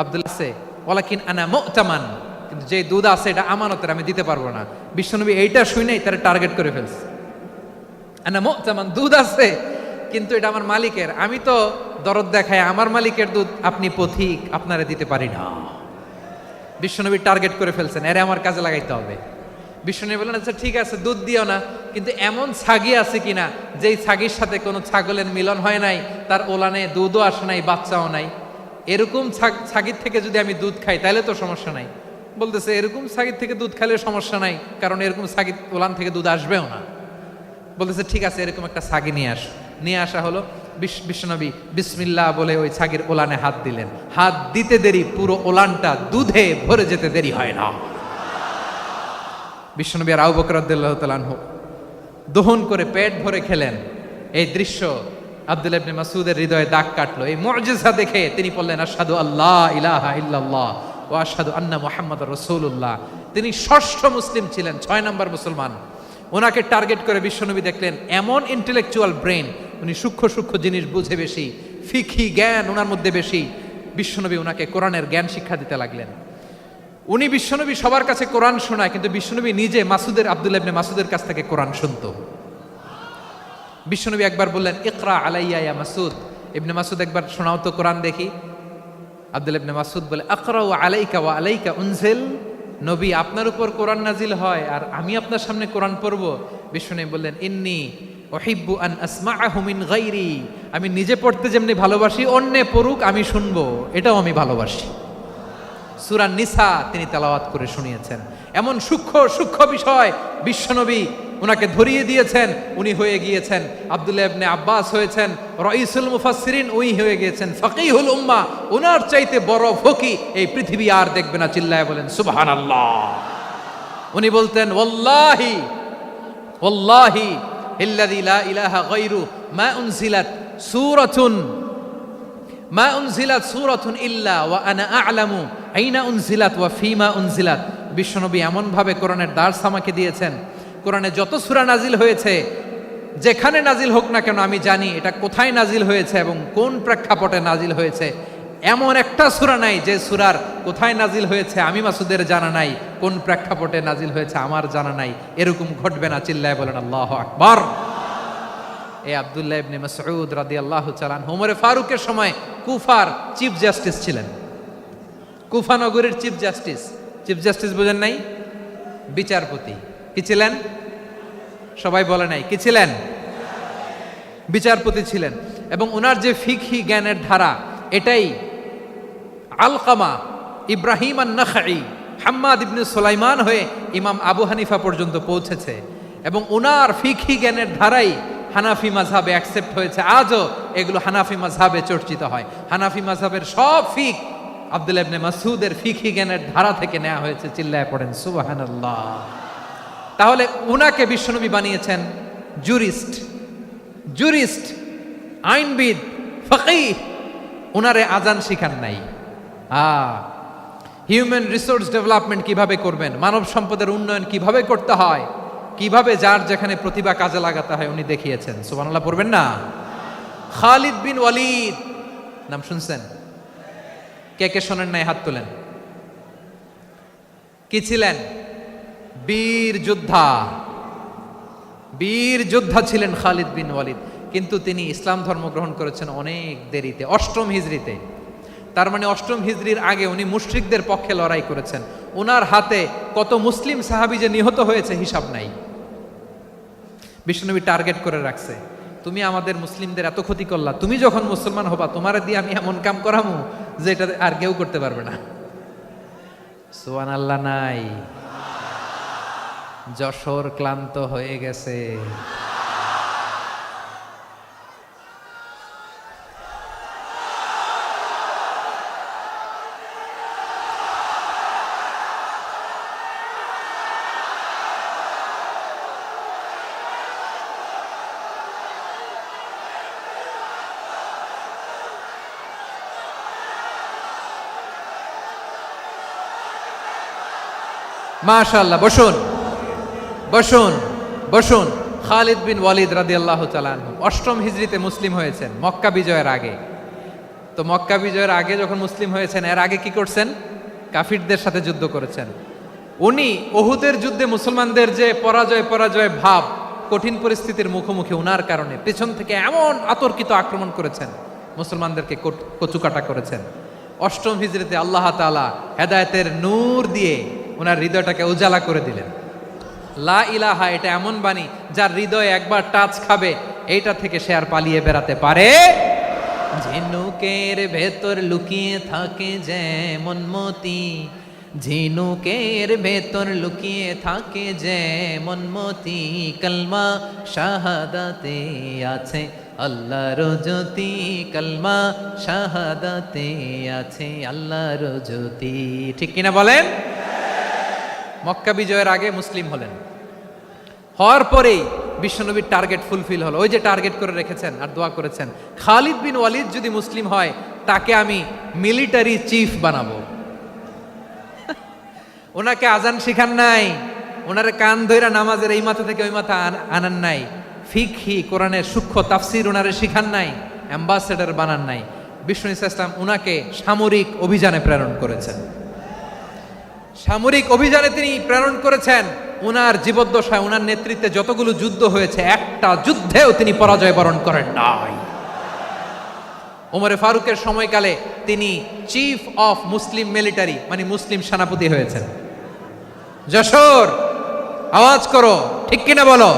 আব্দুল্লাহ আছে, ওয়ালাকিন আনা মুতামান, কিন্তু যে দুধ আছে এটা আমানতের, আমি দিতে পারবো না। বিশ্বনবী এইটা শুনেই তার টার্গেট করে ফেলছে। আনা মুতামান, দুধ আছে কিন্তু এটা আমার মালিকের, আমি তো দরদ দেখায় আমার মালিকের দুধ আপনি পথিক, আপনারে দিতে পারি না। বিশ্বনবী টার্গেট করে ফেলছেন, এরে আমার কাজে লাগাইতে হবে। বিশ্বনবী বললেন, আচ্ছা ঠিক আছে, দুধ দিও না, কিন্তু এমন ছাগি আছে কিনা যেই ছাগির সাথে কোনো ছাগলের মিলন হয় নাই, তার ওলানে দুধও আসে নাই, বাচ্চাও নাই, এরকম ছাগির থেকে যদি আমি দুধ খাই তাহলে তো সমস্যা নাই। বলতেছে, এরকম ছাগির থেকে দুধ খাইলে সমস্যা নাই, কারণ এরকম ছাগির ওলান থেকে দুধ আসবেও না। বলতেছে, ঠিক আছে, এরকম একটা ছাগি নিয়ে আসা হলো। বিশ্বনবী বিসমিল্লাহ বলে ওই ছাগির ওলানে হাত দিলেন। হাত দিতে দেরি, পুরো ওলানটা দুধে ভরে যেতে দেরি হয় না। বিশ্বনবী আর আবু বকর রাদিয়াল্লাহু তাআলা আনহু দহন করে পেট ভরে খেলেন। এই দৃশ্য আব্দুল্লাহ ইবনে মাসউদের হৃদয়ে দাগ কাটলো। এই মুজিজা দেখে তিনি বললেন, আশহাদু আল্লা ইলাহা ইল্লাল্লাহ ওয়া আশহাদু আন্না মুহাম্মাদুর রাসূলুল্লাহ। তিনি ষষ্ঠ মুসলিম ছিলেন, 6 নম্বর মুসলমান। ওনাকে টার্গেট করে বিশ্বনবী দেখলেন এমন ইন্টেলেকচুয়াল ব্রেন, উনি সূক্ষ্ম সূক্ষ্ম জিনিস বুঝে বেশি, ফিকহি জ্ঞান ওনার মধ্যে বেশি। বিশ্বনবী ওনাকে কোরআনের জ্ঞান শিক্ষা দিতে লাগলেন। উনি বিশ্বনবী সবার কাছে কোরআন শোনায়, কিন্তু বিশ্বনবী নিজে আব্দুল্লাহ ইবনে মাসউদের কাছ থেকে কোরআন শুনতো। বিশ্বনবী একবার বললেন, ইকরা আলাইয়া ইয়া মাসউদ। ইবনে মাসউদ একবার শোনাও তো কোরআন দেখি। আব্দুল্লাহ ইবনে মাসউদ বলে, আকরাউ আলাইকা ওয়া আলাইকা উনজিল। নবী, আপনার উপর কোরআন নাজিল হয় আর আমি আপনার সামনে কোরআন পড়ব। বিশ্বনবী বললেন, ইন্নী উহিব্বু আন আসমাআহু মিন গায়রি। আমি নিজে পড়তে যেমনি ভালোবাসি, অন্যে পড়ুক আমি শুনবো, এটাও আমি ভালোবাসি। সূরা নিসা তিনি তেলাওয়াত করে শুনিয়েছেন। এমন সূক্ষ্ম বিষয় বিশ্বনবী উনাকে ধরিয়ে দিয়েছেন। উনি হয়ে গিয়েছেন আব্দুল্লাহ ইবনে আব্বাস, হয়েছেন রাইসুল মুফাসসিরিন, উনি হয়ে গিয়েছেন ফাকিহুল উম্মাহ। উনার চাইতে বড় ফকি এই পৃথিবী আর দেখবে না। চিল্লায় বলেন সুবহানাল্লাহ। উনি বলতেন, ওয়াল্লাহি ওয়াল্লাহি ইল্লাযী লা ইলাহা গায়রু মা উনজিলাত সূরাতুন ইল্লা ওয়া আনা আ'লামু আইনা উনজিলাত ওয়া ফীমা উনজিলাত। বিশ্বনবী এমন ভাবে কোরআনের দার্স আমাকে দিয়েছেন, কোরআনে যত সূরা নাজিল হয়েছে, যেখানে নাজিল হোক না কেন আমি জানি এটা কোথায় নাজিল হয়েছে এবং কোন প্রেক্ষাপটে নাজিল হয়েছে। এমন একটা সূরা নাই যে সূরার কোথায় নাজিল হয়েছে আমি মাসুদের জানা নাই, কোন প্রেক্ষাপটে নাজিল হয়েছে আমার জানা নাই। এরকম ঘটবে না। চিল্লায় বলেন আল্লাহু আকবার। এই আব্দুল্লাহ ইবনে মাসউদ রাদিয়াল্লাহু তাআলা আনহু ওমর ফারুকের সময় কুফার চিফ জাস্টিস ছিলেন। কুফা নগরীর চিফ জাস্টিস বোঝেন নাই, বিচারপতি কি ছিলেন? সবাই বলে নাই কি ছিলেন? বিচারপতি ছিলেন। এবং ওনার যে ফিকহি জ্ঞানের ধারা, এটাই আলকামা, ইব্রাহিম আন-নাখাই, হাম্মাদ ইবনে সুলাইমান হয়ে ইমাম আবু হানিফা পর্যন্ত পৌঁছেছে। এবং ওনার ফিকহি জ্ঞানের ধারাই হানাফি মাযহাবে অ্যাকসেপ্ট হয়েছে। আজও এগুলো হানাফি মাযহাবে চর্চিত হয়। হানাফি মাযহাবের সব ফিক আব্দুল্লাহ ইবনে মাসউদের ফিকহি জ্ঞানের ধারা থেকে নেওয়া হয়েছে। চিল্লায় পড়েন সুবহানাল্লাহ। তাহলে উনাকে বিশ্বনবী বানিয়েছেন জুরিস্ট, আইনবিদ, ফাকিহ। উনারে আজান শিখান নাই। হিউম্যান রিসোর্স ডেভেলপমেন্ট কিভাবে করবেন, মানব সম্পদের উন্নয়ন কিভাবে করতে হয়, কিভাবে যার যেখানে প্রতিভা কাজে লাগাতে হয় উনি দেখিয়েছেন। সুবহানাল্লাহ পড়বেন না? খালিদ বিন ওয়ালিদ নাম শুনছেন? কে কে শোনেন নাই হাত তোলেন। কি ছিলেন? বীর যোদ্ধা ছিলেন খালিদ বিন ওয়ালিদ। কিন্তু তিনি ইসলাম ধর্ম গ্রহণ করেছেন অনেক দেরিতে, 8ম হিজরিতে। তার মানে 8ম হিজরির আগে উনি মুশরিকদের পক্ষে লড়াই করেছেন। ওনার হাতে কত মুসলিম সাহাবী যে নিহত হয়েছে হিসাব নাই। বিশ্বনবী টার্গেট করে রাখছে, তুমি আমাদের মুসলিমদের এত ক্ষতি করলা, তুমি যখন মুসলমান হবা তোমারে দিয়ে আমি এমন কাম করামু যে এটা আর কেউ করতে পারবে না। সুবহানাল্লাহ নাই? যশোর ক্লান্ত হয়ে গেছে। মাশাআল্লাহ, বসুন। খালিদ বিন ওয়ালিদ রাদিয়াল্লাহু তাআলা আনহু 8ম হিজরিতে মুসলিম হয়েছেন, মক্কা বিজয়ের আগে। তো মক্কা বিজয়ের আগে যখন মুসলিম হয়েছেন, এর আগে কি করছেন? কাফিরদের সাথে যুদ্ধ করেছেন। উনি উহুদের যুদ্ধে মুসলমানদের যে পরাজয় ভাব, কঠিন পরিস্থিতির মুখোমুখি ওনার কারণে পেছন থেকে এমন আতর্কিত আক্রমণ করেছেন, মুসলমানদেরকে কচুকাটা করেছেন। 8ম হিজরিতে আল্লাহ তাআলা হেদায়েতের নূর দিয়ে ওনার হৃদয়টাকে উজালা করে দিলেন। লা ইলাহা, এটা এমন বাণী যার হৃদয়ে একবার টাচ খাবে, এইটা থেকে সে আর পালিয়ে বেড়াতে পারে। ঝিনুকের ভেতর লুকিয়ে থাকে যেমন মতি, ঝিনুকের ভেতর লুকিয়ে থাকে যেমন মতি, কলমা শাহাদাতে আছে আল্লাহর জ্যোতি, কলমা শাহাদাতে আছে আল্লাহর জ্যোতি। ঠিক কিনা বলেন? মক্কা বিজয়ের আগে মুসলিম হলেন, হওয়ার পরেই বিশ্বনবীর টার্গেট ফুলফিল হলো। ওই যে টার্গেট করে রেখেছেন আর দোয়া করেছেন, খালিদ বিন ওয়ালিদ যদি মুসলিম হয় তাকে আমি মিলিটারি চিফ বানাবো। ওনাকে আজান শিখান নাই, ওনারে কান ধইরা নামাজের এই মাথা থেকে ওই মাথা আনান নাই, ফিকহি কোরআনের সূক্ষ্ম তাফসীর ওনারে শিখান নাই, অ্যাম্বাসেডর বানান নাই। বিষ্ণু ইসলাম ওনাকে সামরিক অভিযানে প্রেরণ করেছেন। সামরিক অভিযানে তিনি প্রেরণ করেছেন। উনার জীবদ্দশায় উনার নেতৃত্বে যতগুলো যুদ্ধ হয়েছে, একটা যুদ্ধেও তিনি পরাজয় বরণ করেন নাই। ওমরে ফারুকের সময়কালে তিনি চিফ অফ মুসলিম মিলিটারি, মানে মুসলিম সেনাপতি হয়েছেন। যশোর আওয়াজ করো, ঠিক কিনা বলো?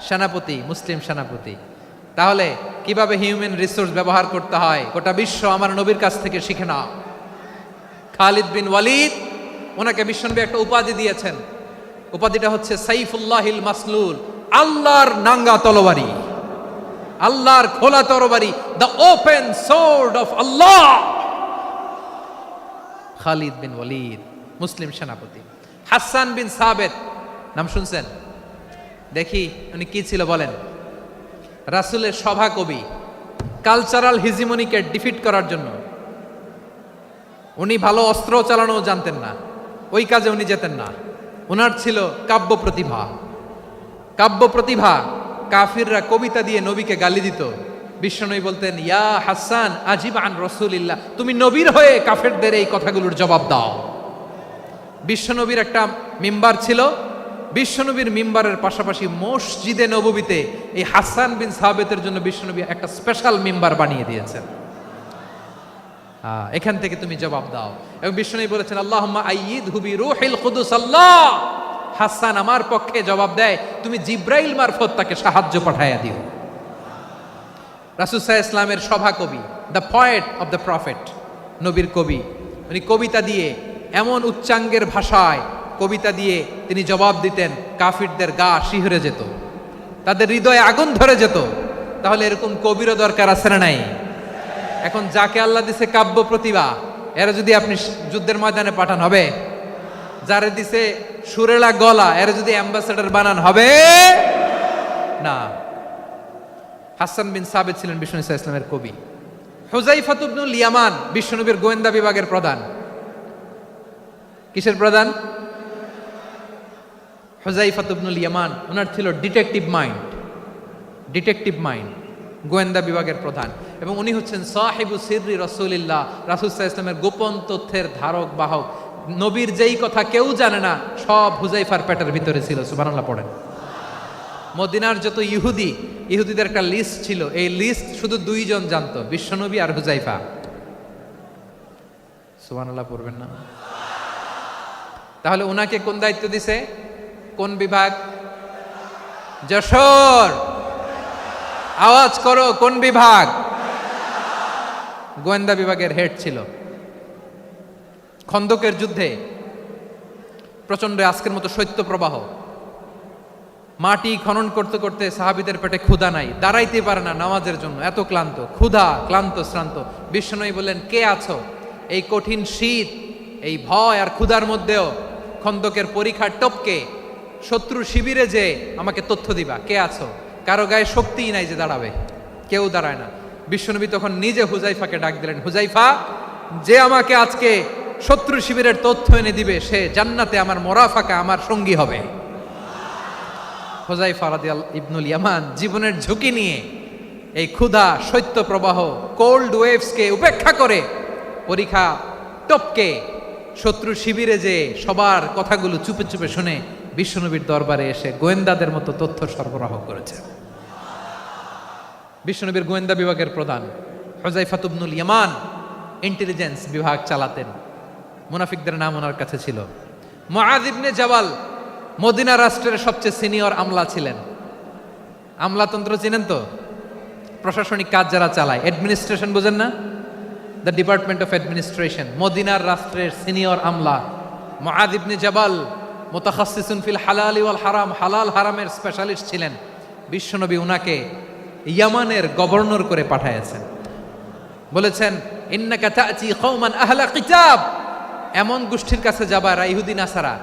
সেনাপতি, মুসলিম সেনাপতি। তাহলে কিভাবে হিউম্যান রিসোর্স ব্যবহার করতে হয় গোটা বিশ্ব আমার নবীর কাছ থেকে শিখে নাও। খালিদ বিন ওয়ালিদ, ওনাকে বিশ্বনবী একটা উপাধি দিয়েছেন। উপাধিটা হচ্ছে সাইফুল্লাহিল মাসলুল, আল্লাহর নাঙ্গা তরবারি, আল্লাহর খোলা তরবারি, দ্য ওপেন সোর্ড অফ আল্লাহ। খালিদ বিন ওয়ালিদ মুসলিম সেনাপতি। হাসান বিন সাবেত নাম শুনছেন? দেখি উনি কি ছিল বলেন। রাসূলের সভা কবি, কালচারাল হিজিমনিকে ডিফিট করার জন্য। উনি ভালো অস্ত্র চালানো জানতেন না, ওই কাজে উনি যেতেন না। ওনার ছিল কাব্য প্রতিভা। কাফিররা কবিতা দিয়ে নবীকে গালি দিত। বিশ্বনবী বলতেন, ইয়া হাসান আজিব আন রাসূলিল্লাহ, তুমি নবীর হয়ে কাফেরদের এই কথাগুলোর জবাব দাও। বিশ্বনবীর একটা মিম্বার ছিল। বিশ্বনবীর মিম্বারের পাশাপাশি মসজিদে নববীতে এই হাসান বিন সাবেতের জন্য বিশ্বনবী একটা স্পেশাল মিম্বার বানিয়ে দিয়েছেন। এখান থেকে তুমি জবাব দাও। এবং বিষ্ণু বলেছেন আল্লাহুম্মা আইয়িদহু বিরূহিল কুদুস, আল্লাহ হাসান আমার পক্ষে জবাব দেয়, তুমি জিব্রাইল মারফত তাকে সাহায্য পাঠাইয়া দিও। রাসূল সাল্লাল্লাহু আলাইহি ইসলামের সভা কবি, the poet of the prophet, নবীর কবি, উনি কবিতা দিয়ে এমন উচ্চাঙ্গের ভাষায় কবিতা দিয়ে তিনি জবাব দিতেন, কাফিরদের গা শিহরে যেত, তাদের হৃদয়ে আগুন ধরে যেত। তাহলে এরকম কবিরও দরকার আছে না নাই? এখন যাকে আল্লাহ দিছে কাব্য প্রতিভা, এরা যদি আপনি যুদ্ধের ময়দানে পাঠান হবে? যারে দিছে সুরেলা গলা, এরা যদি অ্যাম্বাসেডর বানান হবে না। হাসান বিন সাবিত ছিলেন বিষ্ণু ইসলামের কবি। হুযায়ফা ইবনুল ইয়ামান বিশ্বনবীর গোয়েন্দা বিভাগের প্রধান। কিসের প্রধান? হুযায়ফা ইবনুল ইয়ামান। ওনার ছিল ডিটেকটিভ মাইন্ড, গোয়েন্দা বিভাগের প্রধান। এবং উনি হচ্ছেন সাহিবু সিররি রাসূলিল্লাহ, রাসূল সাল্লাল্লাহু আলাইহি ওয়াসাল্লামের গোপন তথ্যের ধারক বাহক। নবীর যেই কথা কেউ জানে না, সব হুযায়ফার পেটের ভিতরে ছিল। সুবহানাল্লাহ পড়েন। মদিনার যত ইহুদিদের একটা লিস্ট ছিল, এই লিস্ট শুধু দুইজন জানতো, বিশ্বনবী আর হুযায়ফা। সুবহানাল্লাহ পড়বেন না? তাহলে উনাকে কোন দায়িত্ব দিছে? কোন বিভাগ? যশোর, আওয়াজ করো, কোন বিভাগ? গোয়েন্দা বিভাগের হেড ছিল। খন্দকের যুদ্ধে প্রচন্ড আজকের মতো শৈত্য প্রবাহ, মাটি খনন করতে করতে সাহাবীদের পেটে ক্ষুধা নাই, দাঁড়াইতে পারে না নামাজের জন্য, এত ক্লান্ত, ক্লান্ত শ্রান্ত। বিশ্বনবী বললেন, কে আছো এই কঠিন শীত, এই ভয় আর ক্ষুধার মধ্যেও খন্দকের পরীক্ষার টপকে শত্রু শিবিরে যে আমাকে তথ্য দিবা, কে আছো? কারো গায়ে শক্তিই নাই যে দাঁড়াবে, কেউ দাঁড়ায় না। বিশ্বনবী তখন নিজে হুযায়ফাকে ডাক দিলেন, হুযায়ফা, যে আমাকে আজকে শত্রু শিবিরের তথ্য এনে দিবে, সে জান্নাতে আমার মোরাফাকা, আমার সঙ্গী হবে। হুযায়ফা রাদিয়াল্লাহু ইবনুল ইয়ামান জীবনের ঝুঁকি নিয়ে এই ক্ষুধা, শৈত্য প্রবাহ, কোল্ড ওয়েভসকে উপেক্ষা করে পরীক্ষা টপকে শত্রু শিবিরে যে সবার কথাগুলো চুপে চুপে শুনে বিশ্বনবীর দরবারে এসে গোয়েন্দাদের মতো তথ্য সরবরাহ করেছে। বিশ্বনবীর গোয়েন্দা বিভাগের প্রধান হুযায়ফা ইবনুল ইয়ামান ইন্টেলিজেন্স বিভাগ চালাতেন। মুনাফিকদের নাম ওনার কাছে ছিল। মুআয ইবনে জাবাল মদিনা রাষ্ট্রের সবচেয়ে সিনিয়র আমলা ছিলেন। আমলাতন্ত্র চিনেন তো? প্রশাসনিক কাজ যারা চালায়, অ্যাডমিনিস্ট্রেশন বোঝেন না? The department of administration. মদিনার রাষ্ট্রের সিনিয়র আমলা মুআয ইবনে জাবাল মুতাখাসসিসুন ফিল হালাল ওয়াল হারাম, হালাল হারামের স্পেশালিস্ট ছিলেন। বিশ্বনবী উনাকে ইয়ামানের গভর্নর করে পাঠাইছেন। বলেছেন, ইন্নাকা তা'তি কওমান আহলা কিতাব, এমন গোষ্ঠীর কাছে যাবা এরা ইহুদি নাসারা,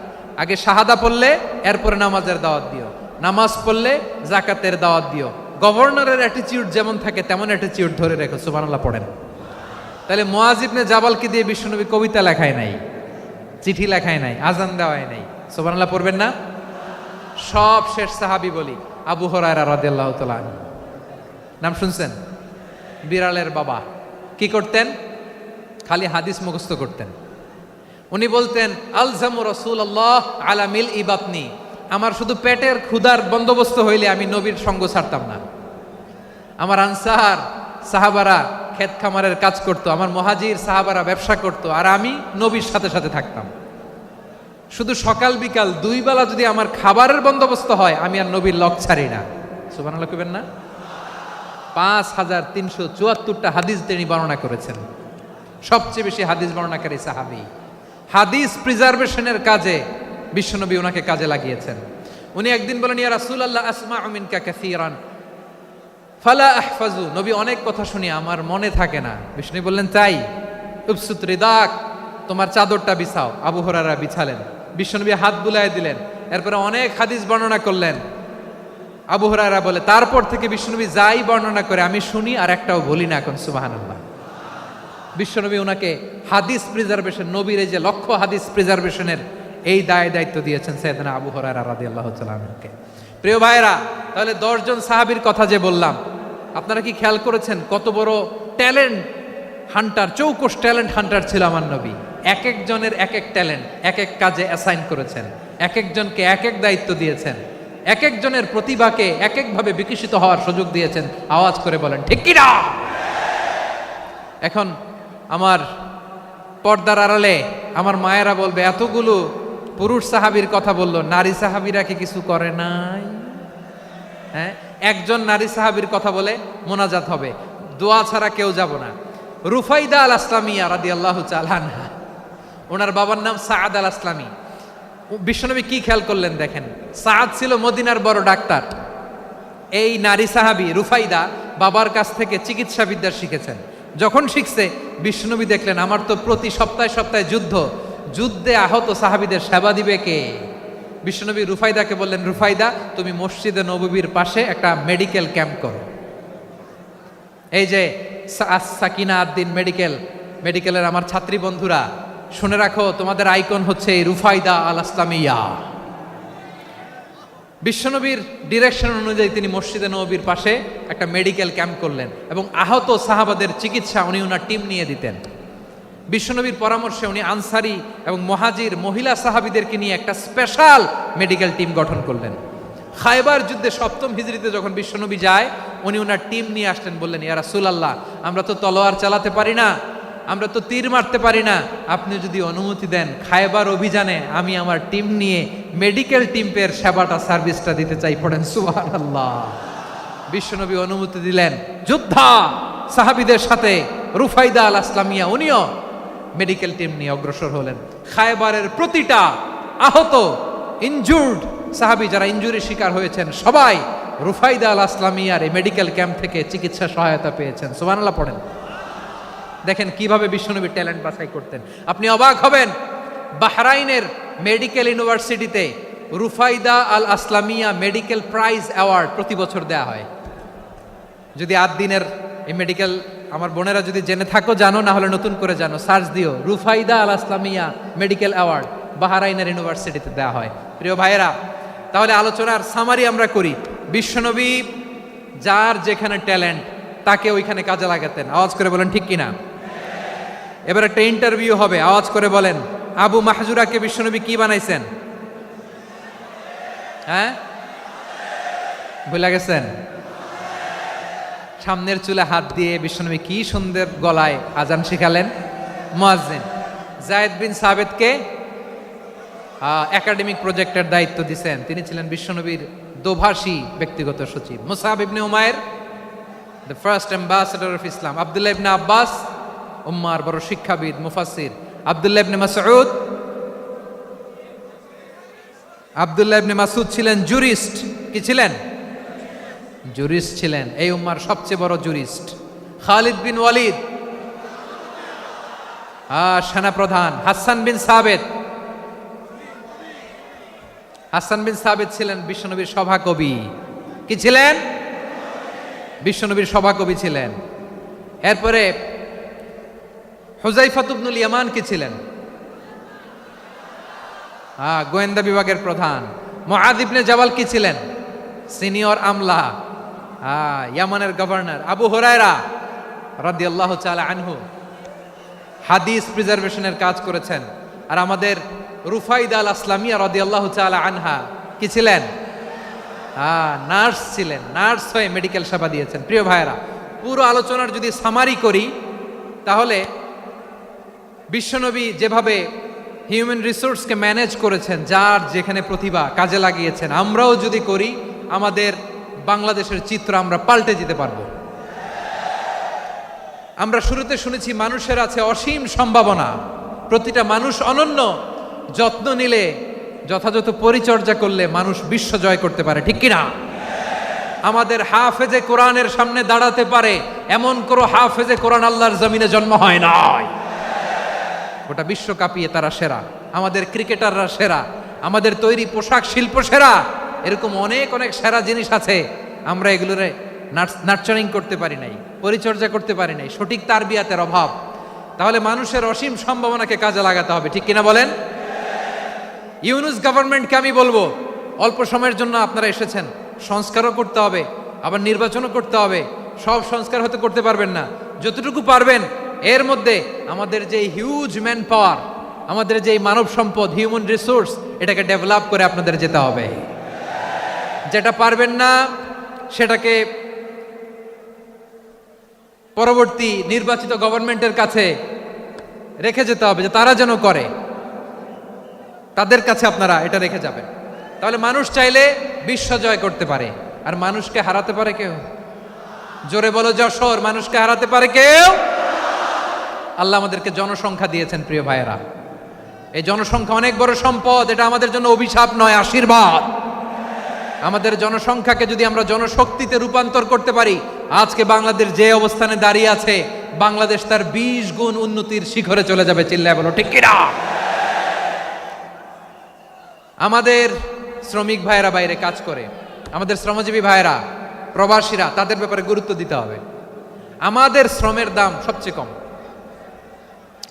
আগে শাহাদা পড়লে এরপরে নামাজের দাওয়াত দিও, নামাজ পড়লে যাকাতের দাওয়াত দিও। গভর্নরের অ্যাটিটিউড যেমন থাকে তেমন অ্যাটিটিউড ধরে রেখো। সুবহানাল্লাহ পড়েন। তাহলে মুআয ইবনে জাবালকে দিয়ে বিশ্বনবী কবিতা লেখায় নাই, চিঠি লেখায় নাই, আজান দেওয়ায় নাই। সুবহানাল্লাহ পড়বেন না? সব শেষ সাহাবী বলি আবু হুরায়রা রাদিয়াল্লাহু তাআলা আনহু, নাম শুনছেন? বিড়ালের বাবা। কি করতেন? খালি হাদিস মুখস্থ করতেন। উনি বলতেন, আলজামু রাসূলুল্লাহ আলা মিল ইবাতনি, আমার শুধু পেটের ক্ষুধার বন্দোবস্ত হইলে আমি নবীর সঙ্গ ছাড়তাম না। আমার আনসার সাহাবারা ক্ষেত খামারের কাজ করত, আমার মুহাজির সাহাবারা ব্যবসা করত, আর আমি নবীর সাথে সাথে থাকতাম। শুধু সকাল বিকাল দুই বেলা যদি আমার খাবারের বন্দোবস্ত হয়, আমি আর নবীর লক ছাড়ি না। সুবহানাল্লাহ কইবেন না? 5374টা হাদিস তিনি বর্ণনা করেছেন। সবচেয়ে বেশি হাদিস বর্ণনাকারী সাহাবী। হাদিস প্রিজার্ভেশনের কাজে বিশ্বনবী ওনাকে কাজে লাগিয়েছেন। উনি একদিন বলেন, ইয়া রাসূলুল্লাহ আসমাউ মিনকা কাসীরান ফালা আহফাজু, নবী অনেক কথা শুনি আমার মনে থাকে না। বিষ্ণু বললেন, তাই? উবসুত রিদাক, তোমার চাদরটা বিছাও। আবু হুরায়রা বিছালেন, বিশ্বনবী হাত বুলায় দিলেন, এরপরে অনেক হাদিস বর্ণনা করলেন। আবু হুরায়রা বলে, তারপর থেকে বিশ্বনবী যাই বর্ণনা করে আমি শুনি আর একটাও বলি না। এখন সুবহানাল্লাহ। বিশ্বনবী ওনাকে হাদিস প্রিজার্ভেশন, নবীর এই যে লক্ষ্য হাদিস প্রিজার্ভেশনের এই দায়িত্ব দিয়েছেন সাইয়েদনা আবু হুরায়রা রাদিয়াল্লাহু তাআলা আনহুকে। প্রিয় ভাইরা, তাহলে 10 জন সাহাবীর কথা যে বললাম, আপনারা কি খেয়াল করেছেন কত বড় ট্যালেন্ট হান্টার, চৌকস ট্যালেন্ট হান্টার ছিল আমার নবী। এক একজনের এক এক ট্যালেন্ট, এক এক কাজে অ্যাসাইন করেছেন, এক একজনকে এক এক দায়িত্ব দিয়েছেন, এক একজনের প্রতিভাকে এক একভাবে বিকশিত হওয়ার সুযোগ দিয়েছেন। আওয়াজ করে বলেন ঠিক কি না? এখন আমার পর্দার আড়ালে আমার মায়েরা বলবে, এতগুলো পুরুষ সাহাবীর কথা বললো, নারী সাহাবীরা কি কিছু করে নাই? হ্যাঁ, একজন নারী সাহাবীর কথা বলে মোনাজাত হবে, দোয়া ছাড়া কেউ যাব না। রুফাইদা আল আসলামিয়া রাদিয়াল্লাহু তাআলা আনহা, ওনার বাবার নাম সাআদ আল আসলামি। বিশ্বনবী কি খেয়াল করলেন দেখেন, সাআদ ছিল মদিনার বড় ডাক্তার। এই নারী সাহাবী রুফাইদা বাবার কাছ থেকে চিকিৎসা বিদ্যা শিখেছেন। যখন শিখছে, বিশ্বনবী দেখলেন আমার তো প্রতি সপ্তাহে সপ্তাহে যুদ্ধে আহত সাহাবীদের সেবা দিবে কে? বিশ্বনবী রুফাইদাকে বললেন, রুফাইদা তুমি মসজিদে নববীর পাশে একটা মেডিকেল ক্যাম্প করো। এই যে সাকিনা আদ্দিন মেডিকেলের আমার ছাত্রী বন্ধুরা, শুনে রাখো, তোমাদের আইকন হচ্ছে এই রুফাইদা আল আসলামিয়া। বিশ্বনবীর ডিরেকশন অনুযায়ী তিনি মসজিদে নববীর পাশে একটা মেডিকেল ক্যাম্প করলেন এবং আহত সাহাবাদের চিকিৎসা উনি ওনার টিম নিয়ে দিতেন। বিশ্বনবীর পরামর্শে উনি আনসারি এবং মুহাজির মহিলা সাহাবীদেরকে নিয়ে একটা স্পেশাল মেডিকেল টিম গঠন করলেন। খায়বার যুদ্ধে 7ম হিজরিতে যখন বিশ্বনবী যায়, উনি ওনার টিম নিয়ে আসলেন, বললেন, ইয়া রাসূলুল্লাহ, আমরা তো তলোয়ার চালাতে পারি না, আমরা তো তীর মারতে পারি না, আপনি যদি অনুমতি দেন খায়বার অভিযানে আমি আমার টিম নিয়ে মেডিকেল টিমের সেবাটা সার্ভিসটা দিতে চাই। পড়েন সুবহানাল্লাহ। বিশ্বনবী অনুমতি দিলেন, যোদ্ধা সাহাবীদের সাথে রুফাইদা আল আসলামিয়া উনিও মেডিকেল টিম নিয়ে অগ্রসর হলেন। খায়বারের প্রতিটা আহত ইনজুর্ড সাহাবী যারা ইনজুরি শিকার হয়েছেন সবাই রুফাইদা আল আসলামিয়ার এই মেডিকেল ক্যাম্প থেকে চিকিৎসা সহায়তা পেয়েছেন। সুবহানাল্লাহ পড়েন। দেখেন কিভাবে বিশ্বনবী ট্যালেন্ট বাছাই করতেন। আপনি অবাক হবেন, বাহরাইনের মেডিকেল ইউনিভার্সিটিতে রুফাইদা আল আসলামিয়া মেডিকেল প্রাইজ অ্যাওয়ার্ড প্রতি বছর দেয়া হয়। যদি 8 দিনের এই মেডিকেল, আমার বোনেরা যদি জেনে থাকো জানো, না হলে নতুন করে জানো, সার্চ দিও, রুফাইদা আল আসলামিয়া মেডিকেল অ্যাওয়ার্ড বাহরাইনের ইউনিভার্সিটিতে দেওয়া হয়। প্রিয় ভাইয়েরা, তাহলে আলোচনার সামারি আমরা করি। বিশ্বনবী যার যেখানে ট্যালেন্ট তাকে ওইখানে কাজে লাগাতেন। আওয়াজ করে বলেন ঠিক কিনা? এবার একটা ইন্টারভিউ হবে, আওয়াজ করে বলেন, আবু মাহজুরাকে বিশ্বনবী কি বানাইছেন? হ্যাঁ, ভুলে গেছেন? সামনের চুলে হাত দিয়ে বিশ্বনবী কি সুন্দর গলায় আজান শিখালেন। মুয়াজ্জিন। যায়েদ বিন সাবিতকে একাডেমিক প্রজেক্টের দায়িত্ব দিয়েছেন, তিনি ছিলেন বিশ্বনবীর দোভাষী ব্যক্তিগত সচিব। মুসআব ইবনে উমাইর, the first ambassador of Islam. আব্দুল্লাহ ইবনে আব্বাস, উম্মার বড় শিক্ষাবিদ মুফাসসির। আব্দুল্লাহ ইবনে মাসউদ, আব্দুল্লাহ ইবনে মাসউদ ছিলেন জুরিস্ট। কি ছিলেন? জুরিস্ট ছিলেন, এই উম্মার সবচেয়ে বড় জুরিস্ট। খালিদ বিন ওয়ালিদ, সেনাপ্রধান। হাসান বিন সাবিত, হাসান বিন সাবিত ছিলেন বিশ্বনবীর সভাকবি। কি ছিলেন? বিশ্বনবীর সভাকবি ছিলেন। এরপরে হুযায়ফা ইবনুল ইয়ামান কি ছিলেন? গোয়েন্দা বিভাগের প্রধান। মুআয ইবনে জাবাল কি ছিলেন? সিনিয়র আমলা, ইয়ামানের গভর্নর। আবু হুরায়রা রাদিয়াল্লাহু তাআলা আনহু হাদিস প্রিজার্ভেশনের কাজ করেছেন। আর আমাদের রুফাইদা আল আসলামিয়া রাদিয়াল্লাহু তাআলা আনহা কি ছিলেন? নার্স ছিলেন। নার্স হয়ে মেডিকেল সেবা দিয়েছেন। প্রিয় ভাইয়েরা, পুরো আলোচনার যদি সামারি করি, তাহলে বিশ্বনবী যেভাবে হিউম্যান রিসোর্সকে ম্যানেজ করেছেন, যার যেখানে প্রতিভা কাজে লাগিয়েছেন, আমরাও যদি করি আমাদের বাংলাদেশের চিত্র আমরা পাল্টে যেতে পারবো। আমরা শুরুতে শুনেছি মানুষের আছে অসীম সম্ভাবনা, প্রতিটা মানুষ অনন্য, যত্ন নিলে, যথাযথ পরিচর্যা করলে মানুষ বিশ্ব জয় করতে পারে। ঠিক কিনা? আমাদের হাফেজে কোরআনের সামনে দাঁড়াতে পারে এমন কোনো হাফেজে কোরআন আল্লাহর জমিনে জন্ম হয় নাই। গোটা বিশ্ব কাঁপিয়ে তারা সেরা, আমাদের ক্রিকেটাররা সেরা, আমাদের তৈরি পোশাক শিল্প সেরা। এরকম অনেক অনেক সেরা জিনিস আছে, আমরা এগুলোরে নার্চারিং করতে পারি নাই, পরিচর্যা করতে পারি নাই, সঠিক তারবিয়াতের অভাব। তাহলে মানুষের অসীম সম্ভাবনাকে কাজে লাগাতে হবে। ঠিক কিনা বলেন? ইউনুস গভর্নমেন্টকে আমি বলবো, অল্প সময়ের জন্য আপনারা এসেছেন, সংস্কারও করতে হবে, আবার নির্বাচনও করতে হবে। সব সংস্কার হয়তো করতে পারবেন না, যতটুকু পারবেন এর মধ্যে আমাদের যে হিউজ ম্যান পাওয়ার, আমাদের যে মানব সম্পদ, হিউম্যান রিসোর্স, এটাকে ডেভেলপ করে আপনাদের যেতে হবে। যেটা পারবেন না সেটাকে পরবর্তী নির্বাচিত গভর্নমেন্টের কাছে রেখে যেতে হবে, যে তারা যেন করে, তাদের কাছে আপনারা এটা রেখে যাবেন। তাহলে মানুষ চাইলে বিশ্ব জয় করতে পারে, আর মানুষকে হারাতে পারে কেউ? জোরে বলো যশোর, মানুষকে হারাতে পারে কেউ? আল্লাহ আমাদেরকে জনসংখ্যা দিয়েছেন প্রিয় ভাইয়েরা। এই জনসংখ্যা অনেক বড় সম্পদ, এটা আমাদের জন্য অভিশাপ নয়, আশীর্বাদ। আমাদের জনসংখ্যাকে যদি আমরা জনশক্তিতে রূপান্তর করতে পারি, আজকে বাংলাদেশ যে অবস্থানে দাঁড়িয়ে আছে, বাংলাদেশ তার 20 গুণ উন্নতির শিখরে চলে যাবে। চিল্লায় বলো ঠিক কিনা? আমাদের শ্রমিক ভাইয়েরা বাইরে কাজ করে, আমাদের শ্রমজীবী ভাইয়েরা, প্রবাসীরা, তাদের ব্যাপারে গুরুত্ব দিতে হবে। আমাদের শ্রমের দাম সবচেয়ে কম,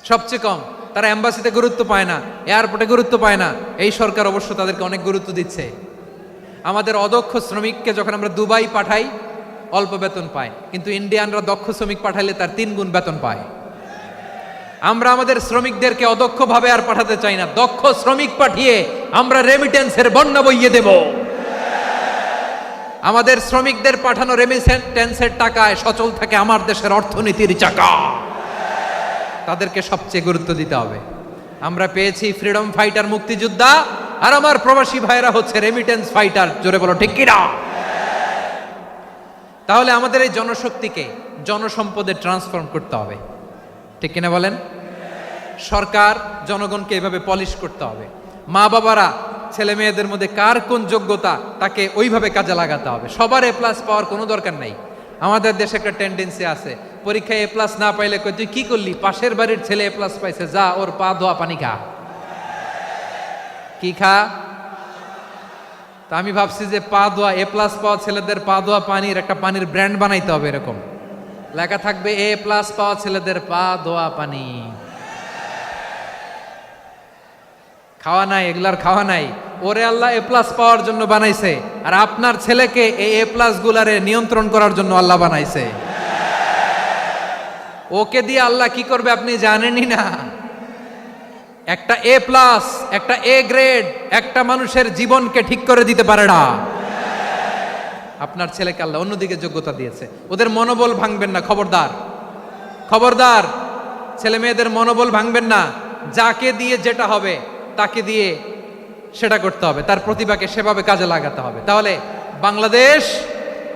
সবচেয়ে কম। তারা এম্বাসিতে গুরুত্ব পায় না, এয়ারপোর্টে গুরুত্ব পায় না। এই সরকার অবশ্য তাদেরকে অনেক গুরুত্ব দিচ্ছে। আমাদের অদক্ষ শ্রমিককে যখন আমরা দুবাই পাঠাই, অল্প বেতন পায়, কিন্তু ইন্ডিয়ানরা দক্ষ শ্রমিক পাঠাইলে তার 3 গুণ বেতন পায়। আমরা আমাদের শ্রমিকদেরকে অদক্ষভাবে আর পাঠাতে চাই না, দক্ষ শ্রমিক পাঠিয়ে আমরা রেমিটেন্সের বন্যা বইয়ে দেব। আমাদের শ্রমিকদের পাঠানো রেমিটেন্সের টাকায় সচল থাকে আমার দেশের অর্থনীতির চাকা। তাদেরকে সবচেয়ে গুরুত্ব দিতে হবে। আমরা পেয়েছি ফ্রিডম ফাইটার, মুক্তিযোদ্ধা, আর আমার প্রবাসী ভাইরা হচ্ছে রেমিটেন্স ফাইটার। জোরে বলো ঠিক কিনা? তাহলে আমাদের এই জনশক্তিকে জনসম্পদে ট্রান্সফর্ম করতে হবে, ঠিক কিনা বলেন? সরকার জনগণকে এভাবে পলিশ করতে হবে। মা বাবারা ছেলে মেয়েদের মধ্যে কার কোন যোগ্যতা, তাকে ওইভাবে কাজে লাগাতে হবে। সবার এ প্লাস পাওয়ার কোনো দরকার নাই। আমাদের দেশে একটা টেন্ডেন্সি আছে, পরীক্ষায় এ প্লাস না পাইলে কই তুই কি করলি, পাশের বাড়ির ছেলে এ প্লাস পাইছে, যা ওর পা ধোয়া পানি খা। কি খা? তা আমি ভাবছি যে পা ধোয়া, এ প্লাস পাওয়া ছেলেদের পা ধোয়া পানির একটা পানির ব্র্যান্ড বানাইতে হবে। এরকম লেখা থাকবে, এ প্লাস পাওয়া ছেলেদের পা ধোয়া পানি। খাওয়া নাই, এগুলার খাওয়া নাই। ওরে আল্লাহ এ প্লাস পাওয়ার জন্য বানাইছে, আর আপনার ছেলেকে এই এ প্লাস গুলারে নিয়ন্ত্রণ করার জন্য আল্লাহ বানাইছে। ওকে দিয়ে আল্লাহ কি করবে আপনি জানেনই না। একটা এ প্লাস, একটা এ গ্রেড একটা মানুষের জীবনকে ঠিক করে দিতে পারে না। আপনার ছেলেকে আল্লাহ অন্যদিকে যোগ্যতা দিয়েছে। ওদের মনোবল ভাঙবেন না, খবরদার, খবরদার। ছেলে মেয়েদের মনোবল ভাঙবেন না। যাকে দিয়ে যেটা হবে তাকে দিয়ে সেটা করতে হবে, তার প্রতিভাকে সেভাবে কাজে লাগাতে হবে। তাহলে বাংলাদেশ,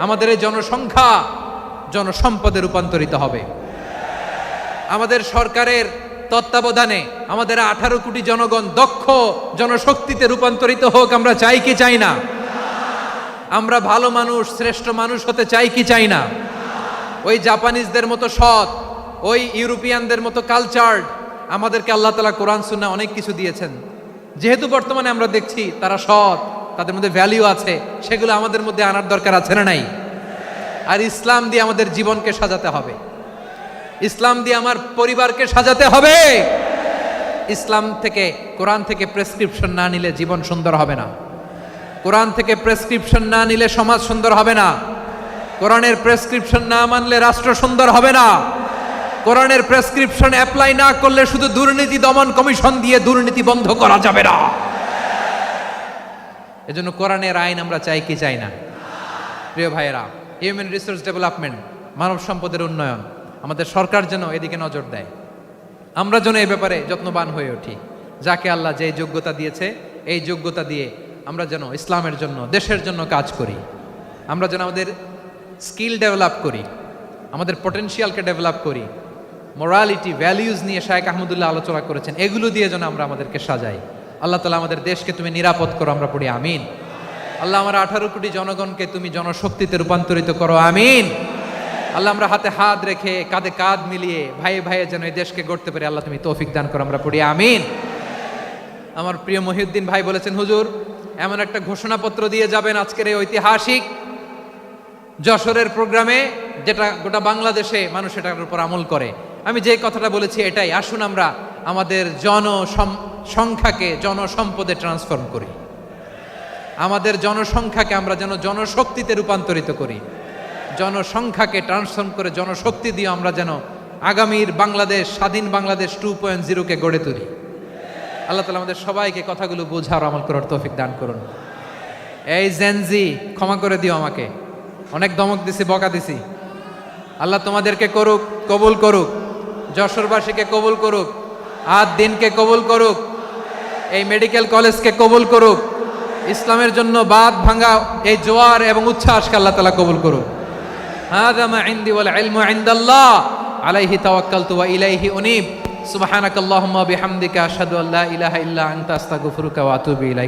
আমাদের এই জনসংখ্যা জনসম্পদে রূপান্তরিত হবে। আমাদের সরকারের তত্ত্বাবধানে আমাদের 18 কোটি জনগণ দক্ষ জনশক্তিতে রূপান্তরিত হোক, আমরা চাই কি চাই না? আমরা ভালো মানুষ, শ্রেষ্ঠ মানুষ হতে চাই কি চাই না? ওই জাপানিজদের মতো সৎ, ওই ইউরোপিয়ানদের মতো কালচার্ড। আমাদেরকে আল্লাহ তাআলা কোরআন সুন্নাহ অনেক কিছু দিয়েছেন। যেহেতু বর্তমানে আমরা দেখছি তারা সৎ, তাদের মধ্যে ভ্যালিউ আছে, সেগুলো আমাদের মধ্যে আনার দরকার আছে না নাই? আর ইসলাম দিয়ে আমাদের জীবনকে সাজাতে হবে, ইসলাম দিয়ে আমার পরিবারকে সাজাতে হবে। ইসলাম থেকে, কোরআন থেকে প্রেসক্রিপশন না নিলে জীবন সুন্দর হবে না। কোরআন থেকে প্রেসক্রিপশন না নিলে সমাজ সুন্দর হবে না। কোরআনের প্রেসক্রিপশন না মানলে রাষ্ট্র সুন্দর হবে না। কোরআনের প্রেসক্রিপশন অ্যাপ্লাই না করলে শুধু দুর্নীতি দমন কমিশন দিয়ে দুর্নীতি বন্ধ করা যাবে না। এজন্য কোরআনের আইন আমরা চাই কি চাই না? প্রিয় ভাইয়েরা, হিউম্যান রিসোর্স ডেভেলপমেন্ট, মানব সম্পদের উন্নয়ন, আমাদের সরকার যেন এদিকে নজর দেয়। আমরা যেন এই ব্যাপারে যত্নবান হয়ে উঠি। যাকে আল্লাহ যে যোগ্যতা দিয়েছে, এই যোগ্যতা দিয়ে আমরা যেন ইসলামের জন্য, দেশের জন্য কাজ করি। আমরা যেন আমাদের স্কিল ডেভেলপ করি, আমাদের পটেনশিয়ালকে ডেভেলপ করি। মোরালিটি, ভ্যালিউজ নিয়ে শায়েখ আহমদুল্লাহ আলোচনা করেছেন, এগুলো দিয়ে যেন আমরা আমাদেরকে সাজাই। আল্লাহ তাআলা আমাদের দেশকে তুমি নিরাপদ করো, আমরা পড়ি আমিন। আল্লাহ আমার 18 কোটি জনগণকে তুমি জনশক্তিতে রূপান্তরিত করো, আমিন। আল্লাহ আমরা হাতে হাত রেখে, কাঁধে কাঁধ মিলিয়ে, ভাইয়ে ভাইয়ে যেন এই দেশকে গড়তে পারি, আল্লাহ তুমি তৌফিক দান করো, আমরা পড়ি আমিন। আমার প্রিয় মহিউদ্দিন ভাই বলেছেন, হুজুর এমন একটা ঘোষণাপত্র দিয়ে যাবেন আজকের এই ঐতিহাসিক যশোরের প্রোগ্রামে, যেটা গোটা বাংলাদেশে মানুষ এটার উপর আমল করে। আমি যে কথাটা বলেছি এটাই, আসুন আমরা আমাদের জনসংখ্যাকে জনসম্পদে ট্রান্সফর্ম করি। আমাদের জনসংখ্যাকে আমরা যেন জনশক্তিতে রূপান্তরিত করি। জনসংখ্যাকে ট্রান্সফর্ম করে জনশক্তি দিয়ে আমরা যেন আগামীর বাংলাদেশ, স্বাধীন বাংলাদেশ 2.0-কে গড়ে তুলি। আল্লাহ তাআলা আমাদের সবাইকে কথাগুলো বোঝার, আমল করার তৌফিক দান করুন। এই জেনজি, ক্ষমা করে দিও আমাকে, অনেক ধমক দিছি, বকা দিছি। আল্লাহ তোমাদেরকে করুক, কবুল করুক, যশোরবাসীকে কবুল করুক, আর দিনকে কবুল করুক, এই মেডিকেল কলেজকে কবুল করুক, ইসলামের জন্য বাদ ভাঙা এই জোয়ার এবং উচ্ছ্বাসকে আল্লাহ তাআলা কবুল করুক। হাযা মা ইনদি ওয়াল ইলমু ইনদাল্লাহ আলাইহি তাওয়াক্কালতু ওয়া ইলাইহি উনীব। সুবহানাকাল্লাহুম্মা বিহামদিকা আশহাদু আল্লা ইলাহা ইল্লা আনতা আস্তাগফিরুকা ওয়া আতুবু ইলাইক।